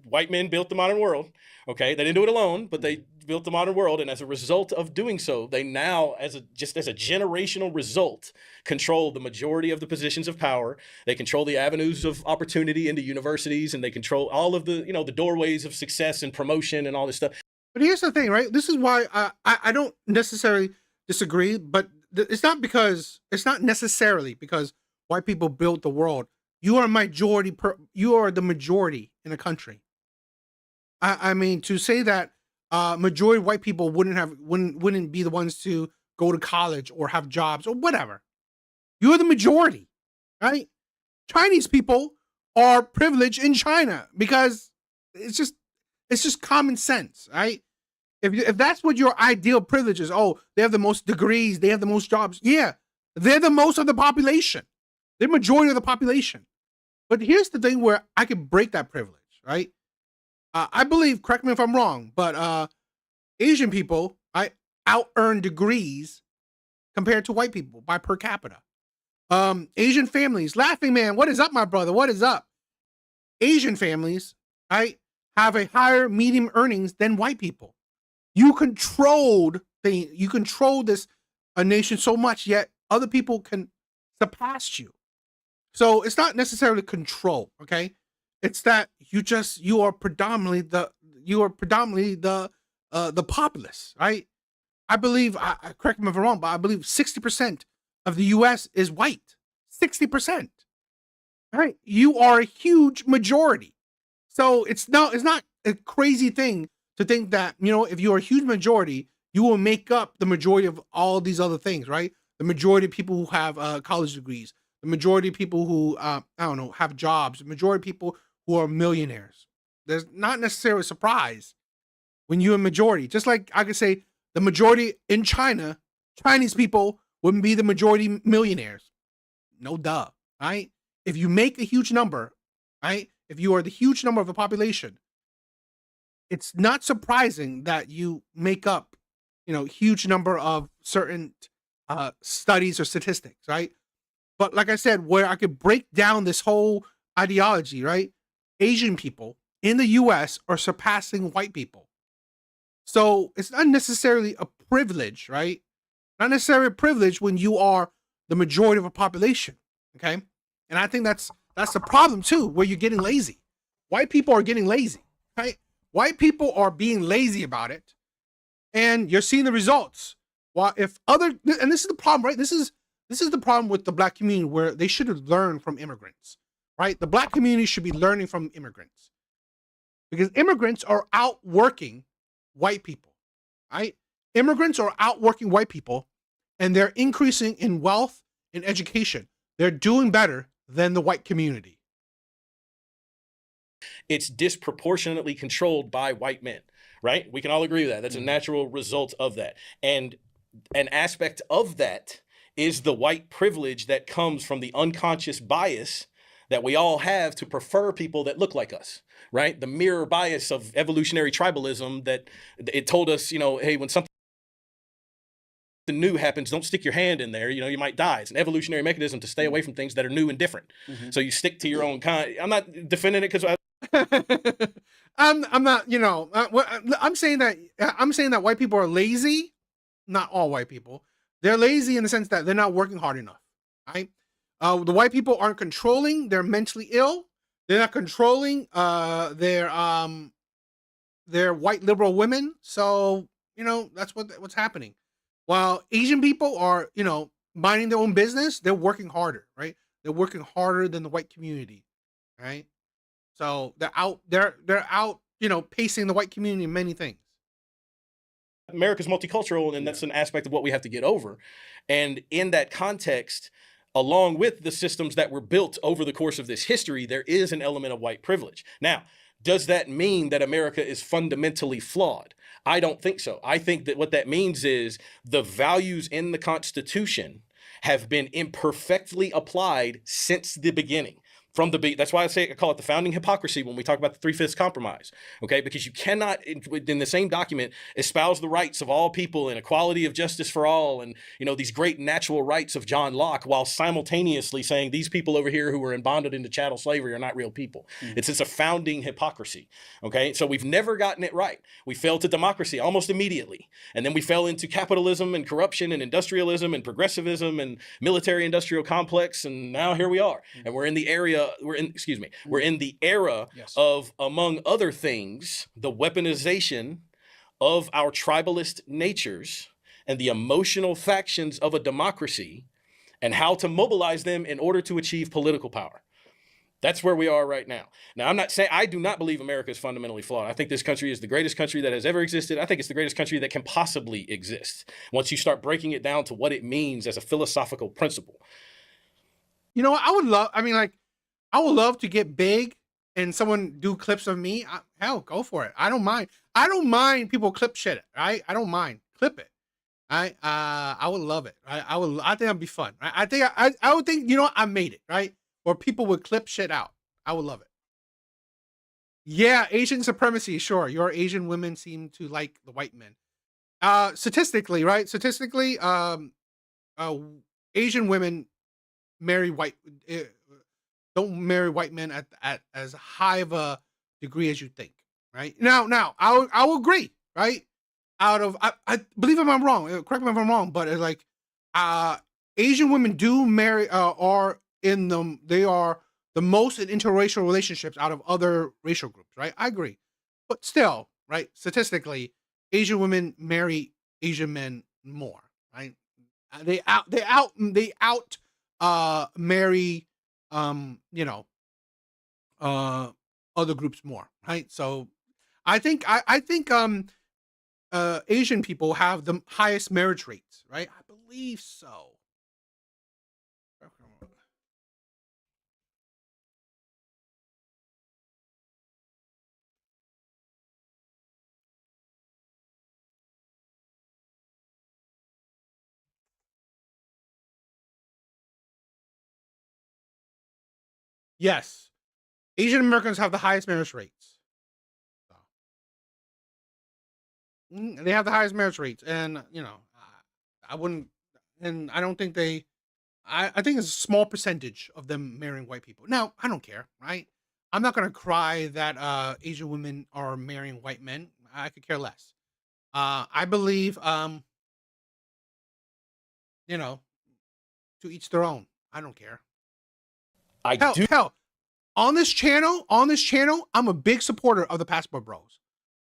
white men built the modern world. Okay, they didn't do it alone, but they built the modern world, and as a result of doing so, they now, as a generational result, control the majority of the positions of power. They control the avenues of opportunity into universities, and they control all of the the doorways of success and promotion and all this stuff. But here's the thing, right? This is why I don't necessarily disagree, but it's not necessarily because white people built the world. You are a majority. You are the majority in a country. I mean, to say that majority of white people wouldn't be the ones to go to college or have jobs or whatever. You're the majority, right? Chinese people are privileged in China because it's just common sense, right? If that's what your ideal privilege is, they have the most degrees, they have the most jobs. Yeah, they're the most of the population. They're majority of the population. But here's the thing where I could break that privilege, right? I believe, correct me if I'm wrong, but Asian people, out-earn degrees compared to white people by per capita. Asian families, Laughing Man, what is up, my brother? What is up? Asian families, right, have a higher median earnings than white people. You control this a nation so much, yet other people can surpass you. So it's not necessarily control, okay? It's that you are predominantly the populace, right? I believe, correct me if I'm wrong, but I believe 60% of the U.S. is white. 60%, right? You are a huge majority. So it's not a crazy thing to think that, if you're a huge majority, you will make up the majority of all these other things, right? The majority of people who have college degrees, the majority of people who, have jobs, the majority of people who are millionaires. There's not necessarily a surprise when you're a majority. Just like I could say the majority in China, Chinese people wouldn't be the majority millionaires. No duh, right? If you make a huge number, right? If you are the huge number of the population, it's not surprising that you make up, huge number of certain studies or statistics, right? But like I said, where I could break down this whole ideology, right? Asian people in the US are surpassing white people. So it's not necessarily a privilege, right? Not necessarily a privilege when you are the majority of a population, okay? And I think that's the problem too, where you're getting lazy. White people are getting lazy, right? White people are being lazy about it, and you're seeing the results. And this is the problem, right? This is This is the problem with the black community, where they should have learned from immigrants, right? The black community should be learning from immigrants, because immigrants are outworking white people, right? Immigrants are outworking white people, and they're increasing in wealth and education. They're doing better than the white community. It's disproportionately controlled by white men, right? We can all agree with that. That's a natural result of that. And an aspect of that is the white privilege that comes from the unconscious bias that we all have to prefer people that look like us, right? The mirror bias of evolutionary tribalism that it told us, you know, hey, when something new happens, don't stick your hand in there, you know, you might die. It's an evolutionary mechanism to stay away from things that are new and different. So you stick to your own kind. I'm not defending it because I'm not, you know, I'm saying that white people are lazy. Not all white people. They're lazy in the sense that they're not working hard enough, right? The white people aren't controlling. They're mentally ill. They're not controlling their white liberal women. So, you know, that's what's happening. While Asian people are, you know, minding their own business, they're working harder, right? They're working harder than the white community, right? So they're out, you know, pacing the white community in many things. America's multicultural, and that's an aspect of what we have to get over. And in that context, along with the systems that were built over the course of this history, there is an element of white privilege. Now, does that mean that America is fundamentally flawed? I don't think so. I think that what that means is the values in the Constitution have been imperfectly applied since the beginning. That's why I call it the founding hypocrisy when we talk about the 3/5 compromise, okay? Because you cannot, in the same document, espouse the rights of all people and equality of justice for all and, you know, these great natural rights of John Locke, while simultaneously saying these people over here who were bonded into chattel slavery are not real people. It's a founding hypocrisy, okay? So we've never gotten it right. We fell to democracy almost immediately, and then we fell into capitalism and corruption and industrialism and progressivism and military industrial complex, and now here we are, and we're in the era of, among other things, the weaponization of our tribalist natures and the emotional factions of a democracy and how to mobilize them in order to achieve political power. That's where we are right now. Now, I'm not saying, I do not believe America is fundamentally flawed. I think this country is the greatest country that has ever existed. I think it's the greatest country that can possibly exist once you start breaking it down to what it means as a philosophical principle. You know, I would love to get big and someone do clips of me. Hell, go for it. I don't mind. I don't mind people clip shit, right? I don't mind. Clip it. Right? I would love it. Right? I think that'd be fun. Right? I would think, you know what? I made it, right? Or people would clip shit out. I would love it. Yeah, Asian supremacy, sure. Your Asian women seem to like the white men. Statistically, right? Statistically, Asian women marry don't marry white men at as high of a degree as you think, right? Now, I will agree, right? I believe I'm wrong. Correct me if I'm wrong, but it's like, Asian women do marry, they are the most in interracial relationships out of other racial groups, right? I agree, but still, right? Statistically, Asian women marry Asian men more, right? They out marry you know, other groups more, right? So I think Asian people have the highest marriage rates, right? I believe so. Yes, Asian Americans have the highest marriage rates. So, they have the highest marriage rates, and you know, I wouldn't, and I don't think they. I think it's a small percentage of them marrying white people. Now, I don't care, right? I'm not gonna cry that Asian women are marrying white men. I could care less. I believe, you know, to each their own. I don't care. Hell, on this channel, I'm a big supporter of the Passport Bros.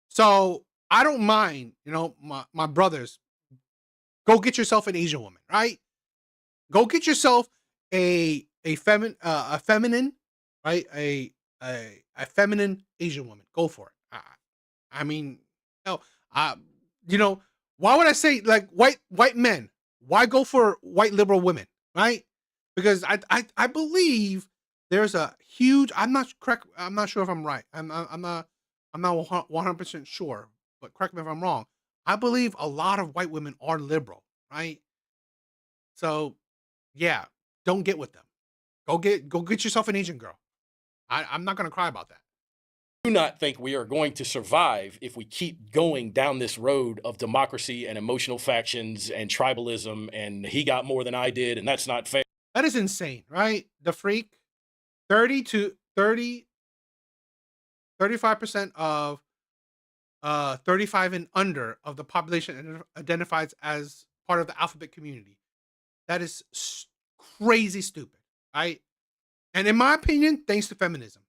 So I don't mind, you know, my brothers, go get yourself an Asian woman, right? Go get yourself a feminine, right? A feminine Asian woman. Go for it. I mean, no, uh, you know, why would I say like white men? Why go for white liberal women, right? Because I believe there's a huge. I'm not correct. I'm not sure if I'm right. I'm not 100% sure, but correct me if I'm wrong. I believe a lot of white women are liberal, right? So yeah, don't get with them. Go get yourself an Asian girl. I'm not gonna cry about that. Do not think we are going to survive if we keep going down this road of democracy and emotional factions and tribalism and he got more than I did and that's not fair. That is insane, right? The freak, 30 to 30, 35% of 35 and under of the population identifies as part of the alphabet community. That is crazy stupid, right? And in my opinion, thanks to feminism.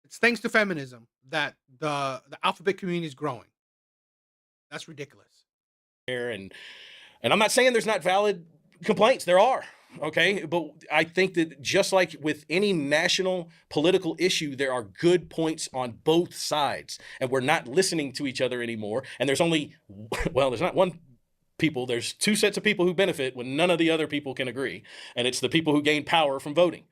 It's thanks to feminism that the alphabet community is growing. That's ridiculous. And I'm not saying there's not valid complaints. There are. Okay. But I think that just like with any national political issue, there are good points on both sides. And we're not listening to each other anymore. And there's only, well, there's not one people. There's two sets of people who benefit when none of the other people can agree. And it's the people who gain power from voting.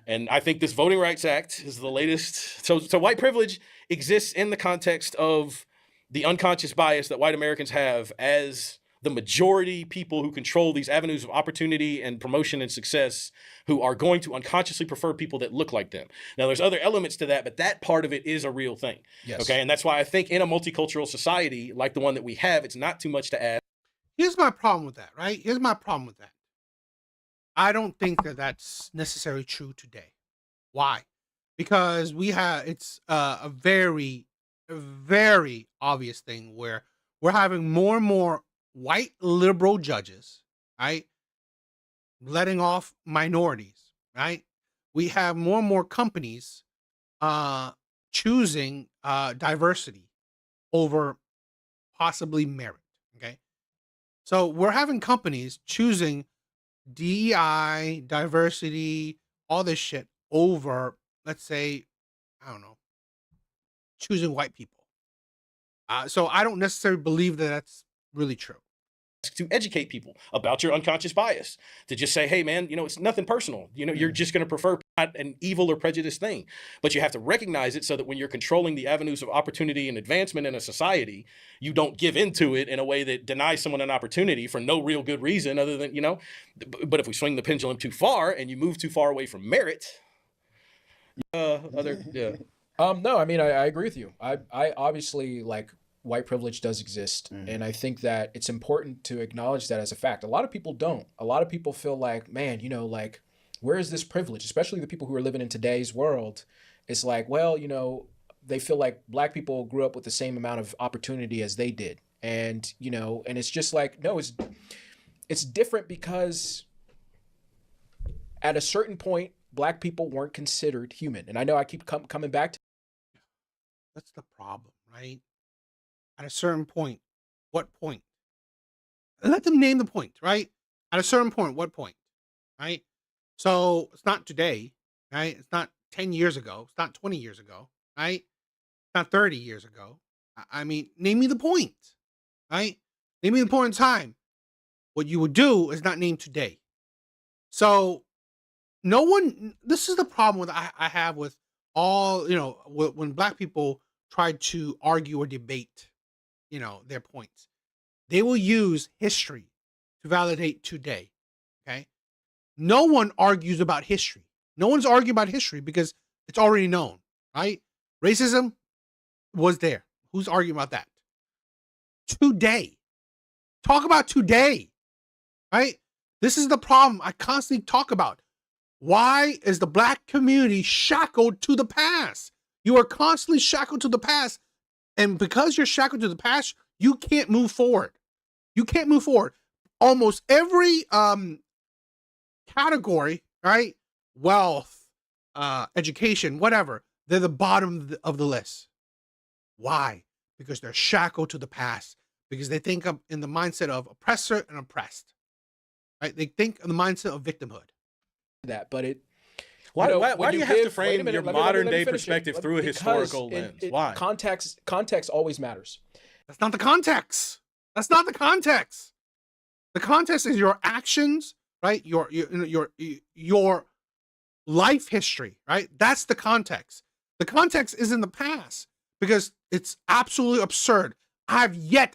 And I think this Voting Rights Act is the latest. So white privilege exists in the context of the unconscious bias that white Americans have as the majority people who control these avenues of opportunity and promotion and success, who are going to unconsciously prefer people that look like them. Now, there's other elements to that, but that part of it is a real thing. Yes. Okay. And that's why I think in a multicultural society like the one that we have, it's not too much to ask. Here's my problem with that, right? Here's my problem with that. I don't think that that's necessarily true today. Why? Because it's a very, very obvious thing where we're having more and more white liberal judges, right? Letting off minorities, right? We have more and more companies choosing diversity over possibly merit, okay? So we're having companies choosing DEI, diversity, all this shit over, let's say, I don't know, choosing white people. So I don't necessarily believe that that's really true. To educate people about your unconscious bias, to just say, hey man, it's nothing personal. You're just going to prefer not an evil or prejudiced thing, but you have to recognize it so that when you're controlling the avenues of opportunity and advancement in a society, you don't give into it in a way that denies someone an opportunity for no real good reason other than, but if we swing the pendulum too far and you move too far away from merit, No, I mean, I agree with you. I obviously like white privilege does exist. And I think that it's important to acknowledge that as a fact. A lot of people don't. A lot of people feel like, man, like, where is this privilege? Especially the people who are living in today's world. It's like, well, they feel like black people grew up with the same amount of opportunity as they did. And, and it's just like, no, it's different because at a certain point, black people weren't considered human. And I know I keep coming back to. That's the problem, right? At a certain point, what point? Let them name the point, right? At a certain point, what point, right? So it's not today, right? It's not 10 years ago. It's not 20 years ago, right? It's not 30 years ago. I mean, name me the point, right? Name me the point in time. What you would do is not name today. So no one, this is the problem that I have with all, when black people try to argue or debate, their points. They will use history to validate today, okay? No one argues about history. No one's arguing about history because it's already known, right? Racism was there. Who's arguing about that? Today. Talk about today, right? This is the problem I constantly talk about. Why is the black community shackled to the past? You are constantly shackled to the past. And because you're shackled to the past, you can't move forward. You can't move forward. Almost every category, right? Wealth, education, whatever, they're the bottom of the list. Why? Because they're shackled to the past. Because they think in the mindset of oppressor and oppressed. right? They think of the mindset of victimhood. That, but it. Why, you know, why when do you you have to give- wait a frame minute, your let me modern day finish it. perspective through a Because historical lens? Why? Context always matters. That's not the context. That's not the context. The context is your actions, right? Your life history, right? That's the context. The context is in the past because it's absolutely absurd. I have yet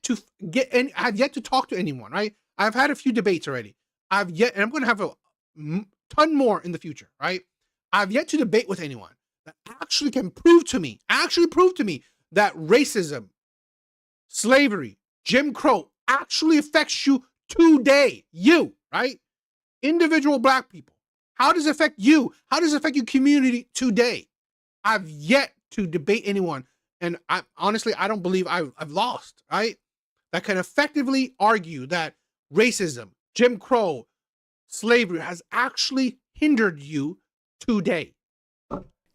to talk to anyone, right? I've had a few debates already. And I'm going to have a ton more in the future, right? I've yet to debate with anyone that actually can prove to me that racism, slavery, Jim Crow actually affects you today. You, right? Individual black people. How does it affect you? How does it affect your community today? I've yet to debate anyone, and I don't believe I've lost, right? That can effectively argue that racism, Jim Crow, slavery has actually hindered you today.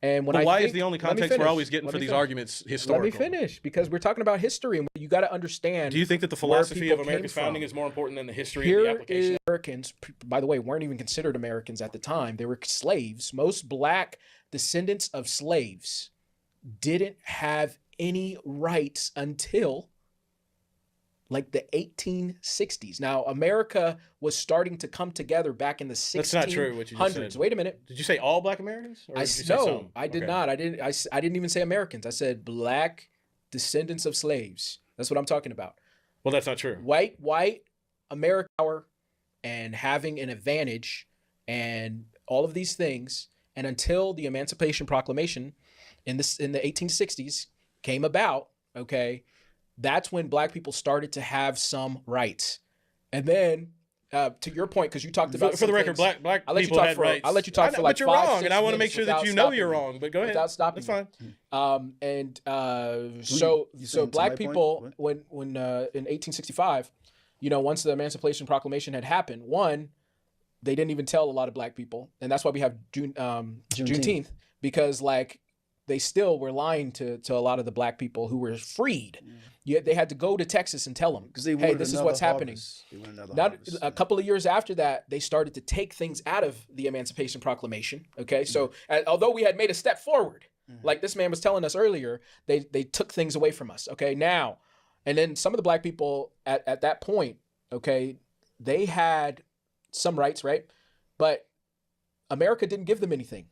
And when But why is think- the only let me context we're finish. always getting Let for me these finish. arguments historical? Let me finish, because we're talking about history, and you got to understand. Do you think that the where philosophy people of America's came founding from. is more important than the history and Here the application? is Americans, by the way, weren't even considered Americans at the time. They were slaves. Most black descendants of slaves didn't have any rights until like the 1860s. Now, America was starting to come together back in the 1600s. That's not true, what you just said. Wait a minute. Did you say all black Americans? Or did you say No, some? I did Okay. not. I didn't even say Americans. I said black descendants of slaves. That's what I'm talking about. Well, that's not true. White America power and having an advantage and all of these things. And until the Emancipation Proclamation in the 1860s came about, okay, that's when black people started to have some rights. And then to your point, because you talked about For the record, things, black I'll let you people talk had for rights. I'll let you talk I know, for like but you're 5, wrong, 6 and I want to make minutes sure that without you know stopping you're me. wrong. But go ahead. Without stopping That's me. fine. So you saying to black my point? people, What? when in 1865, once the Emancipation Proclamation had happened, one, they didn't even tell a lot of black people, and that's why we have Juneteenth, because like they still were lying to a lot of the black people who were freed. Yet they had to go to Texas and tell them, Because they hey, wanted this is another what's happening. harvest. They wanted another Not harvest. a couple of years after that, they started to take things out of the Emancipation Proclamation. Okay, so although we had made a step forward, like this man was telling us earlier, they took things away from us. Okay, now, and then some of the black people at that point, okay, they had some rights, right? But America didn't give them anything.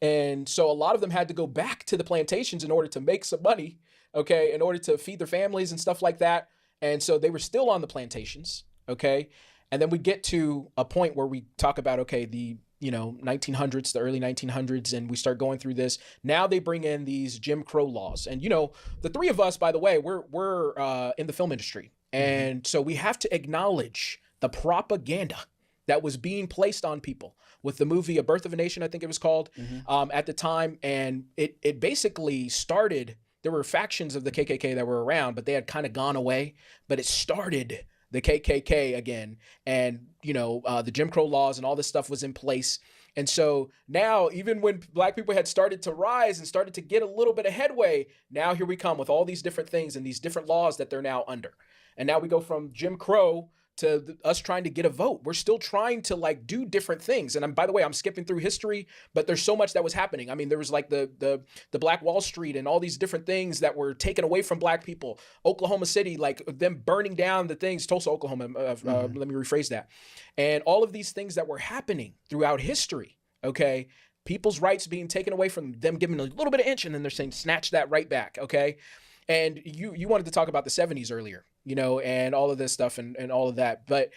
And so a lot of them had to go back to the plantations in order to make some money, okay, in order to feed their families and stuff like that. And so they were still on the plantations, okay? And then we get to a point where we talk about, okay, the 1900s, the early 1900s, and we start going through this. Now they bring in these Jim Crow laws. And, the three of us, by the way, we're in the film industry. And so we have to acknowledge the propaganda that was being placed on people with the movie A Birth of a Nation, I think it was called, at the time. And it basically started, there were factions of the KKK that were around, but they had kind of gone away. But it started the KKK again. And, the Jim Crow laws and all this stuff was in place. And so now, even when black people had started to rise and started to get a little bit of headway, now here we come with all these different things and these different laws that they're now under. And now we go from Jim Crow to us trying to get a vote. We're still trying to do different things. And by the way, I'm skipping through history, but there's so much that was happening. I mean, there was like the Black Wall Street and all these different things that were taken away from black people. Oklahoma City, like them burning down the things, Tulsa, Oklahoma, let me rephrase that. And all of these things that were happening throughout history, okay? People's rights being taken away from them, giving a little bit of inch, and then they're saying, snatch that right back, okay? And you wanted to talk about the 70s earlier, and all of this stuff and all of that. But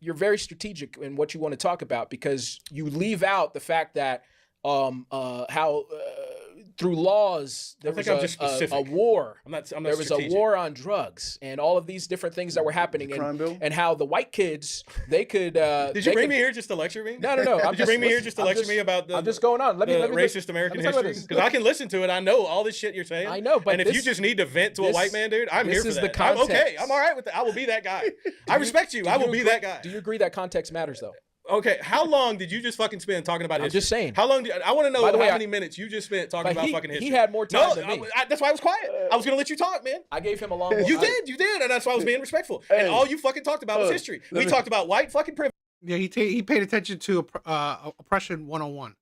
you're very strategic in what you want to talk about, because you leave out the fact that how through laws there was a war. I'm not there was strategic. a war on drugs and all of these different things that were happening, crime bill? and how the white kids they could. Did you bring me here just to lecture me? No. Did you bring me here just to lecture me about the? I'm just going on. Let me racist American history, because I can listen to it. I know all this shit you're saying. I know, but and if you just need to vent to a white man, dude, I'm here for that. I'm okay. I'm all right with that. I will be that guy. I respect you. I will be that guy. Do you agree that context matters, though? Okay, how long did you just fucking spend talking about I'm history? just saying. How long? I want to know By the way, how many minutes you just spent talking But about fucking history. he had more time than me. That's why I was quiet. I was gonna let you talk, man. I gave him a long. You did, and that's why I was being respectful. And all you fucking talked about was history. We talked about white fucking privilege. Yeah, he paid attention to oppression 101.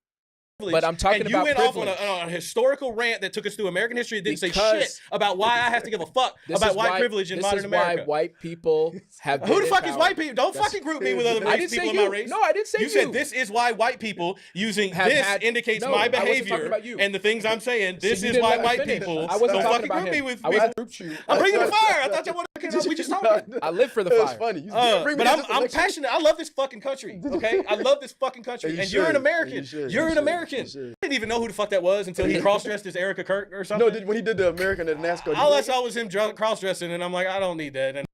But I'm talking and you about went privilege. off on a historical rant that took us through American history. It didn't say Because shit about why I have to give a fuck about white privilege in modern America. This is why white people have been Who the fuck in is power. white people? Don't fucking group me with other I race didn't say people in you. my race. No, I didn't say you. You said this is why white people using Have this had- indicates No, my I wasn't talking behavior about you. and the things I'm saying. See, This you is didn't why let me white finish. people. I wasn't don't talking fucking about group me him. with. I wasn't grouped you. I'm bringing the fire. I thought y'all wanted to. We just talking. I live for the It fire. was funny. But I'm passionate. I love this fucking country. Okay, I love this fucking country. And you're an American. You're an American. I didn't even know who the fuck that was until he cross-dressed as Erica Kirk or something. No, when he did the American at NASCAR. All I saw was him cross-dressing, and I'm like, I don't need that. And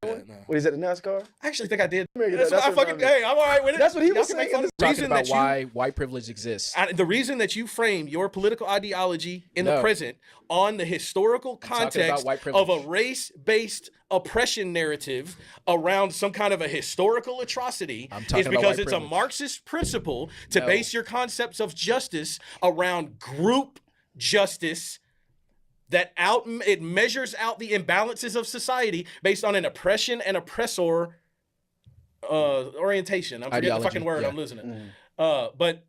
What is that, the NASCAR? I actually think I did. That's That's what I fucking. I mean. Hey, I'm all right with it. That's what he Y'all was can make saying. fun of the Talking reason about that you why white privilege exists. the reason that you frame your political ideology in the No. present on the historical talking about context white of a privilege. race-based oppression narrative around some kind of a historical atrocity I'm talking is about because white it's a privilege. Marxist principle to No. base your concepts of justice around group justice that it measures out the imbalances of society based on an oppression and oppressor orientation. I'm forgetting the Ideology, fucking word. yeah. I'm losing it. But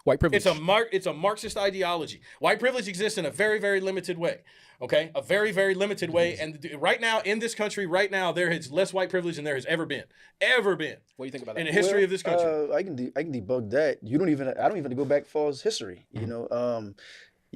White privilege. it's a Marxist ideology. White privilege exists in a very, very limited way. Okay, a very, very limited way. And right now in this country, right now there is less white privilege than there has ever been, What do you think about in that? the history of this country. I can debug that. I don't even have to go back as far as history. You know,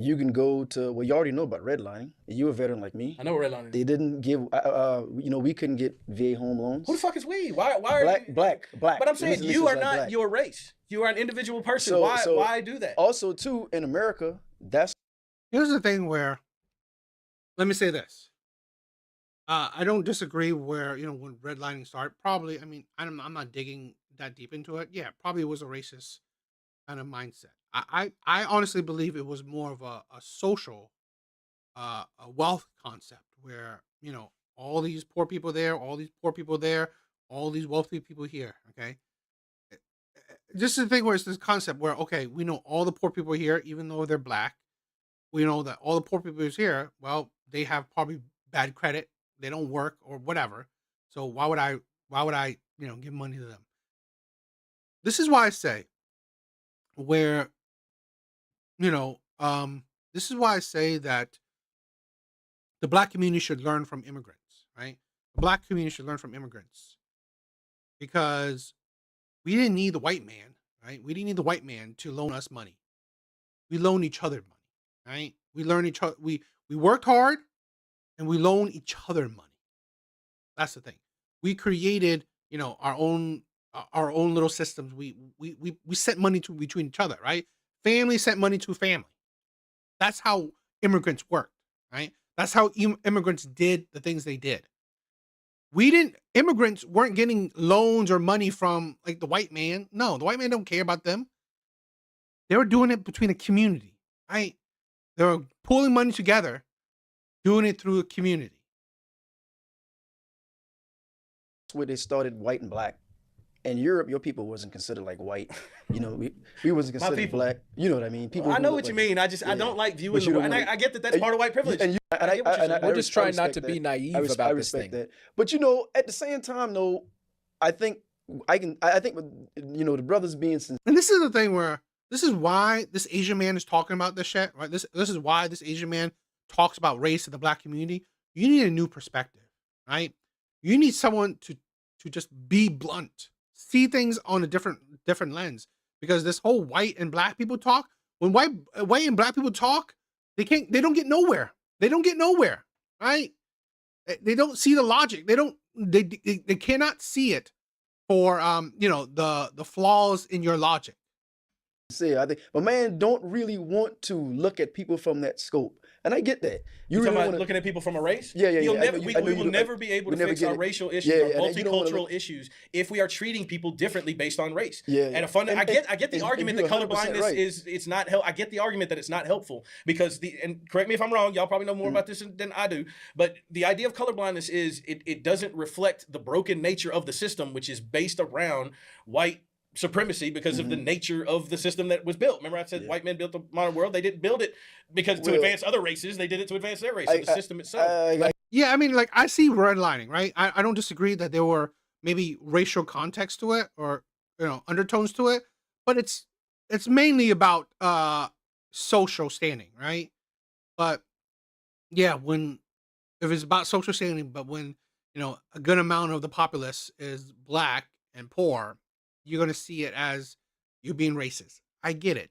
you can go to you already know about redlining. You're a veteran like me. I know what redlining is. They didn't give. We couldn't get VA home loans. Who the fuck is we? Why are you? Black. But I'm saying Listen, you are like not black. your race. You are an individual person. So- why so- why do that? Also, too, in America, that's Here's the thing where, let me say this. I don't disagree where, when redlining started, probably, I mean, I'm not digging that deep into it. Yeah, probably it was a racist kind of mindset. I honestly believe it was more of a social, a wealth concept where, all these poor people there, all these poor people there, all these wealthy people here, okay? This is the thing where it's this concept where, okay, we know all the poor people here, even though they're black. We know that all the poor people is here, well, they have probably bad credit. They don't work or whatever. So why would I, give money to them? This is why I say where, this is why I say that the black community should learn from immigrants, right? The black community should learn from immigrants because we didn't need the white man, right? We didn't need the white man to loan us money. We loan each other money, right? We learn each other. We worked hard and we loan each other money. That's the thing. We created, our own little systems. We sent money to between each other, right? Family sent money to family. That's how immigrants worked, right? That's how immigrants did the things they did. Immigrants weren't getting loans or money from like the white man. No, the white man don't care about them. They were doing it between a community, right? They were pulling money together, doing it through a community. where they started white and black. In Europe, your people wasn't considered like white. We wasn't considered people. black. You know what I mean? People. I who know look what you like- mean. I don't like viewing But you the don't and wanna- I get that that's part of white privilege. And I get what you're saying. We're just trying not respect to be that. naive I about this respect thing. that. But at the same time, though, I think with the brothers being sincere. And this is the thing where this is why this Asian man is talking about this shit, right? This is why this Asian man talks about race in the black community. You need a new perspective, right? You need someone to just be blunt, see things on a different lens. Because this whole white and black people talk, when white and black people talk, they don't get nowhere. They don't get nowhere, right? They don't see the logic. They cannot see it for the flaws in your logic. I think, but man, don't really want to look at people from that scope, and I get that. You really talking about wanna- looking at people from a race? Yeah. You'll I know never, you- we I know you will don't- never be able we to never fix get our it. racial issues Yeah, or and you don't wanna multicultural look- issues if we are treating people differently based on race. Yeah, And yeah. I get the and argument that you're 100% colorblindness right. it's not I get the argument that it's not helpful because and correct me if I'm wrong, y'all probably know more about this than I do, but the idea of colorblindness is it doesn't reflect the broken nature of the system, which is based around white supremacy because of the nature of the system that was built. Remember I said white men built the modern world? They didn't build it because to advance other races. They did it to advance their race. So the system itself. Yeah, I mean, like, I see redlining, right? I don't disagree that there were maybe racial context to it or, undertones to it, but it's mainly about social standing, right? But yeah, if it's about social standing, but when a good amount of the populace is black and poor, you're gonna see it as you being racist. I get it.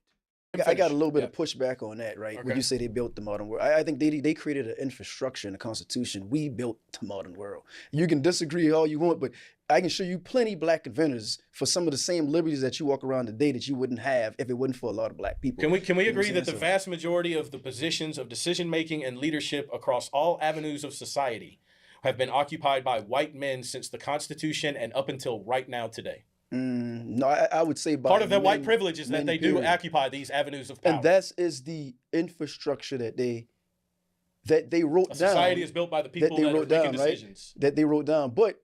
I got a little bit of pushback on that, right? When Okay. you say they built the modern world, I think they created an infrastructure in the Constitution. We built the modern world. You can disagree all you want, but I can show you plenty black inventors for some of the same liberties that you walk around today that you wouldn't have if it wasn't for a lot of black people. Can we You know what agree I'm that the saying? vast majority of the positions of decision making and leadership across all avenues of society have been occupied by white men since the Constitution and up until right now today? No, I would say by Part of their white men- privilege is that men, they do period. occupy these avenues of power. And that is the infrastructure that they wrote A down. society is built by the people they that are wrote making down, right? decisions. That they wrote down. But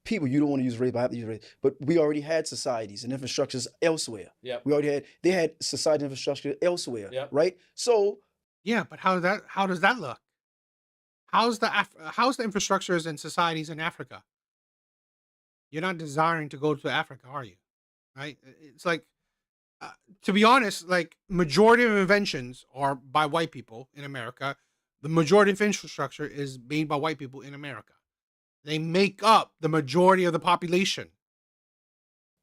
people, you don't want to use race, but I have to use race. But we already had societies and infrastructures elsewhere. Yep. They had society infrastructure elsewhere, Yep. right? So Yeah, but how does that look? How's the infrastructures and societies in Africa? You're not desiring to go to Africa, are you? Right? It's like, to be honest, like, majority of inventions are by white people in America. The majority of infrastructure is made by white people in America. They make up the majority of the population.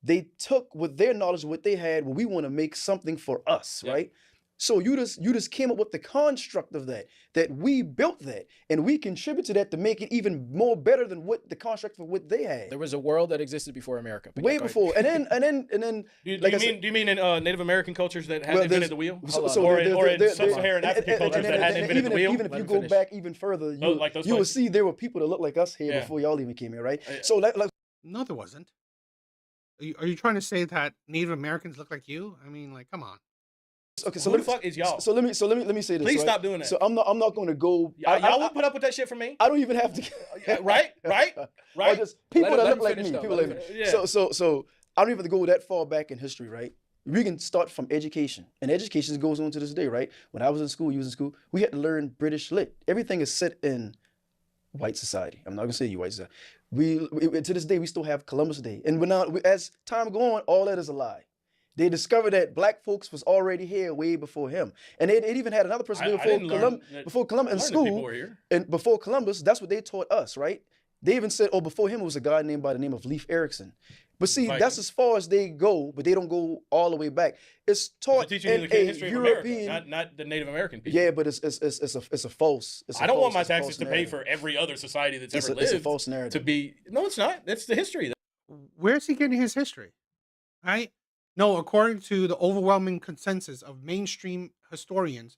they took with their knowledge, what they had, well, we want to make something for us, Yep. right? So you just came up with the construct of that we built that, and we contribute to that to make it even more better than what the construct of what they had. There was a world that existed before America. But Way yeah, go ahead. before. And then Do like I said- you mean in Native American cultures that hadn't Well, invented there's- the wheel? so or in there- sub-Saharan and- African and- cultures and- that and- hadn't and invented the wheel? Even if Let you me go finish. back even further, Oh, like those you will places. see there were people that looked like us here Yeah. before y'all even came here, right? Yeah. So like No, there wasn't. Are you trying to say that Native Americans look like you? I mean, like, come on. okay, Who the fuck is y'all? So let me say this. Please right? stop doing that. So I'm not going to go. Y'all won't put up with that shit from me. I don't even have to. Yeah, right? Or Right? just people Let that him look like finish, me. though. People Let like him me. finish. So I don't even have to go that far back in history, right? We can start from education, and education goes on to this day, right? When I was in school, you was in school, we had to learn British lit. Everything is set in white society. I'm not gonna say you white society. We to this day we still have Columbus Day, and as time go on, all that is a lie. They discovered that black folks was already here way before him, and it even had another person before Columbus in school. And before Columbus, that's what they taught us, right? They even said, oh, before him it was a guy named by the name of Leif Erikson. But see, Right. that's as far as they go, but they don't go all the way back. It's taught Teaching you in the a history of European. America, not the Native American people. Yeah, but it's a false. It's a I don't want false- my it's a false taxes to pay narrative. for every other society that's It's ever a, it's lived a false narrative. to be. No, it's not. That's the history. Where's he getting his history? Right? No, according to the overwhelming consensus of mainstream historians,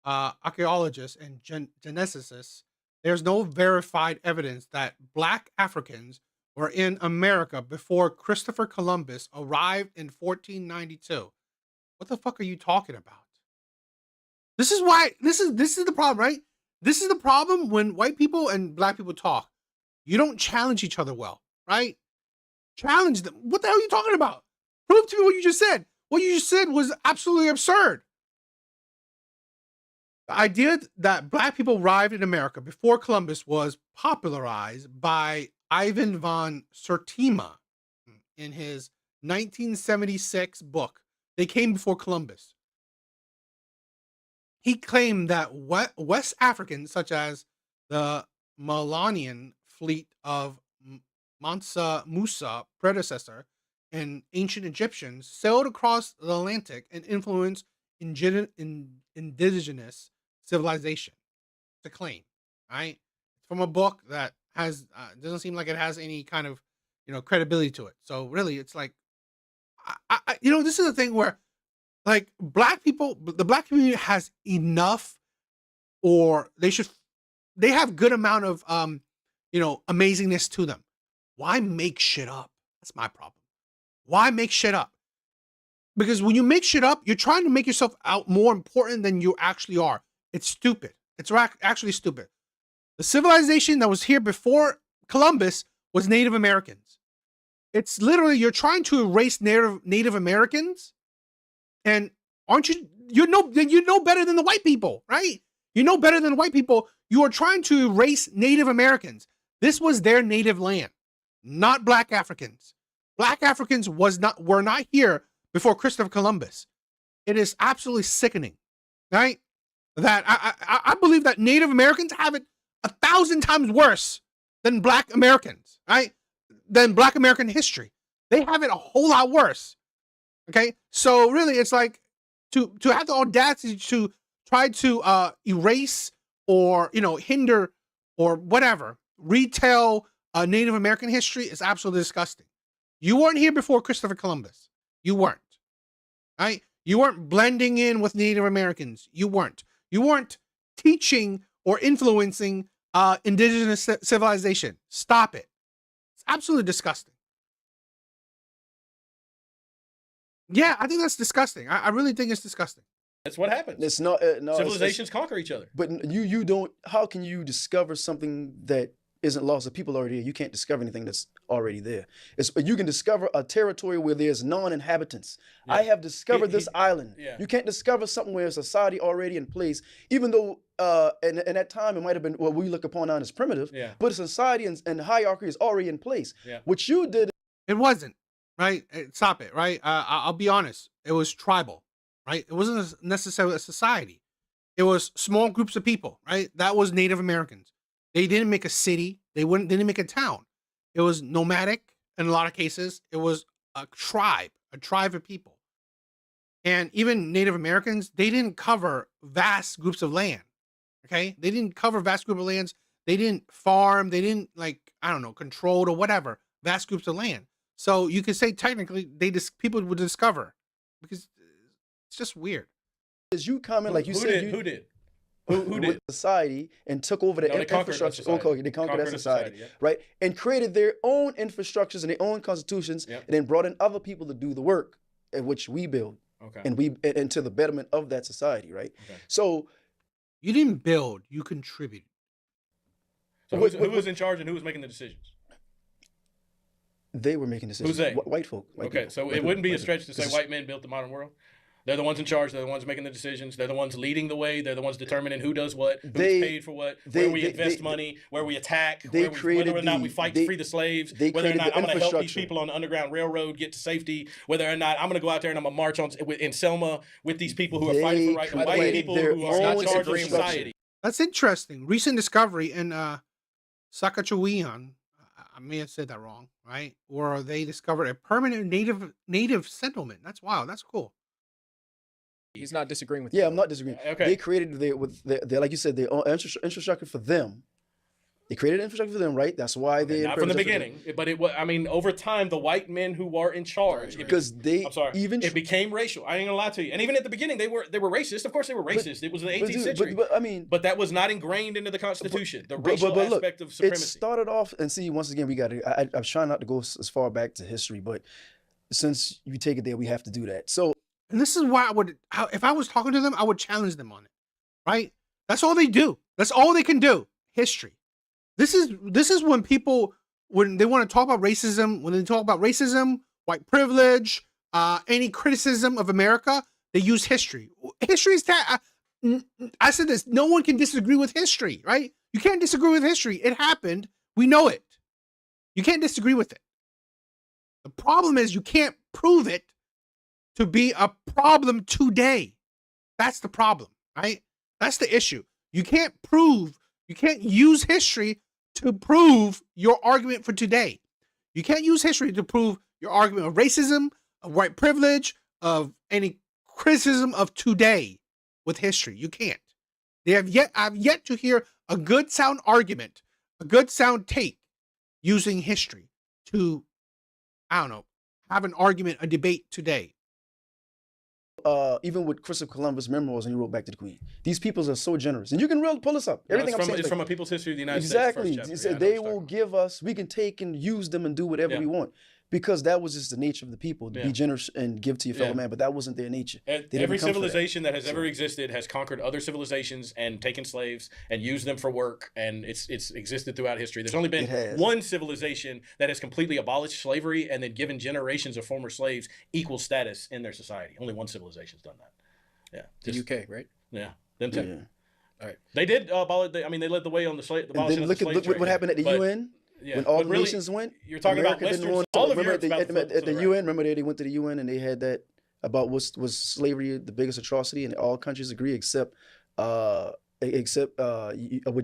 archaeologists, and geneticists, there's no verified evidence that black Africans were in America before Christopher Columbus arrived in 1492. What the fuck are you talking about? This is why this is the problem, right? This is the problem when white people and black people talk. You don't challenge each other well, right? Challenge them. What the hell are you talking about? Prove to me what you just said. What you just said was absolutely absurd. The idea that black people arrived in America before Columbus was popularized by Ivan von Sertima in his 1976 book, They Came Before Columbus. He claimed that West Africans, such as the Melanian fleet of Mansa Musa predecessor and ancient Egyptians, sailed across the Atlantic and influenced indigenous civilization. It's a claim, right? It's from a book that has doesn't seem like it has any kind of credibility to it. So really, it's like, this is the thing where, like, black people, the black community has enough, or they have good amount of amazingness to them. Why make shit up? That's my problem. Why make shit up? Because when you make shit up, you're trying to make yourself out more important than you actually are. It's stupid. It's actually stupid. The civilization that was here before Columbus was Native Americans. It's literally you're trying to erase Native Americans, and aren't you know better than the white people, right? You know better than white people. You are trying to erase Native Americans. This was their native land, not Black Africans. Black Africans were not here before Christopher Columbus. It is absolutely sickening, right? That I believe that Native Americans have it 1,000 times worse than Black Americans, right? Than Black American history. They have it a whole lot worse. Okay, so really, it's like to have the audacity to try to erase or hinder or whatever retell Native American history is absolutely disgusting. You weren't here before Christopher Columbus. You weren't, right? You weren't blending in with Native Americans. You weren't. You weren't teaching or influencing indigenous civilization. Stop it. It's absolutely disgusting. Yeah, I think that's disgusting. I really think it's disgusting. That's what happens. It's not. No, Civilizations conquer each other. But you don't. How can you discover something that isn't lost? If people are already there, you can't discover anything that's already there. You can discover a territory where there's non-inhabitants. Yeah. I have discovered this island. Yeah. You can't discover something where society already in place, even though in that time it might have been what we look upon now as primitive. Yeah. But a society and hierarchy is already in place. Yeah. What you did. It wasn't, right? Stop it, right? I'll be honest. It was tribal, right? It wasn't necessarily a society. It was small groups of people, right? That was Native Americans. They didn't make a city. They didn't make a town. It was nomadic in a lot of cases. It was a tribe of people. And even Native Americans, they didn't cover vast groups of land. Okay? They didn't cover vast group of lands. They didn't farm. They didn't control or whatever vast groups of land. So you could say technically people would discover, because it's just weird. As you comment, like you said, who did? Who did society and took over the infrastructure? They conquered that society, yeah. right? And created their own infrastructures and their own constitutions, Yep. and then brought in other people to do the work, in which we build, Okay. and to the betterment of that society, right? Okay. So You didn't build, you contributed. So who was in charge and who was making the decisions? they were making decisions. Who's they? White folk. White Okay, people. so White it people, wouldn't be a white stretch people. to say white men built the modern world. They're the ones in charge. They're the ones making the decisions. They're the ones leading the way. They're the ones determining who does what, who's paid for what, where we invest money, where we attack, whether or not we fight to free the slaves, whether or not I'm going to help these people on the Underground Railroad get to safety, whether or not I'm going to go out there and I'm going to march in Selma with these people who are fighting for right, and white people who are in charge of society. That's interesting. Recent discovery in Sakachewian, I may have said that wrong, right? Where they discovered a permanent native settlement. That's wild. That's cool. He's not disagreeing with you. Yeah, I'm not disagreeing. Okay. They created their like you said, their own infrastructure for them. They created infrastructure for them, right? That's why they not from the beginning, but it was. I mean, over time, the white men who were in charge, because it became racial. I ain't gonna lie to you. And even at the beginning, they were racist. Of course, they were racist. It was the 18th century. But that was not ingrained into the Constitution. The racial aspect of supremacy. It started off, and see, once again, we got to. I'm trying not to go as far back to history, but since you take it there, we have to do that. So. And this is why if I was talking to them, I would challenge them on it, right? That's all they do. That's all they can do. History. This is when people, when they want to talk about racism, white privilege, any criticism of America, they use history. History is I said this, no one can disagree with history, right? You can't disagree with history. It happened. We know it. You can't disagree with it. The problem is you can't prove it to be a problem today. That's the problem, right? That's the issue. You can't use history to prove your argument for today. You can't use history to prove your argument of racism, of white privilege, of any criticism of today with history. You can't. I've yet to hear a good sound argument, a good sound take using history to, have an argument, a debate today. Even with Christopher Columbus' memoirs, and he wrote back to the Queen. These peoples are so generous, and you can really pull this up. Everything I'm saying is from a people's history of the United States. Exactly. He said they will give us. We can take and use them and do whatever we want. because that was just the nature of the people to Yeah. be generous and give to your fellow Yeah. man, but that wasn't their nature. They didn't Every come for that. civilization that has ever existed has conquered other civilizations and taken slaves and used them for work, and it's existed throughout history. There's only been It has. one civilization that has completely abolished slavery and then given generations of former slaves equal status in their society. Only one civilization's done that. Yeah, The UK, right? Yeah, them too. Yeah. All right. They did abolish. I mean, they led the way on the slave. And then look at what happened at the UN. Yeah, When all but the really, nations went, you're talking about America didn't Westerns. want All of remember Europe's about at the right. UN. Remember they went to the UN and they had that about was slavery the biggest atrocity, and all countries agree except with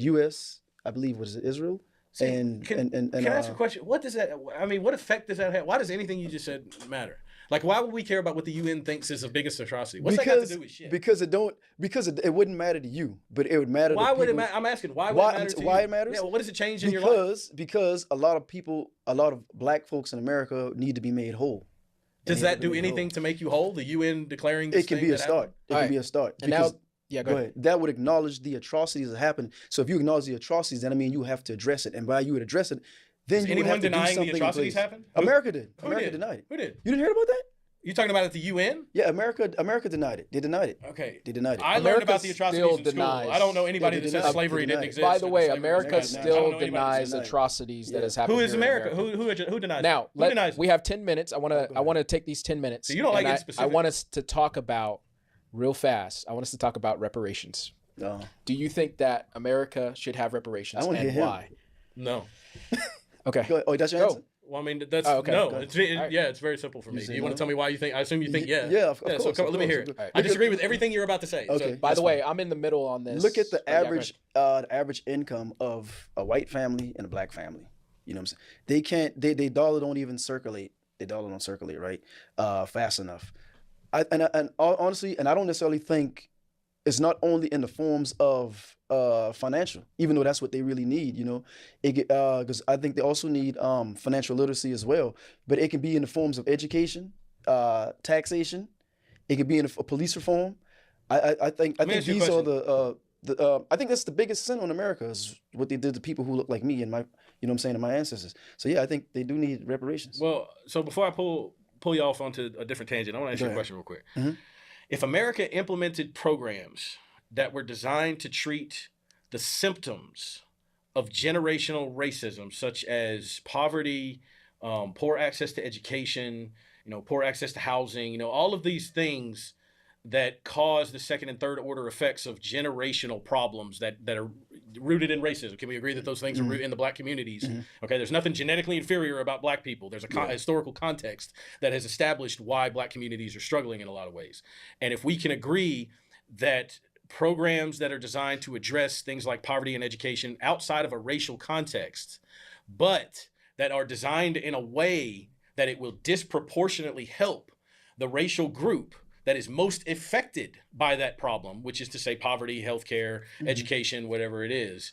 US, I believe was it Israel. See, and can I ask a question? What does that? I mean, what effect does that have? Why does anything you just said matter? Like, why would we care about what the UN thinks is the biggest atrocity? What's that got to do with shit? Because it wouldn't matter to you, but it would matter. Why to would it people. matter? I'm asking why would it matter to you? Why it matters? Yeah, well, what does it change in your life? Because a lot of black folks in America need to be made whole. Does that do anything to make you whole? The UN declaring this It can thing be a that start. happened? It can be a start. And now, yeah, go ahead. That would acknowledge the atrocities that happened. So if you acknowledge the atrocities, then I mean you have to address it. And by you would address it, then Is you would anyone have to do denying the something in atrocities place. happened? America did. Who America did? denied it. Who did? You didn't hear about that? You talking about at the UN? Yeah, America denied it. They denied it. Okay. They denied it. I learned about the America atrocities still in school. denies. I don't know anybody Yeah, that they says deny it. slavery They didn't deny it. exist. By the or way, slavery was America bad. I don't still know anybody that denies says that. atrocities that has happened. Who is here in America? Who denies? Now, who denies? we have 10 minutes. I want to take these 10 minutes. So you don't like and it I specific? want us to talk about real fast. I want us to talk about reparations. No. Do you think that America should have reparations, I wanna and hear him. why? No. Okay. Go ahead. Oh, that's your Go. answer? Well, I mean, that's Oh, okay. no. Go ahead. All right. Yeah, it's very simple for me. You Do say you want no? to tell me why you think? I assume you think yeah. Yeah, of So course, come, of let me hear course. it. All right. I disagree with everything you're about to say. Okay. So, By That's the way, I'm in the middle on this. Look at the So, yeah, go average income of a white family and a black family. You know what I'm saying? They can't. They dollar don't even circulate. They dollar don't circulate right fast enough. Honestly, I don't necessarily think it's not only in the forms of financial, even though that's what they really need. You know, because I think they also need financial literacy as well. But it can be in the forms of education, taxation. It could be in a police reform. I think me ask you a these are question. I think that's the biggest sin on America is what they did to people who look like me and my, you know what I'm saying, and my ancestors. So yeah, I think they do need reparations. well, so before I pull you off onto a different tangent, I want to ask you a ahead. question real quick. Mhm. If America implemented programs that were designed to treat the symptoms of generational racism, such as poverty, poor access to education, poor access to housing, all of these things that cause the second and third order effects of generational problems that are rooted in racism. Can we agree that those things are rooted in the black communities? Okay, there's nothing genetically inferior about black people. There's a historical context that has established why black communities are struggling in a lot of ways. And if we can agree that programs that are designed to address things like poverty and education outside of a racial context, but that are designed in a way that it will disproportionately help the racial group that is most affected by that problem, which is to say poverty, healthcare, education, whatever it is.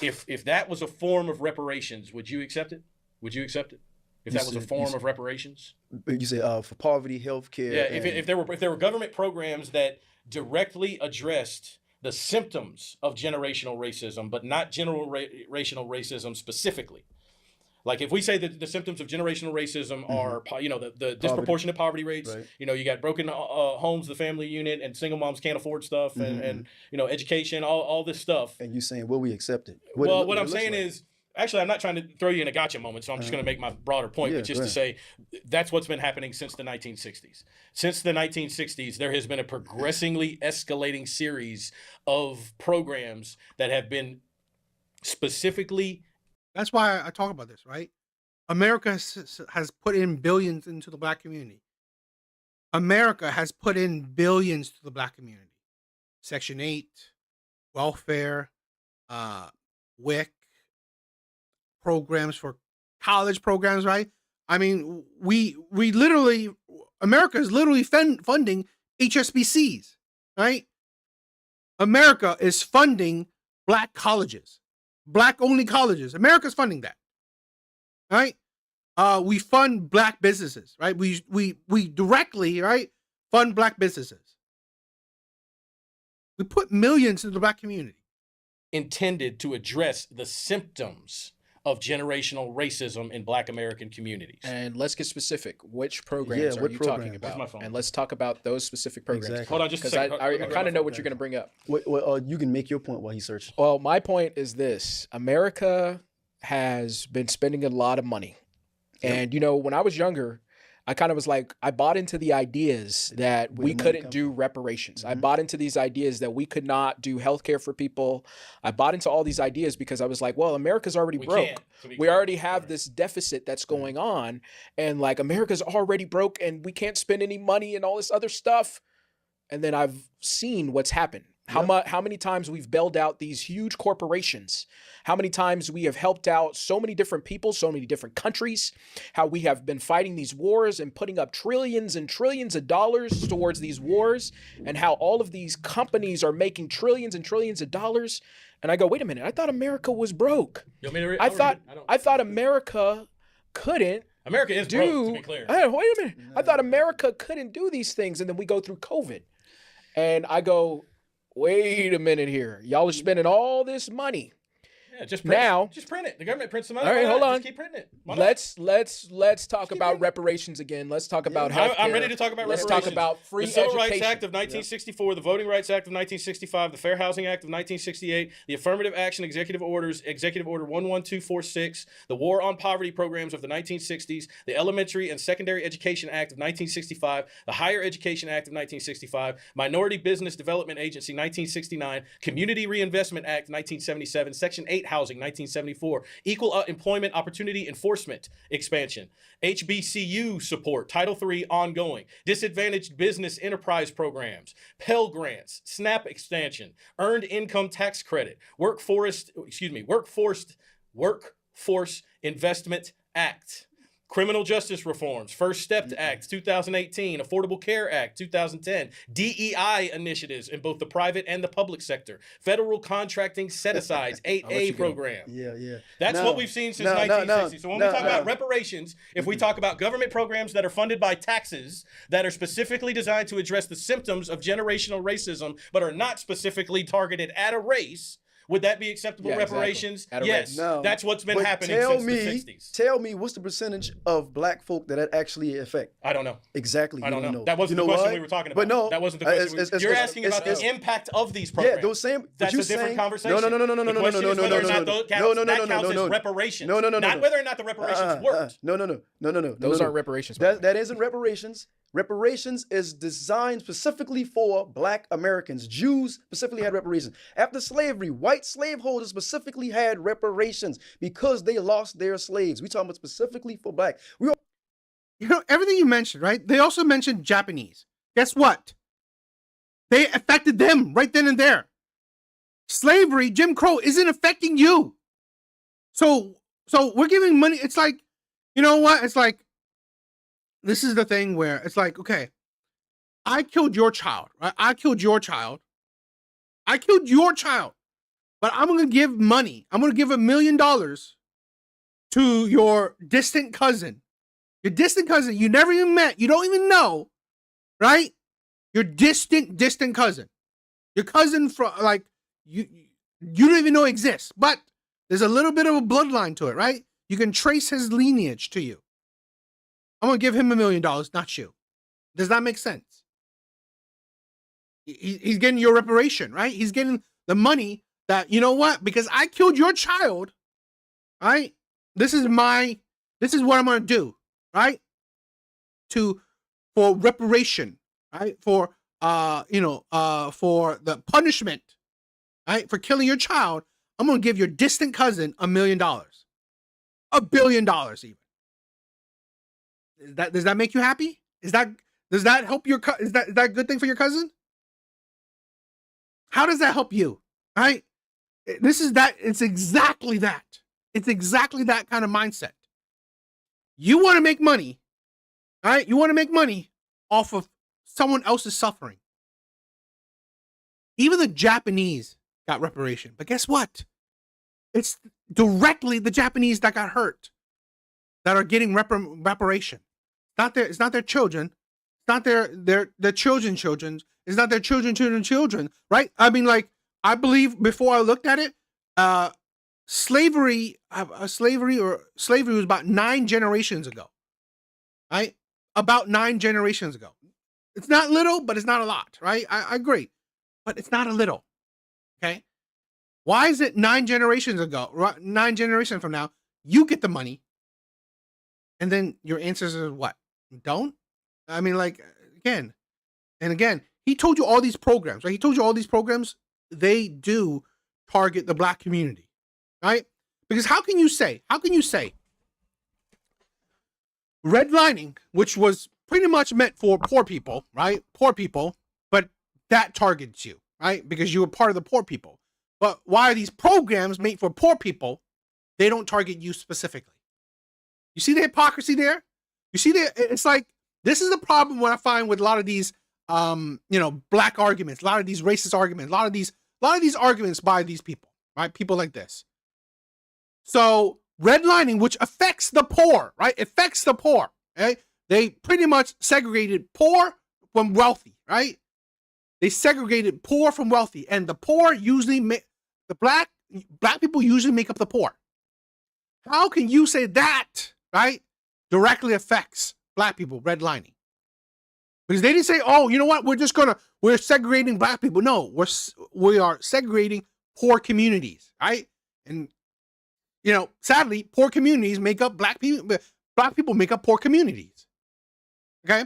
If that was a form of reparations, would you accept it? Would you accept it? If that was a form of reparations? You say for poverty, healthcare. Yeah, if there were government programs that directly addressed the symptoms of generational racism, but not generational racism specifically. Like if we say that the symptoms of generational racism are, the disproportionate poverty rates, Right. you got broken homes, the family unit, and single moms can't afford stuff, and education, all this stuff. And you saying, will we accept it? What I'm saying is, actually, I'm not trying to throw you in a gotcha moment, so I'm just going to make my broader point, Yeah, which is go to say that's what's been happening since the 1960s. Since the 1960s, there has been a progressively escalating series of programs that have been specifically. That's why I talk about this, right? America has put in billions into the black community. America has put in billions to the black community. Section 8, welfare, WIC, programs for college programs, right? I mean, we literally, America is literally funding HSBCs, right? America is funding black colleges, black only colleges. America's funding that, right? We fund black businesses, right? We directly, right, fund black businesses. We put millions into the black community. Intended to address the symptoms of generational racism in Black American communities. And let's get specific. Which programs are what you program? talking Where's my about? phone? And let's talk about those specific programs. Exactly. Hold on just a Because second. I kind of know what you're going to bring up. You can make your point while he searches. Well, my point is this. America has been spending a lot of money. And, you know, when I was younger, I kind of was like, I bought into the ideas that we couldn't do reparations. I bought into these ideas that we could not do healthcare for people. I bought into all these ideas because I was like, well, America's already broke. We already have this deficit that's going on. And like, America's already broke and we can't spend any money and all this other stuff. And then I've seen what's happened. How many times we've bailed out these huge corporations, how many times we have helped out so many different people, so many different countries, how we have been fighting these wars and putting up trillions and trillions of dollars towards these wars, and how all of these companies are making trillions and trillions of dollars. And I go, wait a minute, I thought America was broke. I thought America couldn't. America is broke, to be clear. Hey, wait a minute. I thought America couldn't do these things. And then we go through COVID. And I go, wait a minute here. Y'all are spending all this money. Yeah, just print now. Just print it. The government prints the money. All right, hold on. Just keep printing it. Let's talk about reparations again. Let's talk about healthcare. I'm ready to talk about reparations. Let's talk about free the Civil education. Rights Act of 1964, the Voting Rights Act of 1965, the Fair Housing Act of 1968, the Affirmative Action Executive Orders, Executive Order 11246, the War on Poverty programs of the 1960s, the Elementary and Secondary Education Act of 1965, the Higher Education Act of 1965, Minority Business Development Agency 1969, Community Reinvestment Act 1977, Section 8 Housing 1974, Equal Employment Opportunity Enforcement expansion, HBCU support, Title III ongoing, Disadvantaged Business Enterprise Programs, Pell Grants, SNAP expansion, Earned Income Tax Credit, Workforce Investment Act. Criminal Justice Reforms, First Step Act 2018, Affordable Care Act 2010, DEI initiatives in both the private and the public sector, federal contracting set-asides, 8A program. Yeah. That's what we've seen since 1960. So when we talk about reparations, if we talk about government programs that are funded by taxes that are specifically designed to address the symptoms of generational racism but are not specifically targeted at a race, would that be acceptable reparations? Exactly. Yes. No. That's what's been happening since the 60s. Tell me, what's the percentage of Black folk that actually affect? I don't know. Exactly. I don't know. That wasn't the question we were talking about. But no, that wasn't the question. You're asking about the impact of these programs. Yeah, those same. That's a different conversation. No. The question is whether or not that counts as reparations. No. Not whether or not the reparations worked. No. Those aren't reparations. That isn't reparations. Reparations is designed specifically for Black Americans. Jews specifically had reparations. After slavery, white slaveholders specifically had reparations because they lost their slaves. We talking about specifically for Black. You know, everything you mentioned, right? They also mentioned Japanese. Guess what? They affected them right then and there. Slavery, Jim Crow, isn't affecting you. So we're giving money. It's like, you know what? It's like, this is the thing where it's like, okay, I killed your child, right? I killed your child, but I'm going to give money. I'm going to give $1 million to your distant cousin. Your distant cousin you never even met. You don't even know, right? Your distant cousin. Your cousin from, like, you don't even know exists, but there's a little bit of a bloodline to it, right? You can trace his lineage to you. I'm going to give him $1 million, not you. Does that make sense? He's getting your reparation, right? He's getting the money that, you know what? Because I killed your child, right? This is what I'm going to do, right? For reparation, right? For the punishment, right? For killing your child, I'm going to give your distant cousin $1 million. $1 billion even. Does that make you happy? Does that help is that a good thing for your cousin? How does that help you? Right? It's exactly that. It's exactly that kind of mindset. You want to make money, right? You want to make money off of someone else's suffering. Even the Japanese got reparation, but guess what? It's directly the Japanese that got hurt that are getting reparation. It's not their children. It's not their children's children. It's not their children, right? I mean, like, I believe before I looked at it, slavery was about 9 generations ago, right? About 9 generations ago. It's not little, but it's not a lot, right? I agree, but it's not a little. Okay, why is it 9 generations ago? 9 generations from now, you get the money, and then your ancestors what? Don't? I mean, like, again and again. He told you all these programs, right? He told you all these programs. They do target the black community, right? Because how can you say redlining, which was pretty much meant for poor people, right? Poor people, but that targets you, right? Because you were part of the poor people. But why are these programs made for poor people? They don't target you specifically. You see the hypocrisy there? You see it's like, this is the problem what I find with a lot of these black arguments, a lot of these racist arguments, a lot of these arguments by these people, right? People like this. So redlining, which affects the poor, right? Affects the poor, right? They pretty much segregated poor from wealthy, right? They segregated poor from wealthy, and the poor usually the black people usually make up the poor. How can you say that, right, directly affects black people, redlining? Because they didn't say, oh, you know what, we're segregating black people. No, we are segregating poor communities, right? And, sadly, poor communities make up black people. Black people make up poor communities. Okay?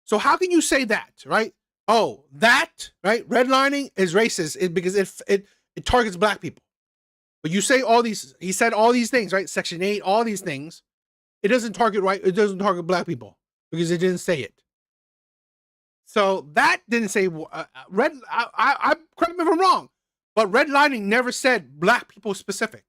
So how can you say that, right? Oh, that, right? Redlining is racist because it targets black people. But you say he said all these things, right? Section 8, all these things. It doesn't target black people because it didn't say it. So that didn't say correct me if I'm wrong, but redlining never said black people specific.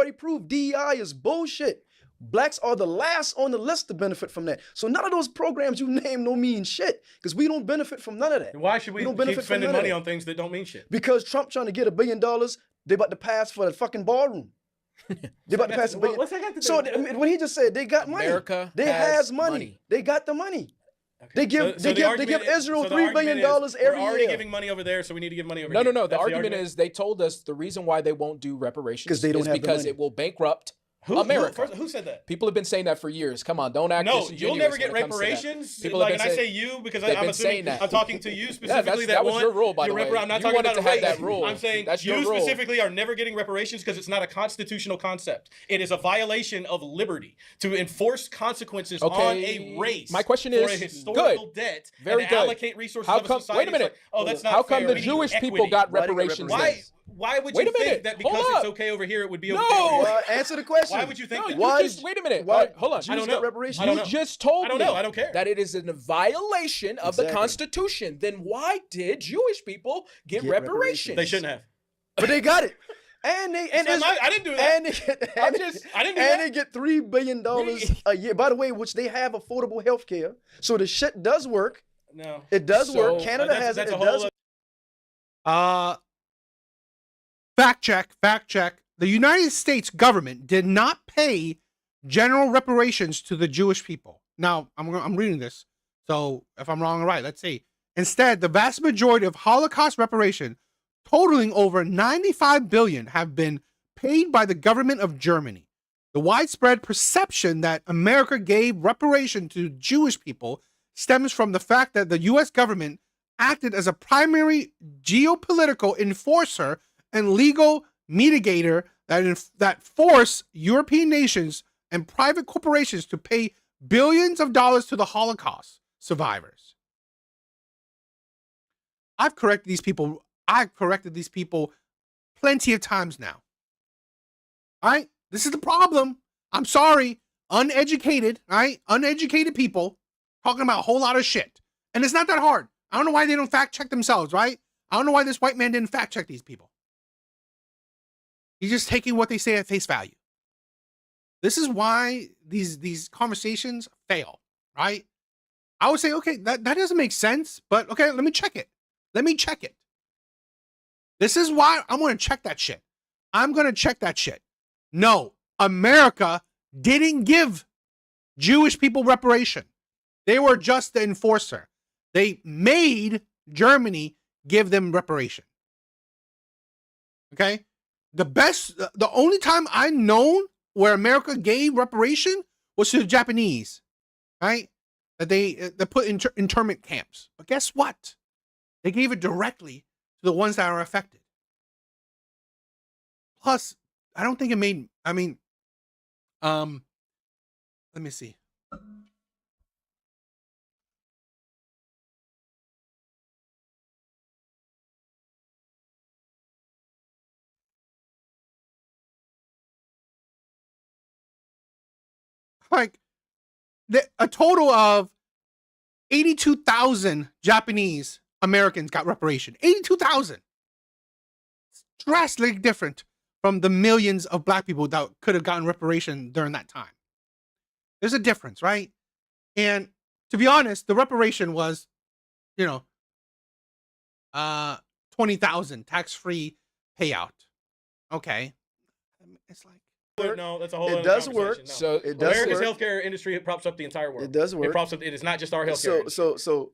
Already proved DEI is bullshit. Blacks are the last on the list to benefit from that. So none of those programs you name don't mean shit because we don't benefit from none of that. Why should we keep spending money on things that don't mean shit? Because Trump trying to get $1 billion, they about to pass for the fucking ballroom. They about to pass $1 billion. What's that got to do? So what he just said, they got money. America has money. They got the money. Okay. They give Israel $3 billion every year. We're already giving money over there, so we need to give money over here. No. The argument is they told us the reason why they won't do reparations is because it will bankrupt America. Who said that? People have been saying that for years. Come on, don't act disingenuous. No, you'll never get reparations. People and I say you because I'm assuming I'm talking to you specifically. That was your rule, by the way. I'm not talking about that rule. I'm saying you specifically are never getting reparations because it's not a constitutional concept. It is a violation of liberty to enforce consequences on a race. My question is, for a historical debt and allocate resources of a society. Wait a minute. That's not How fair. come the Jewish people got reparations? Why would you think that because it's okay over here, it would be okay? No. Answer the question. Why would you think that? Wait a minute. Hold on. I don't know. Reparations? You just told me. I don't know. I don't care. That it is a violation of the Constitution. Then why did Jewish people get reparations? They shouldn't have. But they got it. I didn't do that. They get $3 billion a year. By the way, which they have affordable health care. So the shit does work. No. It does work. Canada has it. It does. Fact check. The United States government did not pay general reparations to the Jewish people. Now, I'm reading this, so if I'm wrong or right, let's see. Instead, the vast majority of Holocaust reparation, totaling over $95 billion, have been paid by the government of Germany. The widespread perception that America gave reparation to Jewish people stems from the fact that the U.S. government acted as a primary geopolitical enforcer and legal mitigator that forced European nations and private corporations to pay billions of dollars to the Holocaust survivors. I've corrected these people plenty of times now. All right? This is the problem. I'm sorry. Uneducated, right? Uneducated people talking about a whole lot of shit. And it's not that hard. I don't know why they don't fact check themselves, right? I don't know why this white man didn't fact check these people. He's just taking what they say at face value. This is why these conversations fail, right? I would say, okay, that doesn't make sense, but okay, let me check it. This is why I'm going to check that shit. No, America didn't give Jewish people reparation. They were just the enforcer. They made Germany give them reparation. Okay? The only time I known where America gave reparation was to the Japanese, right? That they put in internment camps. But guess what? They gave it directly to the ones that are affected. Plus, I don't think it made. I mean, let me see. Like a total of 82,000 Japanese Americans got reparation. 82,000. It's drastically different from the millions of black people that could have gotten reparation during that time. There's a difference, right? And to be honest, the reparation was, 20,000 tax-free payout. Okay. It's like, no, that's a whole It other does conversation. work. No. So It does America's work. healthcare industry, it props up the entire world. It does work. It props up. It is not just our healthcare. So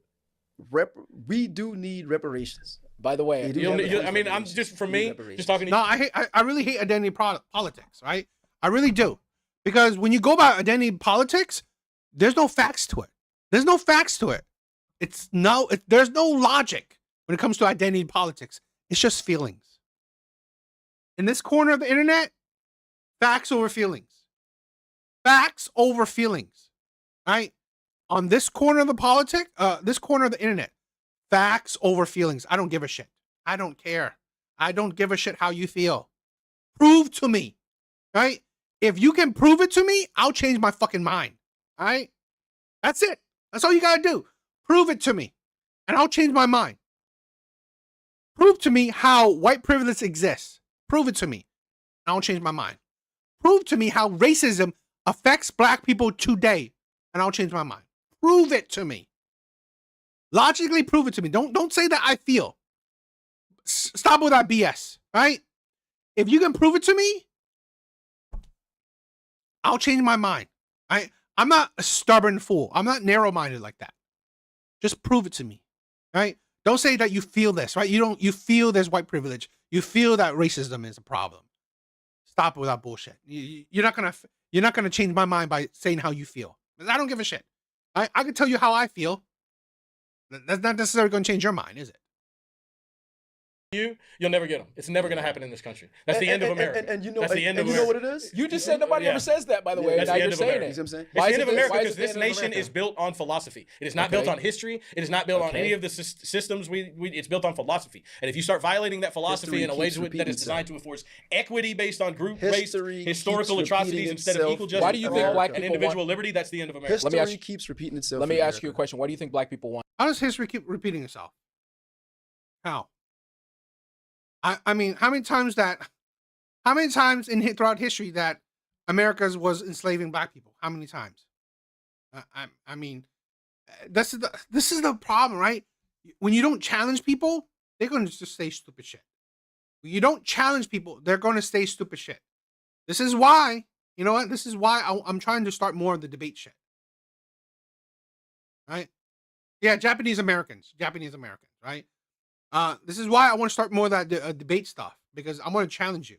we do need reparations. By the way, They do have I mean, I'm reparations. just for We me, need reparations. just talking to no, I really hate identity politics, right? I really do. Because when you go about identity politics, there's no facts to it. There's no facts to it. There's no logic when it comes to identity politics. It's just feelings. In this corner of the internet, facts over feelings. Facts over feelings. Right? On this corner of this corner of the internet, facts over feelings. I don't give a shit. I don't care. I don't give a shit how you feel. Prove to me. Right? If you can prove it to me, I'll change my fucking mind. All right? That's it. That's all you gotta do. Prove it to me, and I'll change my mind. Prove to me how white privilege exists. Prove it to me, and I'll change my mind. Prove to me how racism affects black people today, and I'll change my mind. Prove it to me. Logically prove it to me. Don't say that I feel. Stop with that BS, right? If you can prove it to me, I'll change my mind. I'm not a stubborn fool. I'm not narrow-minded like that. Just prove it to me, right? Don't say that you feel this, right? You feel there's white privilege. You feel that racism is a problem. Stop with that bullshit. You're not gonna change my mind by saying how you feel. I don't give a shit. I can tell you how I feel. That's not necessarily gonna change your mind, is it? you'll never get them. It's never going to happen in this country. That's the end of America. And you know, That's the end of you know what America. it is? You just said nobody ever says that, by the way. That's Now the you're end of saying America. You see what I'm saying? It's the end of why America is because it the this end of nation America? is built on philosophy. It is not built on history. It is not built on any of the systems it's built on philosophy. And if you start violating that philosophy History in a way keeps that repeating is designed to enforce equity based on group-based History historical keeps atrocities repeating instead of itself. equal justice Why do you think black and people individual want- liberty, that's the end of America. History Let me ask- keeps repeating itself. Let me in ask you a America. question. Why do you think black people want? How does history keep repeating itself? How? I mean, how many times throughout history that America was enslaving black people? How many times? I mean, this is the problem, right? When you don't challenge people, they're going to just say stupid shit. When you don't challenge people, they're going to say stupid shit. This is why, you know what? This is why I'm trying to start more of the debate shit. Right? Yeah, Japanese Americans, right? This is why I want to start more of that debate stuff, because I'm going to challenge you.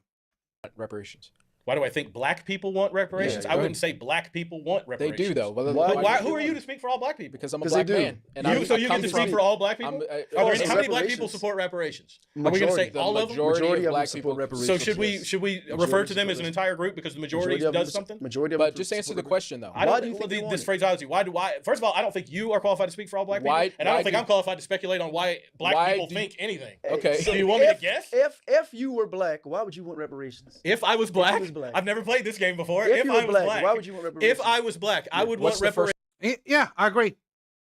Reparations. Why do I think black people want reparations? Yeah, I wouldn't say black people want They reparations. do though. Why- But why, do who you are you want to speak for all black people? Because I'm a 'Cause they black do. man. And You I get come to from- speak for all black people? I'm- How many reparations. black people support reparations? Are we going to say Majority. The all of them? majority Majority of of black them support people. reparations. So should we Yes. refer Majority to them as an support entire group because the majority Majority of them does something? Majority of But them just answer the support question though. I Why don't do you think they want this it? phraseology? Why? First of all, I don't think you are qualified to speak for all black people, Why- and I why don't think do- I'm qualified to speculate on why black Why people do- think anything. Okay. So you want me to guess? If you were black, why would you want reparations? If I was black, was black. I've never played this game before. If you were I was black, why would you want reparations? If I was black, I would What's want the first- reparations. Yeah, I agree.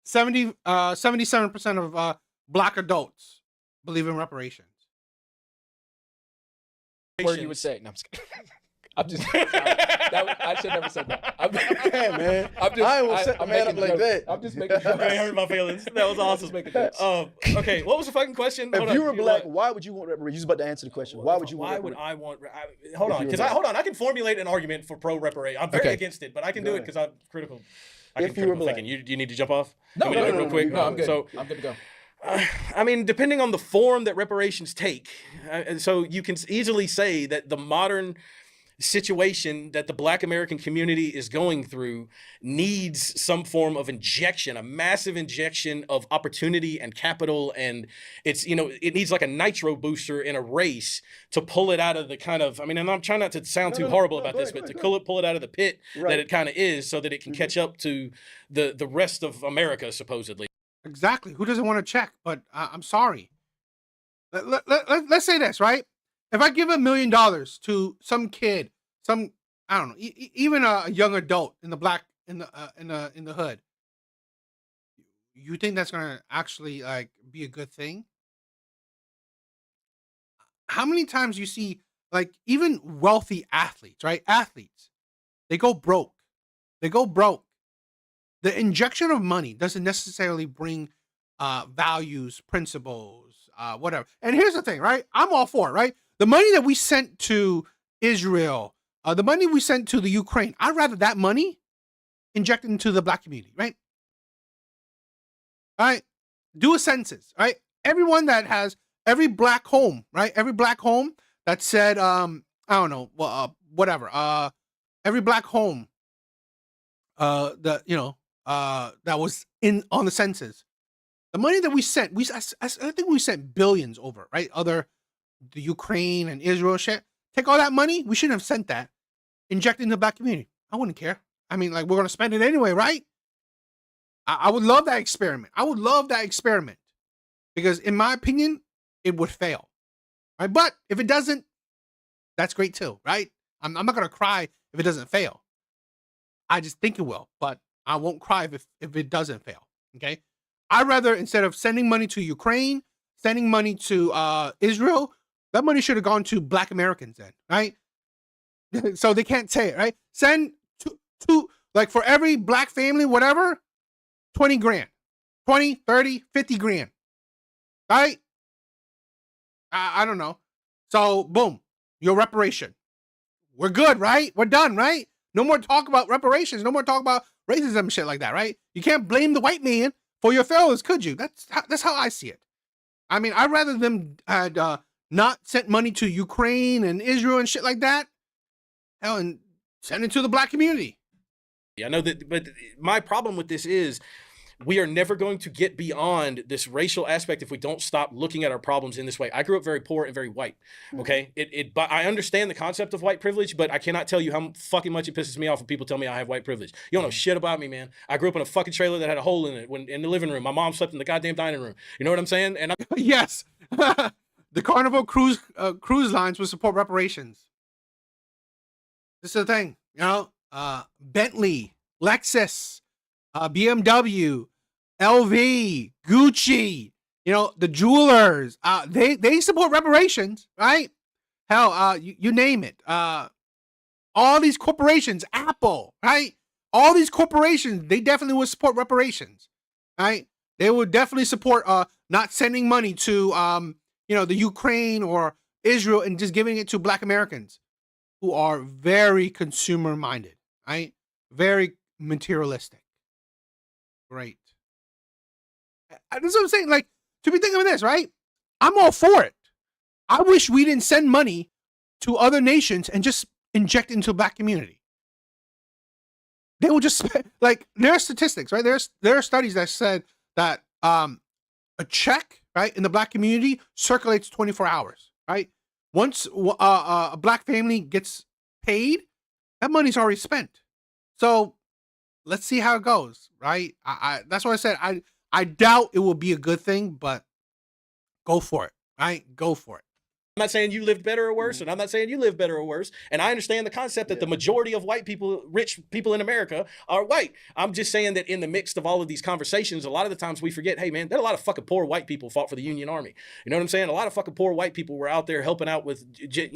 77% of black adults believe in reparations. word you would say? No, I'm just kidding. I'm just. I should never said that. Yeah, man. I ain't gonna set the I'm man up making like jokes. that. I'm just making You ain't jokes. hurt my feelings. That was awesome. Just making jokes. Okay, what was the fucking question? Hold If on. you were black, why would you want reparations? You was about to answer the question. Why would you want Why would reparations? I want? Hold If on, you were because black. I can formulate an argument for pro reparation. I'm very Okay. against it, but I can Go do it ahead. because I'm critical. I If can you were critical black. thinking. You need to jump off? No, Can we no, do it no, real no, quick. no, I'm good. So I'm good to go. I mean, depending on the form that reparations take. And so you can easily say that the modern situation that the Black American community is going through needs some form of injection, a massive injection of opportunity and capital. And it's, it needs like a nitro booster in a race to pull it out of the kind of, I mean, and I'm trying not to sound too horrible about this, but to pull it out of the pit that it kind of is, so that it can catch up to the rest of America, supposedly. Exactly. Who doesn't want to check? But I'm sorry. Let's say this, right? If I give $1 million to some kid, I don't know, even a young adult in the hood, you think that's gonna actually like be a good thing? How many times you see like even wealthy athletes, right? Athletes, they go broke. They go broke. The injection of money doesn't necessarily bring values, principles, whatever. And here's the thing, right? I'm all for it, right? The money that we sent to Israel, the money we sent to the Ukraine, I'd rather that money injected into the Black community, right? All right? Do a census, right? Everyone that has every Black home, right? Every Black home that said, I don't know, whatever. Every Black home, that was on the census. The money that we sent, I think we sent billions over, right? The Ukraine and Israel shit. Take all that money, we shouldn't have sent that. Inject it in the Black community. I wouldn't care. I mean, like, we're going to spend it anyway, right? I would love that experiment. I would love that experiment. Because in my opinion, it would fail. Right? But if it doesn't, that's great too, right? I'm not going to cry if it doesn't fail. I just think it will, but I won't cry if it doesn't fail. Okay? I'd rather, instead of sending money to Ukraine, sending money to Israel, that money should have gone to Black Americans then, right? So they can't say it, right? Send to like for every Black family, whatever, 20 grand, 20, 30, 50 grand, right? I don't know. So boom, your reparation. We're good, right? We're done, right? No more talk about reparations. No more talk about racism and shit like that, right? You can't blame the white man for your failures, could you? That's how I see it. I mean, I'd rather them had not sent money to Ukraine and Israel and shit like that. Hell, and send it to the Black community. Yeah, I know that, but my problem with this is we are never going to get beyond this racial aspect if we don't stop looking at our problems in this way. I grew up very poor and very white. Okay, but I understand the concept of white privilege, but I cannot tell you how fucking much it pisses me off when people tell me I have white privilege. You don't know shit about me, man. I grew up in a fucking trailer that had a hole in it in the living room. My mom slept in the goddamn dining room. You know what I'm saying? And yes, the Carnival cruise lines will support reparations. This is the thing, Bentley, Lexus, BMW, LV, Gucci, the jewelers, they support reparations, right? Hell, you name it. All these corporations, Apple, right? All these corporations, they definitely would support reparations, right? They would definitely support not sending money to the Ukraine or Israel and just giving it to Black Americans who are very consumer minded, right? Very materialistic. Great. That's what I'm saying. Like, to be thinking of this, right? I'm all for it. I wish we didn't send money to other nations and just inject it into the Black community. They will just like, there are statistics, right? There are studies that said that a check, right, in the Black community circulates 24 hours, right? Once a Black family gets paid, that money's already spent. So let's see how it goes, right? I that's what I said. I doubt it will be a good thing, but go for it, right? Go for it. I'm not saying you lived better or worse, and I'm not saying you live better or worse. And I understand the concept that the majority of white people, rich people in America, are white. I'm just saying that in the midst of all of these conversations, a lot of the times we forget, hey man, there are a lot of fucking poor white people fought for the Union Army. You know what I'm saying? A lot of fucking poor white people were out there helping out with,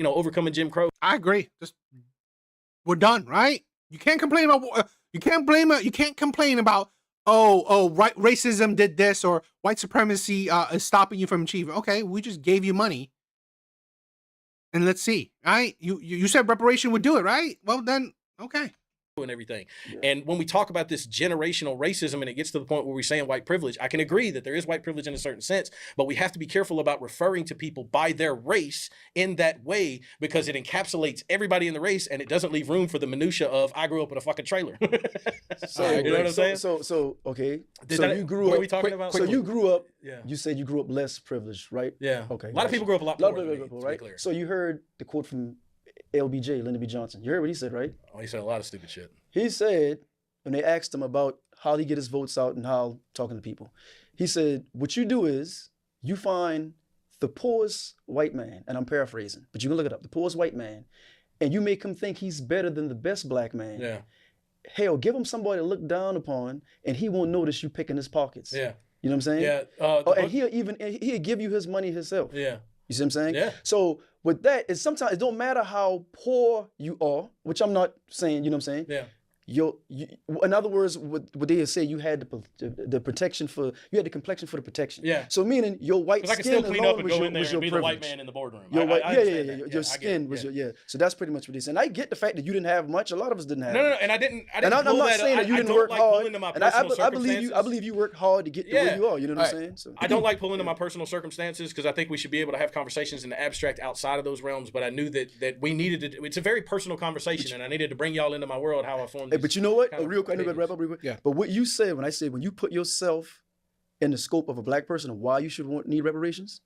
overcoming Jim Crow. I agree. Just we're done, right? You can't complain about. You can't complain about. Right, racism did this, or white supremacy is stopping you from achieving. Okay, we just gave you money, and let's see. Right? You said reparation would do it, right? Well then, okay. and everything. And when we talk about this generational racism and it gets to the point where we're saying white privilege, I can agree that there is white privilege in a certain sense, but we have to be careful about referring to people by their race in that way, because it encapsulates everybody in the race and it doesn't leave room for the minutia of I grew up in a fucking trailer. So you know what I'm saying? So okay. Did So that- you grew what up. are we talking about? So you grew up. Yeah. You said you grew up less privileged, right? Yeah. Okay. A lot of people grew up a lot poorer than me, people, to be right? clear. So you heard the quote from LBJ, Lyndon B. Johnson. You heard what he said, right? Oh, he said a lot of stupid shit. He said, when they asked him about how he get his votes out and how talking to people, he said, what you do is you find the poorest white man, and I'm paraphrasing, but you can look it up, the poorest white man, and you make him think he's better than the best black man. Yeah. Hell, give him somebody to look down upon, and he won't notice you picking his pockets. Yeah. You know what I'm saying? Yeah. And he'll give you his money himself. Yeah. You see what I'm saying? Yeah. So with that, it's sometimes it don't matter how poor you are, which I'm not saying, you know what I'm saying? Yeah. In other words, what they say, you had the protection for, you had the complexion for the protection. Yeah. So meaning your white Because I can skin still clean up alone and was go your, in there was and your be the white privilege. man in the boardroom. Your white, I yeah, understand that. your I get skin it. was Yeah. your, So that's pretty much what it is. And I get the fact that you didn't have much. A lot of us didn't have. No, and I didn't. And I'm pull not that saying up. that you I didn't don't work like hard. pulling to my And I personal believe you worked hard to get to where you are. You know what I'm saying? So I don't like pulling to my personal circumstances because I think we should be able to have conversations in the abstract outside of those realms. But I knew that we needed to. It's a very personal conversation, and I needed to bring y'all into my world how I formed. Hey, but you know what? kind of Real quick, I know behaviors. wrap up real quick. Yeah. But what you said when I said when you put yourself in the scope of a black person and why you should need reparations,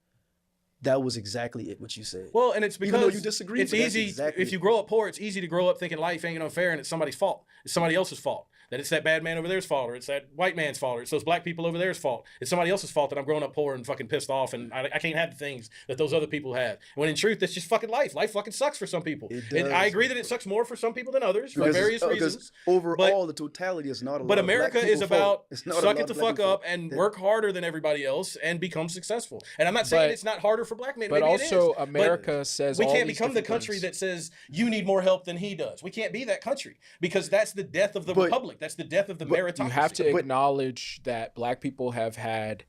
that was exactly it. What you said. Well, and it's because Even though you disagree, it's but that's easy exactly if you grow up poor. It's easy to grow up thinking life ain't unfair and it's somebody's fault. It's somebody else's fault. That it's that bad man over there's fault, or it's that white man's fault, or it's those black people over there's fault. It's somebody else's fault that I'm growing up poor and fucking pissed off, and I can't have the things that those other people have. When in truth, that's just fucking life. Life fucking sucks for some people. It And does. I agree that it sucks more for some people than others for various reasons. Overall, the totality is not a lot. But of black America people is about fault. It's not a suck lot it of the black fuck people up and that- work harder than everybody else and become successful. And I'm not saying But- it's not harder for black men. But Maybe it also, is. But America says we all can't these become the different country things. that says you need more help than he does. We can't be that country because that's the death of the But- republic. That's the death of the meritocracy. You have to acknowledge that black people have had,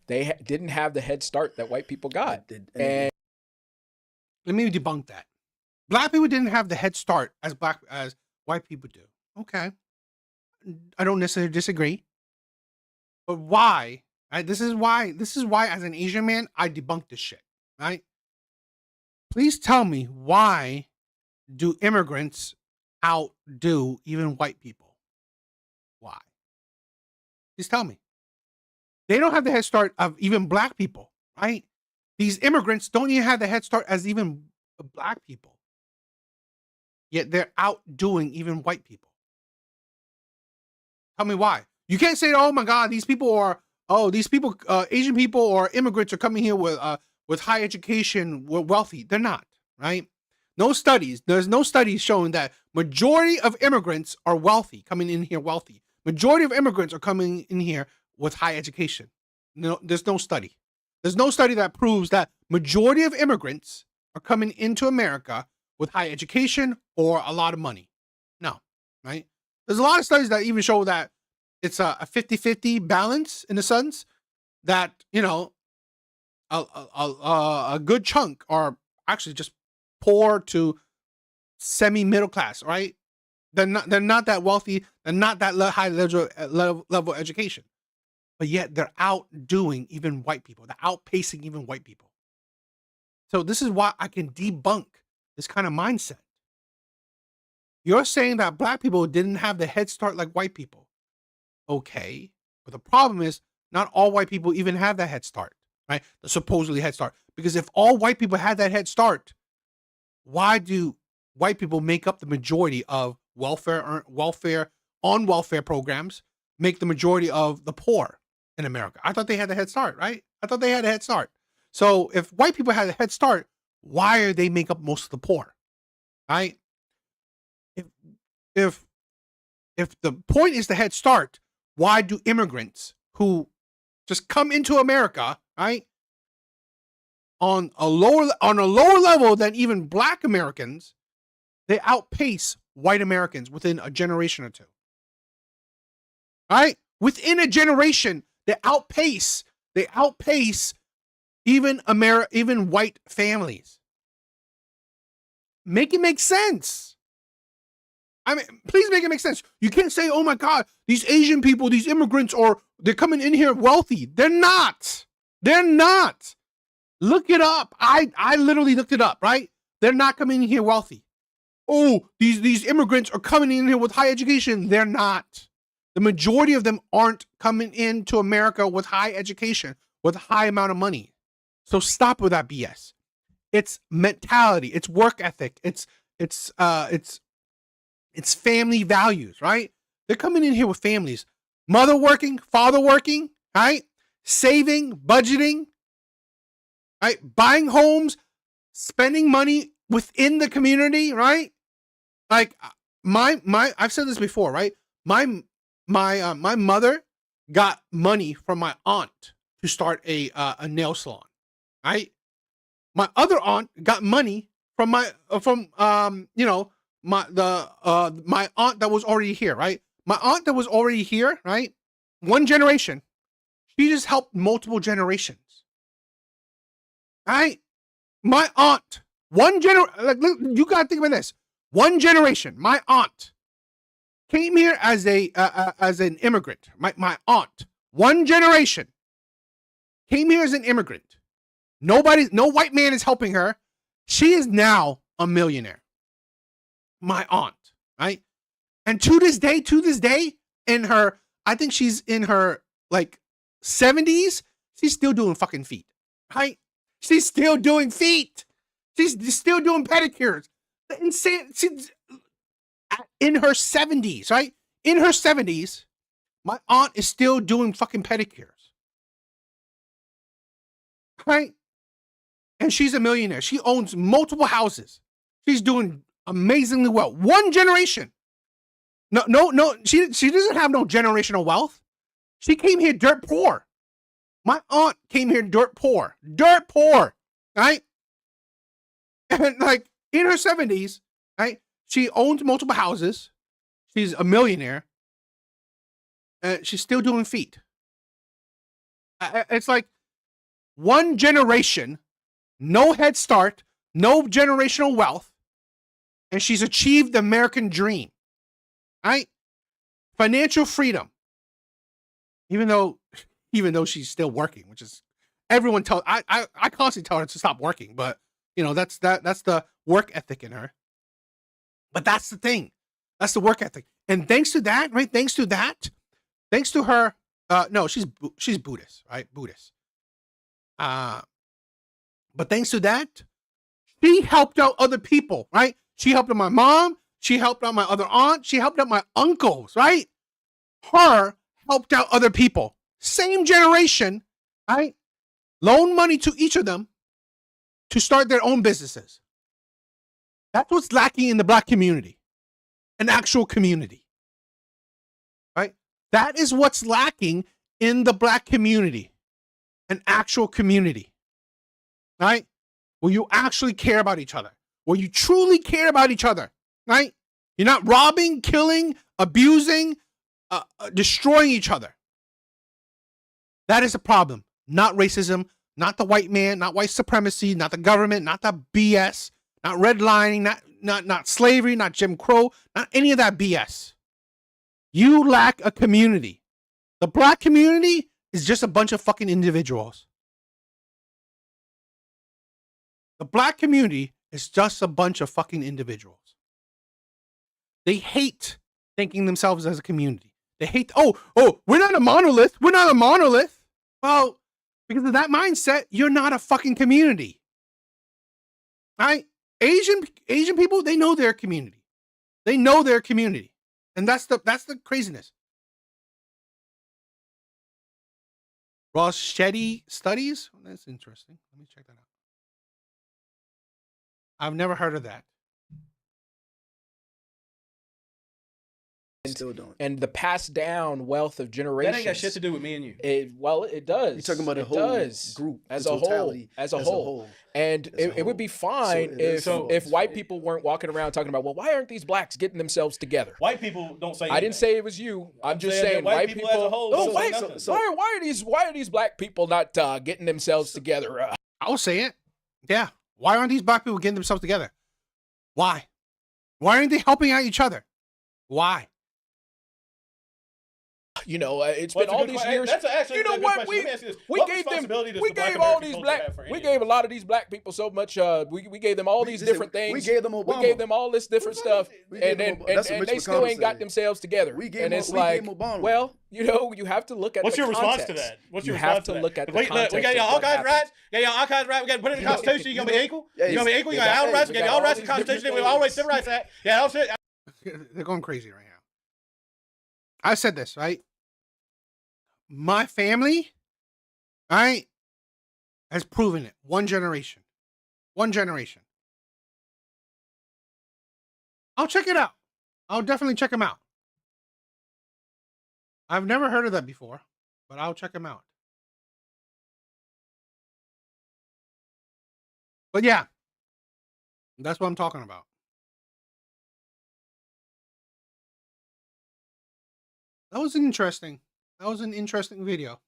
didn't have the head start that white people got. And Let me debunk that. Black people didn't have the head start as white people do. Okay, I don't necessarily disagree. But why? Right? This is why. As an Asian man, I debunk this shit. Right? Please tell me, why do immigrants outdo even white people? Why? Please tell me. They don't have the head start of even black people, right? These immigrants don't even have the head start as even black people. Yet they're outdoing even white people. Tell me why. You can't say, oh my God, Asian people or immigrants are coming here with high education, we're wealthy. They're not, right? No studies. There's no studies showing that majority of immigrants are wealthy, coming in here wealthy. Majority of immigrants are coming in here with high education. No, there's no study. There's no study that proves that majority of immigrants are coming into America with high education or a lot of money. No, right? There's a lot of studies that even show that it's a 50-50 balance in the sense that, you know, a good chunk are actually just poor to semi-middle class, right? They're not that wealthy. They're not that high level education, but yet they're outdoing even white people. They're outpacing even white people. So this is why I can debunk this kind of mindset. You're saying that black people didn't have the head start like white people. Okay, but the problem is not all white people even have that head start, right? The supposedly head start. Because if all white people had that head start, why do white people make up the majority of welfare programs, make the majority of the poor in America? I thought they had the head start, right? I thought they had a head start. So if white people had a head start, why are they make up most of the poor, right? If the point is the head start, why do immigrants who just come into America, right, on a lower level than even black Americans, they outpace white Americans within a generation or two? Right? Within a generation, they outpace even white families. Make it make sense. I mean, please make it make sense. You can't say, oh my God, these Asian people, these immigrants, they're coming in here wealthy. They're not. They're not. Look it up. I literally looked it up, right? They're not coming in here wealthy. Oh, these immigrants are coming in here with high education. They're not. The majority of them aren't coming into America with high education, with a high amount of money. So stop with that BS. It's mentality. It's work ethic. It's family values, right? They're coming in here with families. Mother working, father working, right? Saving, budgeting, right? Buying homes, spending money within the community, right? Like I've said this before, right? My mother got money from my aunt to start a nail salon, right? My other aunt got money from my aunt that was already here, right? My aunt that was already here, right? One generation. She just helped multiple generations. Right? My aunt, you gotta think about this. One generation, my aunt came here as an immigrant. My aunt, one generation, came here as an immigrant. No white man is helping her. She is now a millionaire. My aunt, right? And to this day, I think she's in her like 70s, she's still doing fucking feet, right? She's still doing feet. She's still doing pedicures. Insane. She's in her 70s, right? In her 70s, my aunt is still doing fucking pedicures, right? And she's a millionaire. She owns multiple houses. She's doing amazingly well. One generation. No. She doesn't have no generational wealth. She came here dirt poor. My aunt came here dirt poor, right? And like in her 70s, right? She owns multiple houses. She's a millionaire. She's still doing feet. It's like one generation, no head start, no generational wealth, and she's achieved the American dream, right? Financial freedom. Even though she's still working, which is everyone tell I constantly tell her to stop working, but you know that's the work ethic in her. But that's the thing, that's the work ethic, and thanks to that, right? Thanks to her, no, she's Buddhist, right? Buddhist. But thanks to that, she helped out other people, right? She helped out my mom. She helped out my other aunt. She helped out my uncles, right? Her helped out other people. Same generation, right? Loan money to each of them to start their own businesses. That's what's lacking in the Black community. An actual community, right? That is what's lacking in the Black community. An actual community, right? Where you actually care about each other. Where you truly care about each other, right? You're not robbing, killing, abusing, destroying each other. That is a problem. Not racism, not the white man, not white supremacy, not the government, not the BS, not redlining, not slavery, not Jim Crow, not any of that BS. You lack a community. The Black community is just a bunch of fucking individuals. The Black community is just a bunch of fucking individuals. They hate thinking themselves as a community. They hate, we're not a monolith. We're not a monolith. Well, because of that mindset, you're not a fucking community. Right? Asian people, they know their community. They know their community. And that's the craziness. Ross Shetty studies? Oh, that's interesting. Let me check that out. I've never heard of that. Still don't. And the passed down wealth of generations. That ain't got shit to do with me and you. It does. You're talking about the whole group, as the a whole, totality, as a whole. And it would be fine if white people weren't walking around talking about, well, why aren't these blacks getting themselves together? White people don't say anything. I didn't say it was you. I'm just saying white people as a whole oh, don't say nothing. why are these black people not getting themselves together? I'll say it. Yeah. Why aren't these Black people getting themselves together? Why? Why aren't they helping out each other? Why? You know, it's Well, been all that's a good these que- years. that's actually you a know good what? question. Let me ask you this. We What gave them. responsibility does We the Black gave all American these culture black. have for any We of gave a this? lot of these black people so much. We gave them all these Listen, different things. we gave them We Obama. gave them all this different stuff, We gave and them then Obama. That's what and Mitch they still McConnell ain't got said. themselves together. We gave and him- it's we gave like, him Obama. well, you know, you have to look at What's the your response to context. that? What's You your have response to to look that? at the Wait, context. look, we got of y'all all what kinds of happened. rights. Yeah, y'all all kinds of rights. We got to put it in the Constitution. You gonna be equal? Yeah, You gonna be equal? You they got got- our rights. they We got got all all rights in these the different Constitution. We all rights, things. civil rights act. Yeah, all shit. They're going crazy right now. I said this, right? My family, right, has proven it. One generation. One generation. I'll check it out. I'll definitely check them out. I've never heard of that before, but I'll check them out. But yeah, that's what I'm talking about. That was interesting. That was an interesting video.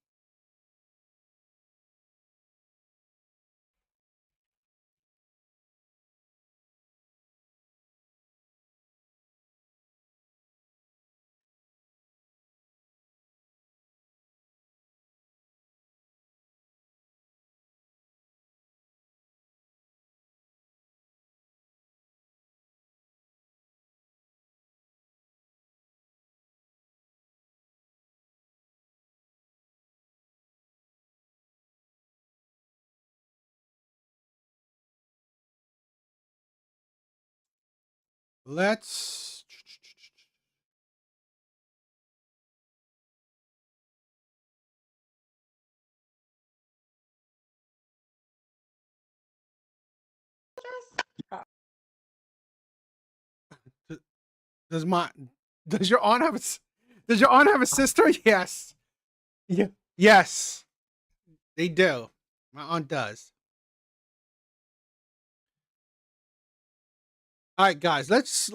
Let's. Does my does your aunt have a does your aunt have a sister? Yes. Yeah. Yes, they do. My aunt does. All right, guys. Let's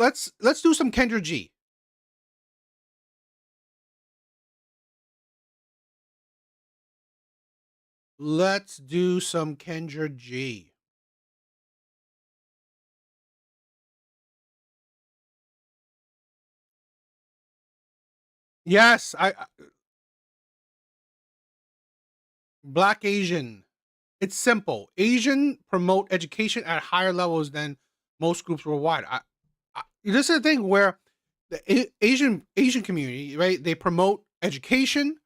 do some Kendra G. Let's do some Kendra G. Yes, Black Asian. It's simple. Asian promote education at higher levels than most groups worldwide. This is the thing where the Asian community, right? They promote education,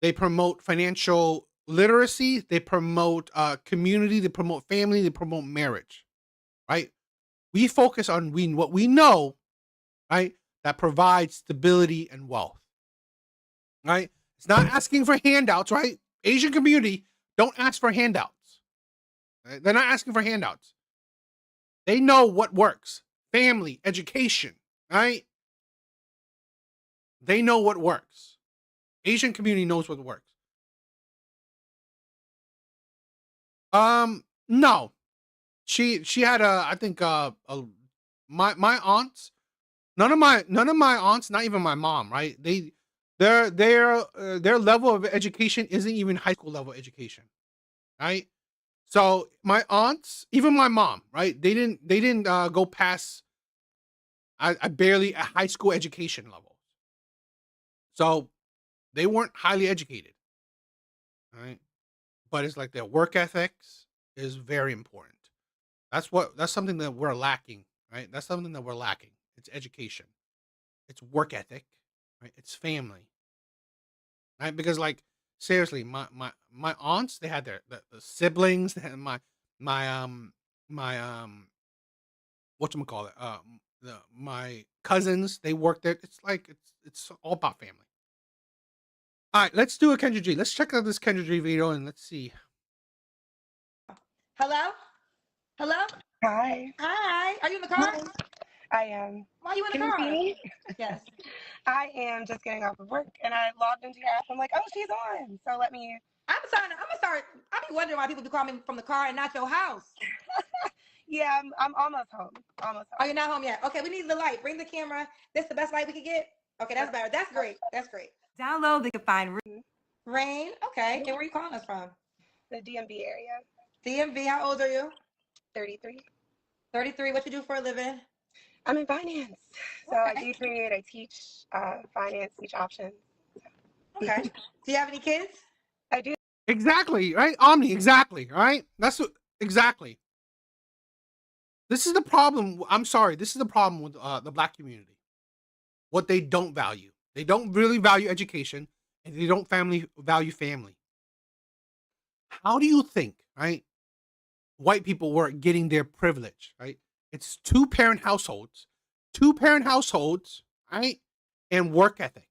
they promote financial literacy, they promote community, they promote family, they promote marriage, right? We focus on what we know, right? That provides stability and wealth, right? It's not asking for handouts, right? Asian community don't ask for handouts. Right? They're not asking for handouts. They know what works. Family, education, right? They know what works. Asian community knows what works. No. She had I think my aunts, none of my aunts, not even my mom, right? Their level of education isn't even high school level education, right? So my aunts, even my mom, right? They didn't go past I barely a high school education level. So they weren't highly educated, right? But it's like their work ethics is very important. That's something that we're lacking, right? That's something that we're lacking. It's education. It's work ethic, right? It's family. Right? Because like seriously, my aunts, they had the siblings, they had my whatchamacallit, my cousins, they worked there. It's like it's all about family. All right, let's do a Kendra G. Let's check out this Kendra G video and let's see. Hello? Hello? Hi. Hi. Are you in the car? I am. Why are you in the Can you car? see me? Yes. I am just getting off of work and I logged into your app. I'm like, oh, she's on. So let me. I'm gonna start. I be wondering why people be calling me from the car and not your house. Yeah, I'm almost home. Almost Oh, home. you're not home yet. Okay, we need the light. Bring the camera. This the best light we could get. Okay, that's better. That's great. That's great. Download, they can find Rain. Okay. And where are you calling us from? The DMV area. DMV. How old are you? 33. 33. What you do for a living? I'm in finance. So I day trade, I teach finance, teach options. Okay. Do you have any kids? I do. Exactly, right? Omni, exactly, right? That's what, exactly. This is the problem. I'm sorry. This is the problem with the black community. What they don't value. They don't really value education, and they don't value family. How do you think, right? White people were getting their privilege, right? It's two-parent households, right? And work ethic.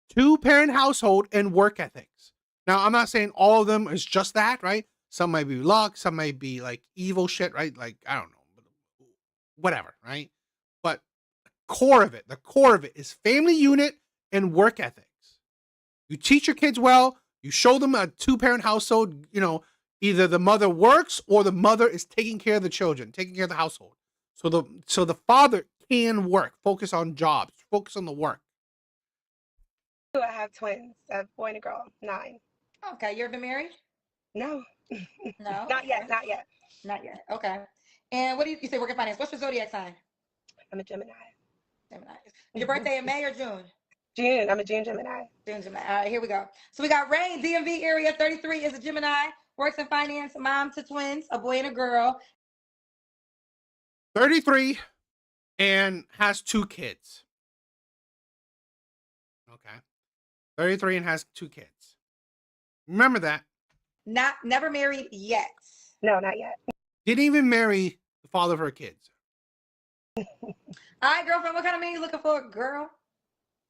Two-parent household and work ethics. Now, I'm not saying all of them is just that, right? Some might be luck, some might be like evil shit, right? Like, I don't know, whatever, right? But the core of it is family unit and work ethics. You teach your kids well, you show them a two-parent household, either the mother works or the mother is taking care of the children, taking care of the household. So the father can work, focus on jobs, focus on the work. I have twins, a boy and a girl, 9. Okay. You ever been married? No, No. not yet, Okay. not yet. Not yet. Okay. And what do you say work in finance? What's your zodiac sign? I'm a Gemini. Gemini. Your birthday in May or June? June, I'm a June Gemini. June, Gemini. All right, here we go. So we got Ray, DMV area, 33, is a Gemini, works in finance, mom to twins, a boy and a girl. 33 and has 2 kids. Okay. 33 and has 2 kids. Remember that. Never married yet. No, not yet. Didn't even marry the father of her kids. All right, girlfriend, what kind of man you looking for, girl?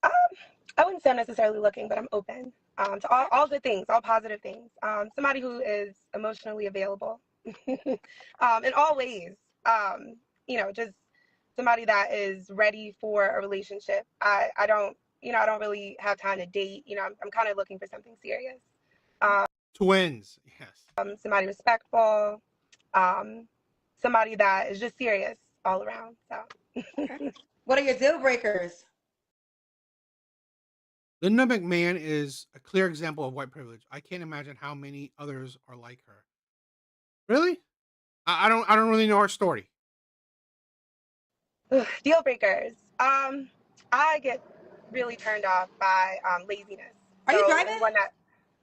I wouldn't say I'm necessarily looking, but I'm open to all good things, all positive things. Somebody who is emotionally available in all ways. Just somebody that is ready for a relationship. I don't really have time to date. I'm kind of looking for something serious. Twins, yes. Somebody respectful, somebody that is just serious all around. So, What are your deal breakers? Linda McMahon is a clear example of white privilege. I can't imagine how many others are like her. Really? I don't really know her story. deal breakers. I get really turned off by laziness. Are you driving?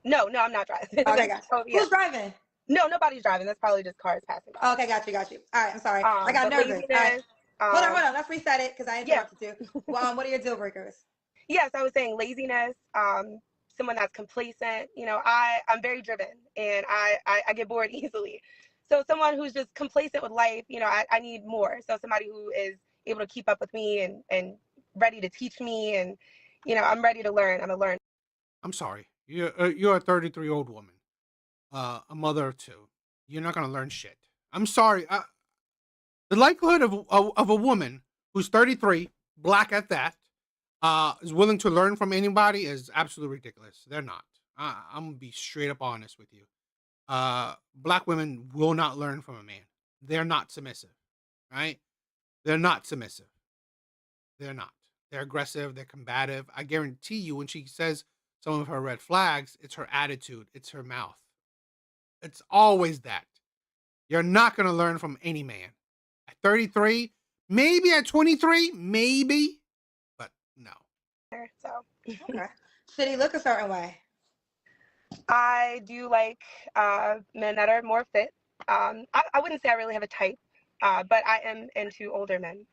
No, I'm not driving. Okay, gotcha. Oh, yeah. Who's driving? No, nobody's driving. That's probably just cars passing by. Okay, got you. All right, I'm sorry. I got but nervous. All right. laziness, Hold on. Let's reset it because I Yeah. interrupted you. Well, what are your deal breakers? Yes, I was saying laziness. Someone that's complacent. I'm very driven and I get bored easily. So someone who's just complacent with life. I need more. So somebody who is able to keep up with me and ready to teach me, and I'm ready to learn. I'm a learner. I'm sorry. You're a 33-year-old woman, a mother of 2. You're not gonna learn shit. I'm sorry. The likelihood of a woman who's 33, black at that, is willing to learn from anybody is absolutely ridiculous. They're not. I'm gonna be straight up honest with you. Black women will not learn from a man. They're not submissive, right? They're not submissive. They're not. They're aggressive. They're combative. I guarantee you, when she says some of her red flags, it's her attitude. It's her mouth. It's always that. You're not gonna learn from any man. At 33, maybe at 23, maybe, but no. So Okay. Should he look a certain way? I do like men that are more fit. I wouldn't say I really have a type, but I am into older men.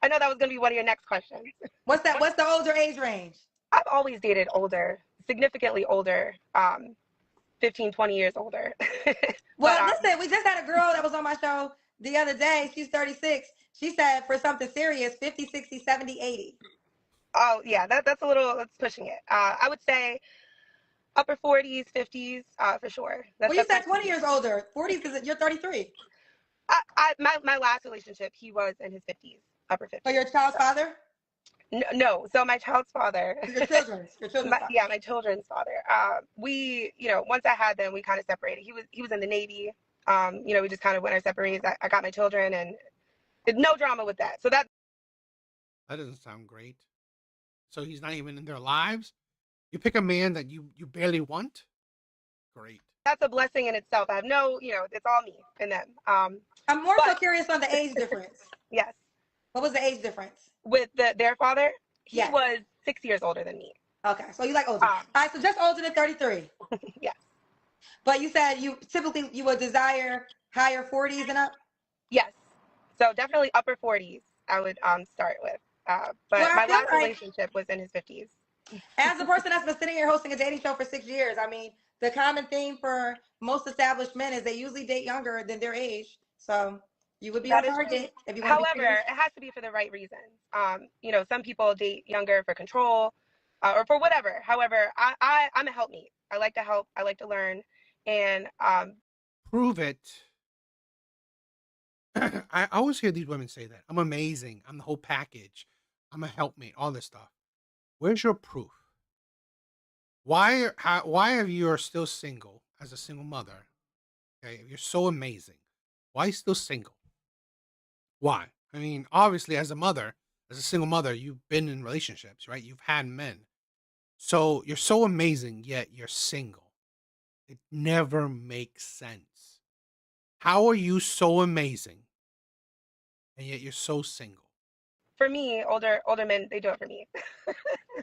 I know that was going to be one of your next questions. What's the older age range? I've always dated older, significantly older, 15, 20 years older. Well, listen, we just had a girl that was on my show the other day. She's 36. She said for something serious, 50, 60, 70, 80. Oh, yeah, that's pushing it. I would say upper 40s, 50s, for sure. Well, you said 20 years older. 40s because you're 33. My last relationship, he was in his 50s, upper 50s. Oh, your child's father? No. So my child's father. Your children's father. Yeah, my children's father. We, once I had them, we kind of separated. He was in the Navy. We just kind of went our separate ways. I got my children, and no drama with that. So that doesn't sound great. So he's not even in their lives? You pick a man that you barely want? Great. That's a blessing in itself. I have no, it's all me and them. I'm more so curious on the age difference. Yes. What was the age difference? With their father, he Yes. was 6 years older than me. Okay, so you like older. All right, so just older than 33. Yes. But you said you typically you would desire higher 40s and up. Yes. So definitely upper 40s. I would start with. But Well, I my feel last like relationship was in his 50s. as a person that's been sitting here hosting a dating show for 6 years, I mean, the common theme for most established men is they usually date younger than their age. So you would be on That is true. target if you want to be However, serious. it has to be for the right reasons. You know, some people date younger for control or for whatever. However, I'm a helpmeet. I like to help. I like to learn. And Prove it. I always hear these women say that. I'm amazing. I'm the whole package. I'm a helpmate. All this stuff. Where's your proof? Why have you are still single as a single mother? Okay, if you're so amazing, why are you still single? Why? I mean, obviously, as a single mother, you've been in relationships, right? You've had men. So you're so amazing, yet you're single. It never makes sense. How are you so amazing, and yet you're so single? for me, older men, they do it for me.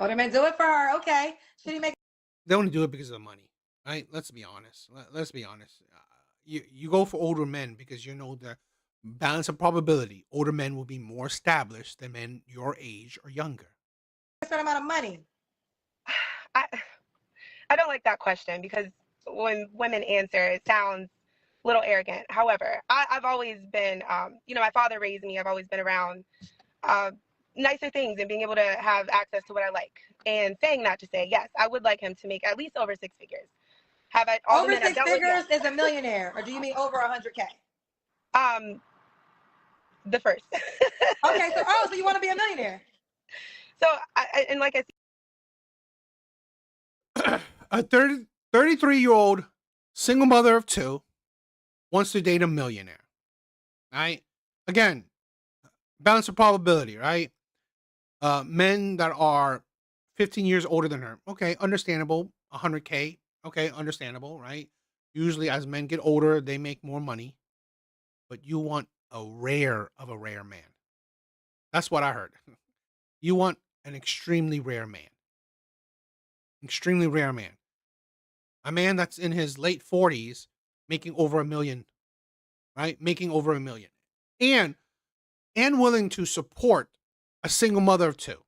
Older men do it for her. Okay, should he make? They only do it because of the money, right? Let's be honest. Let's be honest. You go for older men because you know the balance of probability. Older men will be more established than men your age or younger. A certain amount of money? I I don't like that question because when women answer, it sounds a little arrogant. However, I've always been, you know, my father raised me. I've always been around nicer things and being able to have access to what I like. And saying that to say, yes, I would like him to make at least over 6 figures. Have I all Over the men I've 6 dealt with? figures Yes. is a millionaire, or do you mean over 100K? The first. Okay, so you want to be a millionaire? So and like I said, A 33-year-old single mother of two wants to date a millionaire, right? Again, balance of probability, right? Men that are 15 years older than her, okay, understandable. 100K, okay, understandable, right? Usually, as men get older, they make more money, but you want a rare man. That's what I heard. You want an extremely rare man. Extremely rare man. A man that's in his late 40s making over $1 million, right? Making over $1 million. And willing to support a single mother of two.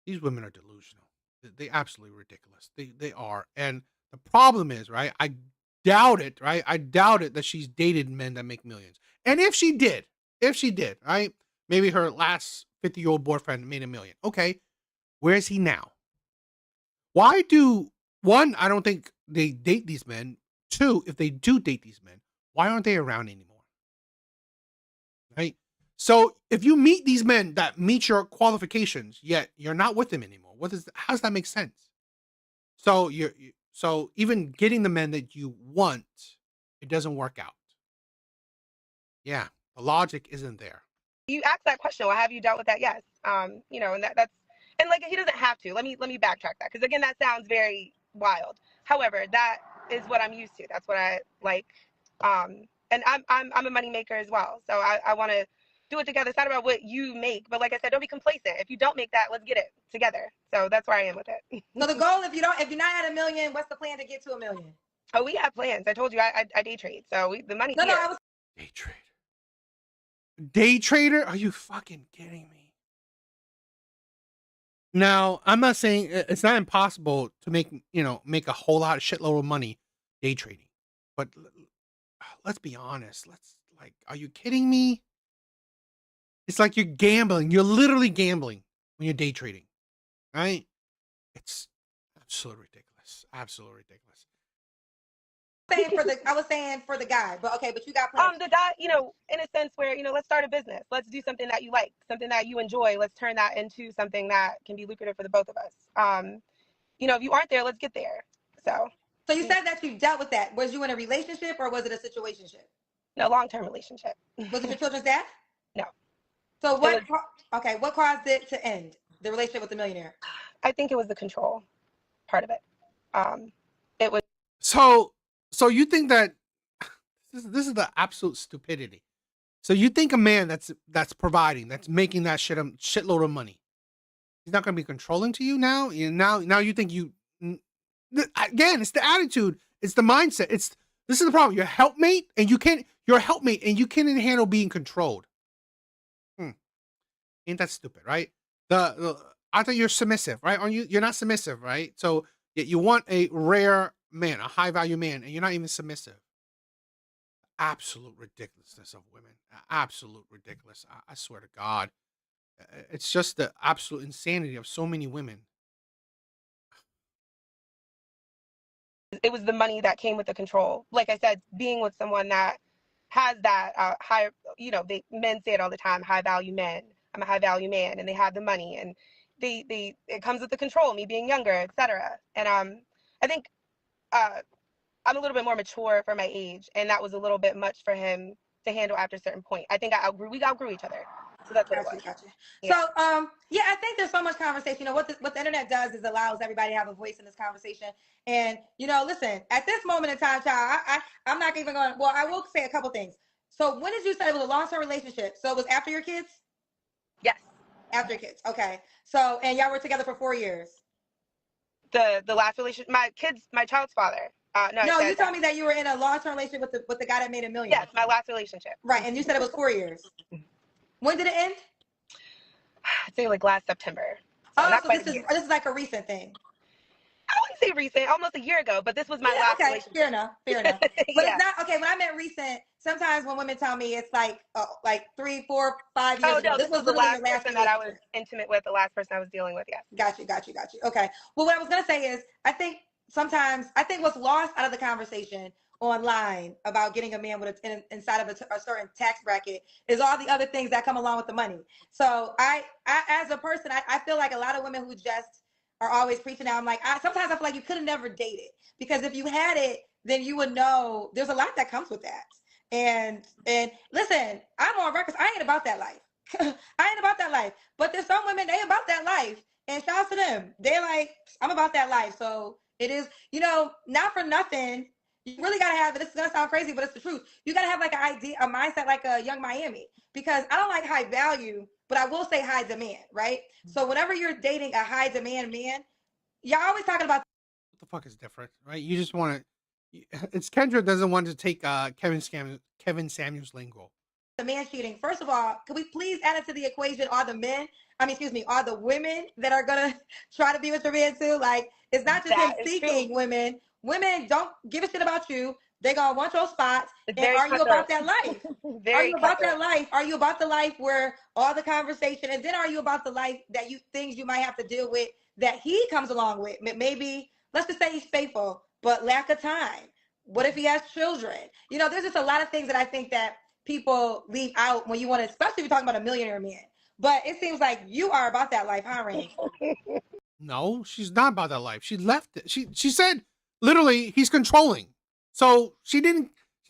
These women are delusional. They absolutely ridiculous. They are. And the problem is, right? I doubt it, right? I doubt it that she's dated men that make millions. And if she did, right? Maybe her last 50-year-old boyfriend made $1 million. Okay. Where is he now? Why do one, I don't think they date these men. Two, if they do date these men, why aren't they around anymore? Right? So if you meet these men that meet your qualifications, yet you're not with them anymore, how does that make sense? So so even getting the men that you want, it doesn't work out. Yeah, the logic isn't there. you asked that question, well, have you dealt with that? Yes. You know, and that's and like he doesn't have to. Let me backtrack that because again, that sounds very wild. However, that is what I'm used to. That's what I like. And I'm a money maker as well. So I want to do it together. It's not about what you make, but like I said, don't be complacent. If you don't make that, let's get it together. So that's where I am with it. So the goal, if you're not at $1 million, what's the plan to get to $1 million? Oh, we have plans. I told you I day trade. So the money. No, here. I was. Day trader. Day trader? Are you fucking kidding me? Now, I'm not saying it's not impossible to make a whole lot of shitload of money day trading. But let's be honest. Are you kidding me? It's like you're gambling. You're literally gambling when you're day trading, right? It's absolutely ridiculous. Absolutely ridiculous. I was saying for the guy, but okay, but you got plans. The guy, you know, in a sense where, you know, let's start a business. Let's do something that you like, something that you enjoy. Let's turn that into something that can be lucrative for the both of us. You know, if you aren't there, let's get there. So you said that you dealt with that. Was you in a relationship or was it a situationship? No, long-term relationship. Was it your children's dad? No. So what caused it to end, the relationship with the millionaire? I think it was the control part of it. It was. So you think that this is the absolute stupidity. So you think a man that's providing, that's making that shitload of money, he's not going to be controlling to you now? Now you think you again, it's the attitude, it's the mindset. This is the problem. You're a helpmate and you can't handle being controlled. Ain't that stupid, right? I thought you're submissive, right? Aren't you? You're not submissive, right? So you want a rare man, a high value man, and you're not even submissive. Absolute ridiculousness of women. Absolute ridiculous. I swear to God. It's just the absolute insanity of so many women. It was the money that came with the control. Like I said, being with someone that has that high, men say it all the time, high value men. I'm a high value man, and they have the money, and it comes with the control, me being younger, etc. And I think I'm a little bit more mature for my age, and that was a little bit much for him to handle after a certain point. I think we outgrew each other. So that's what it was. Gotcha. Yeah. So, I think there's so much conversation. What the internet does is allows everybody to have a voice in this conversation. And, listen, at this moment in time, child, I'm not even going, well, I will say a couple things. So when did you say it was a long-term relationship? So it was after your kids? Yes. After your kids. Okay. So, and y'all were together for 4 years? The last relationship, my child's father. No, you told me that you were in a long-term relationship with the guy that made $1 million. Yes, my last relationship. Right, and you said it was 4 years. When did it end? I'd say like last September. So this is like a recent thing. I wouldn't say recent, almost a year ago, but this was my last relationship. Fair enough. But it's not okay. When I meant recent, sometimes when women tell me it's like 3, 4, 5 years ago. No, this was the last person that I was intimate with, the last person I was dealing with. Yes. Got you. Okay. Well, what I was gonna say is, I think what's lost out of the conversation online about getting a man with inside of a certain tax bracket is all the other things that come along with the money. So I as a person, I feel like a lot of women who just are always preaching out. I'm like, sometimes I feel like you could have never dated, because if you had it, then you would know there's a lot that comes with that. And listen, I'm on record. I ain't about that life. I ain't about that life. But there's some women, they about that life. And shout out to them. They're like, I'm about that life. So it is, not for nothing. You really got to have, this is going to sound crazy, but it's the truth. You got to have like an idea, a mindset like a Young Miami, because I don't like high value, but I will say high demand, right? So whenever you're dating a high demand man, y'all always talking about what the fuck is different, right? You just want to, it's Kendra doesn't want to take Kevin Samuels lingo. The man cheating. First of all, can we please add it to the equation? Are the women that are going to try to be with your man too? Like, it's not just him seeking women. Women don't give a shit about you. They're going to want your spots. And are you about that life? Are you about that life? Are you about the life where all the conversation, and then are you about the life that things you might have to deal with that he comes along with? Maybe, let's just say he's faithful, but lack of time. What if he has children? There's just a lot of things that I think that people leave out when you want to, especially if you're talking about a millionaire man. But it seems like you are about that life, huh, Rain? No, she's not about that life. She left it. She said, literally, he's controlling. So she's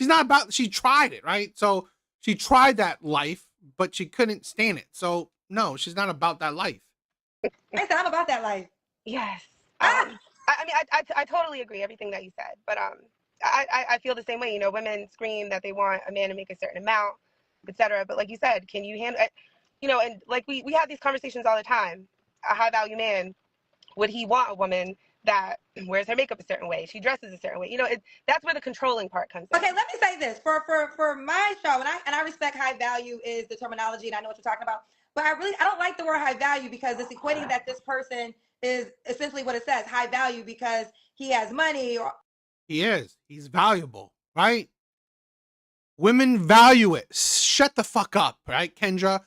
not about, she tried it, right? So she tried that life, but she couldn't stand it. So no, she's not about that life. I said, I'm about that life. Yes. I totally agree everything that you said, but I feel the same way. Women scream that they want a man to make a certain amount, etc. But like you said, can you handle it? And like we have these conversations all the time. A high value man, would he want a woman that wears her makeup a certain way, she dresses a certain way? That's where the controlling part comes in. Okay, let me say this for my show, and I respect high value is the terminology, and I know what you're talking about. But I don't like the word high value, because it's equating that this person is essentially what it says, high value, because he has money or he's valuable, right? Women value it. Shut the fuck up, right, Kendra?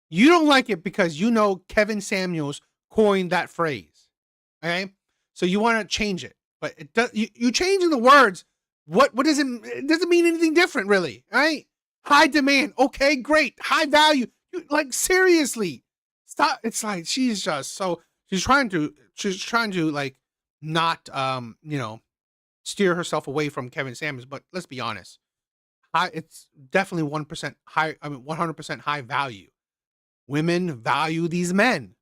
You don't like it because Kevin Samuels coined that phrase. Okay? So you want to change it. But it does, you changing the words. What does it doesn't mean anything different, really, right? High demand. Okay, great. High value. Like, seriously. Stop. It's like she's trying to like not steer herself away from Kevin Samuels, but let's be honest. It's definitely 1% high, 100% high value. Women value these men.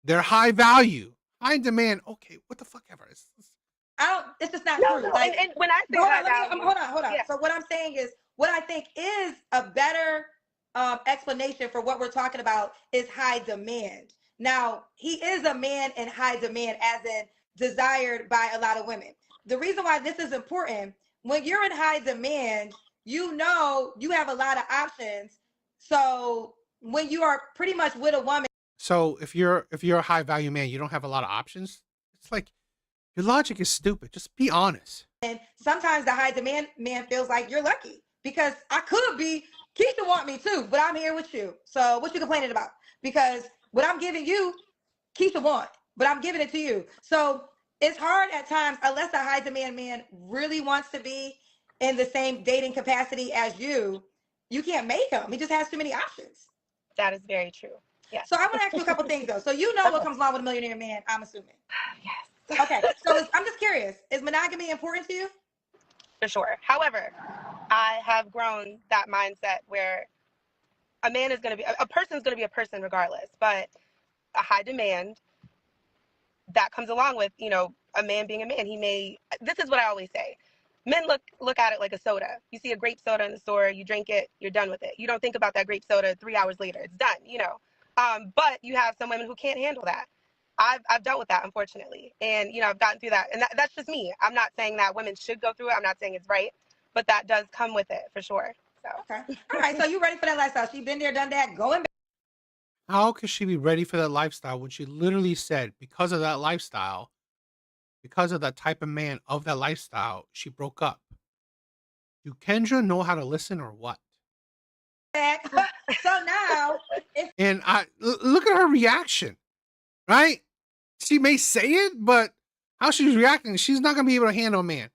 They're high value, high demand. Okay, what the fuck ever. It's just not true. No. And when I say hold on. Yeah. So what I'm saying is, what I think is a better explanation for what we're talking about is high demand. Now, he is a man in high demand, as in desired by a lot of women. The reason why this is important, when you're in high demand, you know you have a lot of options. So when you are pretty much with a woman, So if you're a high value man, you don't have a lot of options. It's like your logic is stupid. Just be honest. and sometimes the high demand man feels like you're lucky because I could be, Keisha want me too, but I'm here with you. So what you complaining about? Because what I'm giving you, Keisha want, but I'm giving it to you. So it's hard at times, unless a high demand man really wants to be in the same dating capacity as you can't make him. He just has too many options. That is very true. Yes. So I want to ask you a couple things though. So you know what comes along with a millionaire man, I'm assuming. Yes. Okay. So I'm just curious, is monogamy important to you? For sure. However, I have grown that mindset where a man is going to be, a person is going to be a person regardless, but a high demand that comes along with, you know, a man being a man. He may, this is what I always say. Men look at it like a soda. You see a grape soda in the store, you drink it, you're done with it. You don't think about that grape soda 3 hours later. It's done, you know. But you have some women who can't handle that. I've dealt with that, unfortunately. And, you know, I've gotten through that. And that's just me. I'm not saying that women should go through it. I'm not saying it's right. But that does come with it, for sure. So. Okay. All right. So you ready for that lifestyle? She been there, done that, going back. How could she be ready for that lifestyle when she literally said because of that lifestyle, because of that type of man of that lifestyle, she broke up? Do Kendra know how to listen or what? So now, And look at her reaction, right? She may say it, but how she's reacting, she's not gonna be able to handle a man.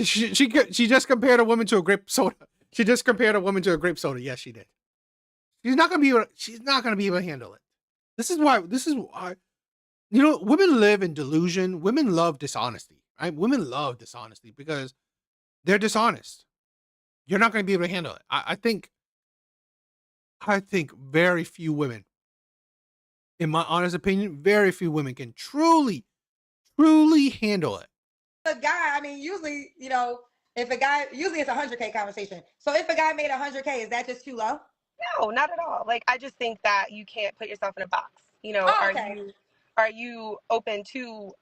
She just compared a woman to a grape soda. She just compared a woman to a grape soda. Yes, she did. She's not gonna be able to handle it. This is why, you know, women live in delusion. Women love dishonesty, right? Women love dishonesty because they're dishonest. You're not gonna be able to handle it. I think very few women, in my honest opinion, very few women can truly handle it. a guy, I mean, usually, you know, if a guy, usually it's a 100K conversation. So if a guy made 100K, is that just too low? No, not at all. Like, I just think that you can't put yourself in a box. You know, Oh, okay. are you open to,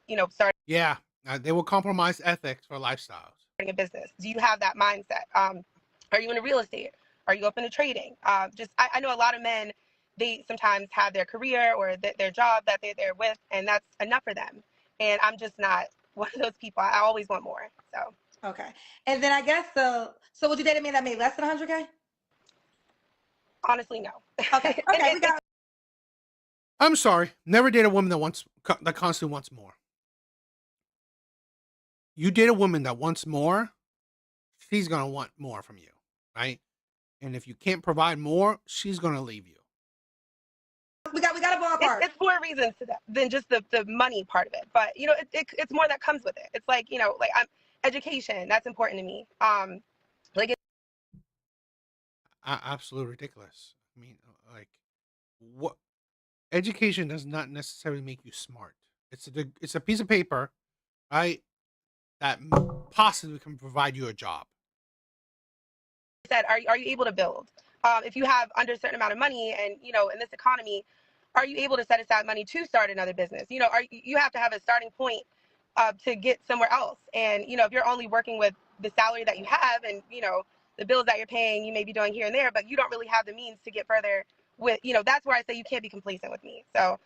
you know, starting Yeah, they will compromise ethics for lifestyles. a business? Do you have that mindset? Are you into real estate? Are you open to trading? I know a lot of men, they sometimes have their career or their job that they're with, and that's enough for them. And I'm just not one of those people. I always want more. So. Okay. And then I guess so would you date a man that made less than 100K? Honestly, no. Okay. Okay. We got. I'm sorry, never date a woman that constantly wants more. You date a woman that wants more, she's gonna want more from you, right? And if you can't provide more, she's gonna leave you. We got a ballpark. It's more reasons to that than just the money part of it. But, you know, it's more that comes with it. It's like, you know, like education, that's important to me. Like Absolutely ridiculous. I mean, like, what? Education does not necessarily make you smart. It's a piece of paper, right? That possibly can provide you a job. said, are you able to build? If you have under a certain amount of money and, you know, in this economy, are you able to set aside money to start another business? You know, you have to have a starting point to get somewhere else. And, you know, if you're only working with the salary that you have and, you know, the bills that you're paying, you may be doing here and there, but you don't really have the means to get further with, you know, that's where I say you can't be complacent with me. So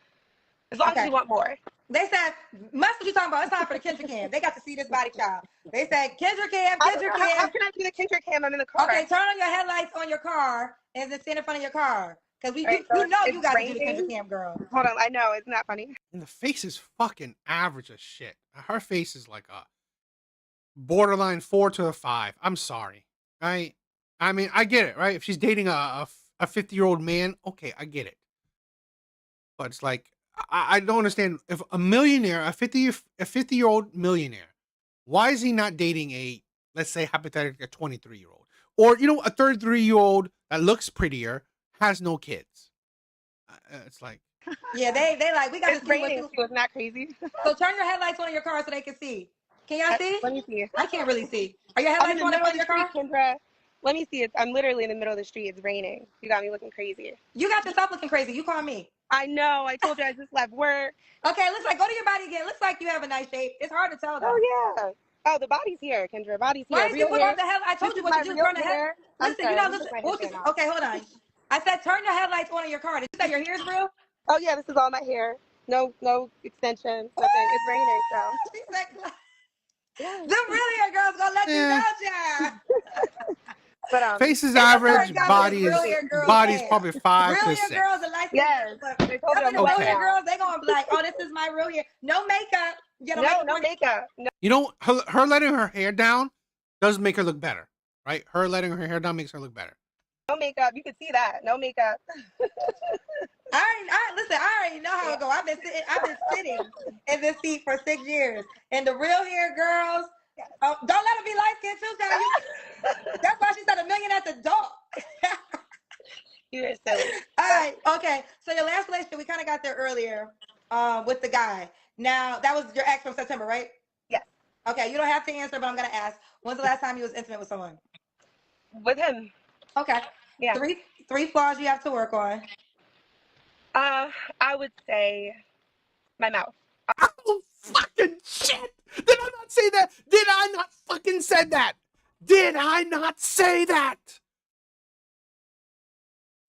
as long as you want more. They said, much what you talking about, it's time for the Kendra Cam. They got to see this body child. They said, Kendra Cam. How can I do the Kendra Cam? I'm in the car. Okay, turn on your headlights on your car and then stand in front of your car. Because you know you got to do the Kendra Cam, girl. Hold on, I know, isn't that funny? And the face is fucking average as shit. Her face is like a borderline 4 to a 5. I'm sorry, right? I mean, I get it, right? If she's dating a 50-year-old man, okay, I get it. But it's like, I don't understand. If a millionaire, a 50-year-old millionaire, why is he not dating a, let's say, hypothetically, a 23-year-old? Or, you know, a 33-year-old that looks prettier, has no kids. It's like. Yeah, they like, we got to see raining, so isn't that crazy? So turn your headlights on your car so they can see. Can y'all see? Let me see. I can't really see. Are your headlights on in front of your car? Kendra. Let me see. I'm literally in the middle of the street. It's raining. You got me looking crazy. You got yourself looking crazy. You call me. I know. I told you I just left work. Okay, looks like, go to your body again. Looks like you have a nice shape. It's hard to tell though. Oh yeah. Oh, the body's here, Kendra. Body's Why here. did you Real put hair. on the hell? I told This you is what my to do. real Turn the head. hair. I'm Listen, sorry. you know, This listen. is my What you, headband on. okay, hold on. I said turn your headlights on in your car. Did you say your hair's real? Oh yeah, this is all my hair. No extensions. Nothing. It's raining, so. She said, Yeah. the real hair girl's gonna let you Eh, know, child. But face is It looks like average, confidence body real is hair girls body's have. probably 5 Real to hair 6. girls are light skinned, yes, but they told some me of I'm the black real hair now. girls, they gonna be like, oh, this is my real hair. No makeup. You know, No makeup. No, You know, her letting her hair down does make her look better, right? Her letting her hair down makes her look better. no makeup. You can see that. No makeup. Listen, I already know how it go. I've been sitting in this seat for 6 years. And the real hair girls, don't let them be light skinned too, child. That's why she said $1 million at the door. You're silly. All right, okay. So your last relationship, we kind of got there earlier, with the guy. Now that was your ex from September, right? Yes. Okay, you don't have to answer, but I'm gonna ask. When's the last time you was intimate with someone? With him. Okay. Yeah. Three flaws you have to work on. I would say my mouth. Oh, fucking shit! Did I not say that? Did I not fucking say that? Did I not say that?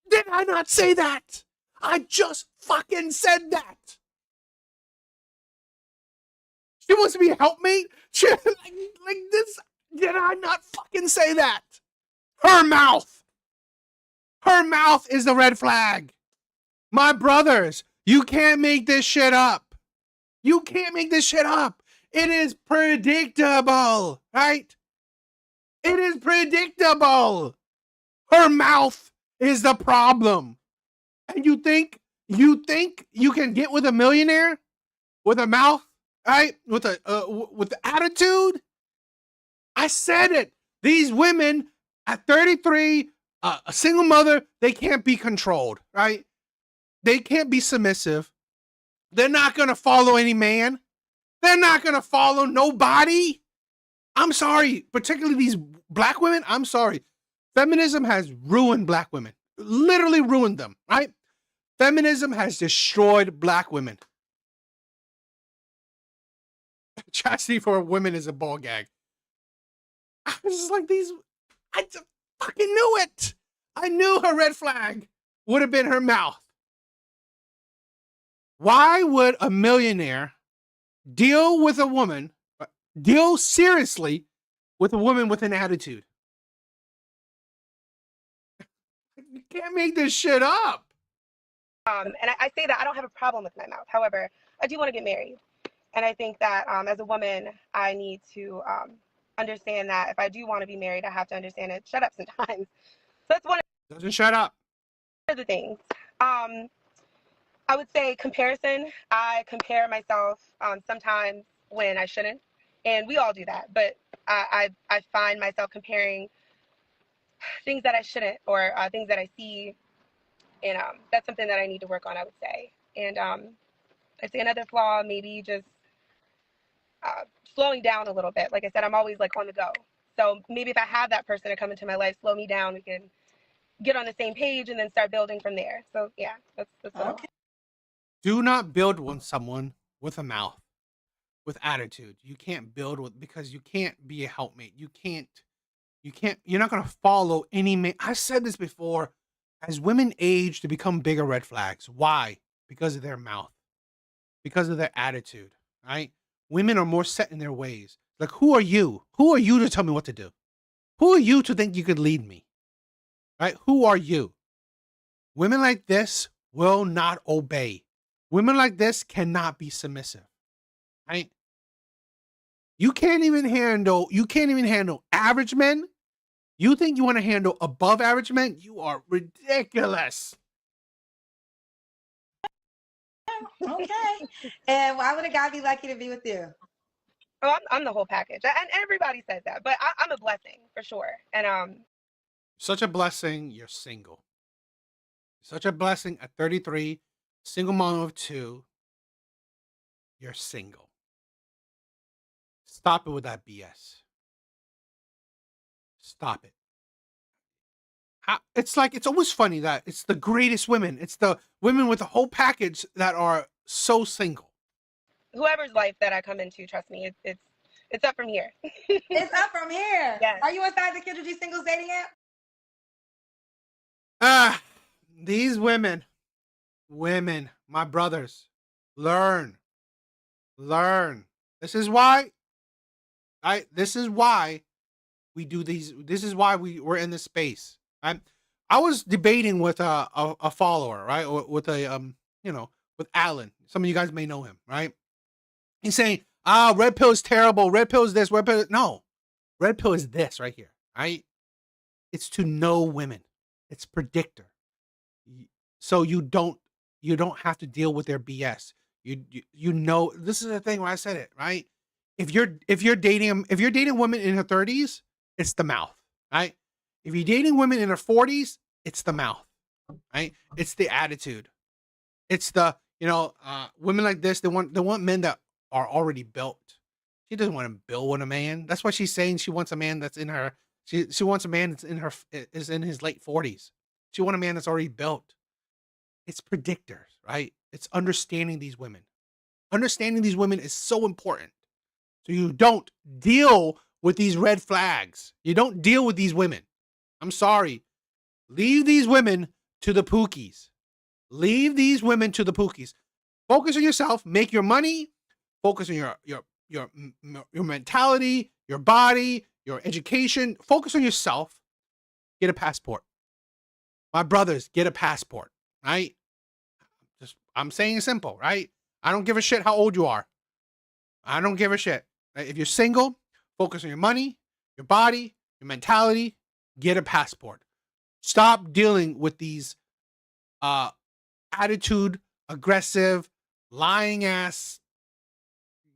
Did I not say that? I just fucking said that. She wants to be a helpmate? She, like this. Did I not fucking say that? Her mouth. Her mouth is the red flag. My brothers, you can't make this shit up. You can't make this shit up. It is predictable, right? It is predictable. Her mouth is the problem. And you think you can get with a millionaire with a mouth, right? With the attitude? I said it. These women at 33, a single mother, they can't be controlled, right? They can't be submissive. They're not going to follow any man. They're not going to follow nobody. I'm sorry, particularly these black women. I'm sorry. Feminism has ruined black women. Literally ruined them, right? Feminism has destroyed black women. Chastity for women is a ball gag. I was just like, I just fucking knew it. I knew her red flag would have been her mouth. Why would a millionaire deal seriously with a woman with an attitude? You can't make this shit up. And I say that I don't have a problem with my mouth. However, I do want to get married. And I think that as a woman, I need to understand that if I do want to be married, I have to understand it. Shut up sometimes. So that's one Doesn't shut up. of the things. I would say comparison. I compare myself sometimes when I shouldn't. And we all do that. But I find myself comparing things that I shouldn't, or things that I see. And that's something that I need to work on, I would say. And I'd say another flaw, maybe just slowing down a little bit. Like I said, I'm always like on the go. So maybe if I have that person to come into my life, slow me down, we can get on the same page and then start building from there. So yeah, that's Okay. Do not build with someone with a mouth, with attitude. You can't build with, because you can't be a helpmate. You're not going to follow any man. I said this before. As women age, to become bigger red flags. Why? Because of their mouth, because of their attitude, right? Women are more set in their ways. Like, who are you? Who are you to tell me what to do? Who are you to think you could lead me? Right? Who are you? Women like this will not obey. Women like this cannot be submissive. Right? You can't even handle average men. You think you want to handle above average men? You are ridiculous. Okay. And why would a guy be lucky to be with you? Oh, I'm the whole package, and everybody says that, but I'm a blessing for sure. And Such a blessing. You're single. Such a blessing at 33, single mom of 2. You're single. Stop it with that BS. Stop it. It's like, it's always funny that it's the greatest women. It's the women with the whole package that are so single. Whoever's life that I come into, trust me, it's up from here. It's up from here. Yes. Are you inside the Kendra G Singles dating app? These women, my brothers, learn. This is why we do these. This is why we're in this space. I was debating with a follower, right? With with Alan. Some of you guys may know him, right? He's saying, red pill is terrible. Red pill is this, red pill. No, red pill is this right here, right? It's to know women. It's predictor. So you don't have to deal with their BS. You know, this is the thing where I said it, right? If you're dating women in her 30s, it's the mouth, right? If you're dating women in her 40s, it's the mouth, right? It's the attitude. It's the, women like this, they want men that are already built. She doesn't want to build with a man. That's why she's saying she wants a man that's in her, she wants a man that's is in his late 40s. She wants a man that's already built. It's predictors, right? It's understanding these women. Understanding these women is so important. So you don't deal with these red flags. You don't deal with these women. I'm sorry. Leave these women to the pookies. Leave these women to the pookies. Focus on yourself. Make your money. Focus on your mentality, your body, your education. Focus on yourself. Get a passport. My brothers, get a passport, right? I'm saying it simple, right? I don't give a shit how old you are. I don't give a shit. If you're single, focus on your money, your body, your mentality. Get a passport. Stop dealing with these attitude, aggressive, lying ass,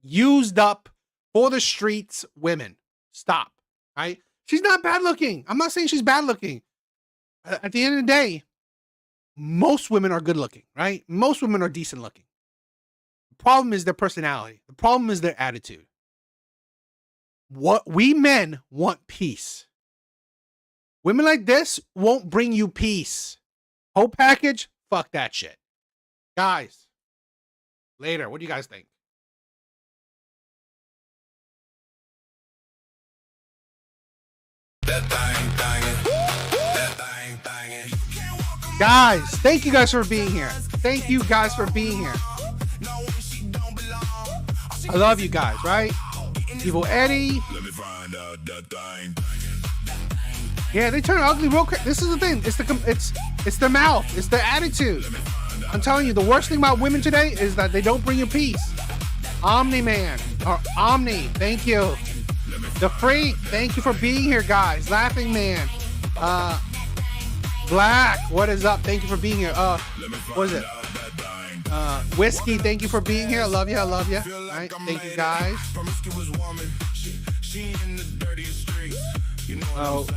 used up for the streets women. Stop, right? She's not bad looking. I'm not saying she's bad looking. At the end of the day, most women are good looking, right? Most women are decent looking. The problem is their personality. The problem is their attitude. What we men want peace. Women like this won't bring you peace. Whole package, fuck that shit. Guys, later, what do you guys think? Guys, thank you guys for being here. Thank you guys for being here. I love you guys, right? Evil Eddie. Yeah, they turn ugly real quick. This is the thing. It's the mouth. It's the attitude. I'm telling you, the worst thing about women today is that they don't bring you peace. Omni Man or Omni, thank you. The Freak, thank you for being here, guys. Laughing Man. Black, what is up? Thank you for being here. What is it? Whiskey, thank you for being here. I love you. I love you. All right, thank you, guys.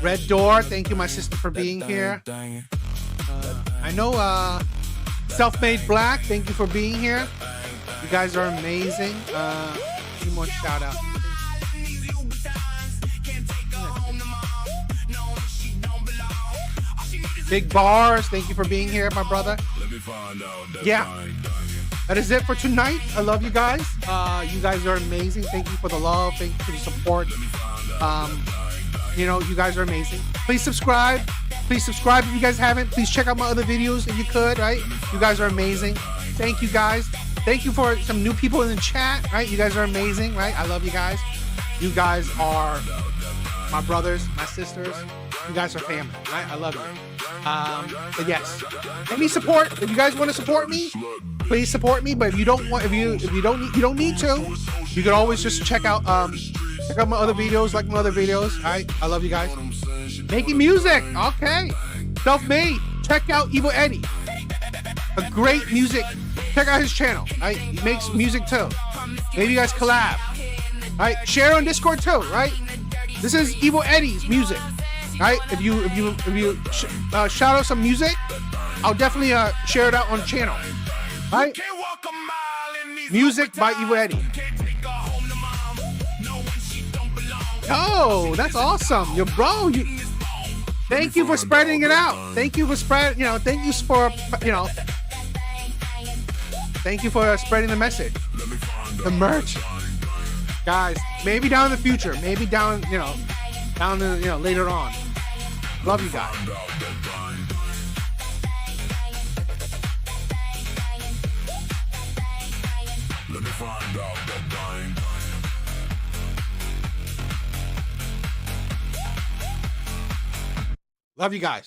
Red Door, thank you, my sister, for being here. I know Self-Made Black, thank you for being here. You guys are amazing. A few more shout outs. Big Bars, thank you for being here, my brother. Yeah, that is it for tonight. I love you guys. You guys are amazing. Thank you for the love. Thank you for the support. You guys are amazing. Please subscribe. Please subscribe if you guys haven't. Please check out my other videos if you could, right? You guys are amazing. Thank you, guys. Thank you for some new people in the chat, right? You guys are amazing, right? I love you guys. You guys are my brothers, my sisters. You guys are family, right? I love you. But yes, any support. If you guys want to support me, please support me. But if you don't want, if you don't need to, you can always just check out my other videos, like my other videos. All right, I love you guys. Making music, okay. Self-made. Check out Evil Eddie. A great music. Check out his channel. Right, he makes music too. Maybe you guys collab. All right, share on Discord too. Right, this is Evil Eddie's music. Right, if you shout out some music, I'll definitely share it out on the channel. Right, music by Evil Eddie. Oh, that's awesome, yo, bro. Thank you for spreading it out. Thank you for spread. You know, thank you for thank you for spreading the message. The merch, guys. Maybe down in the future. Maybe down later on. Love you guys. Let me find out that thing. Love you guys.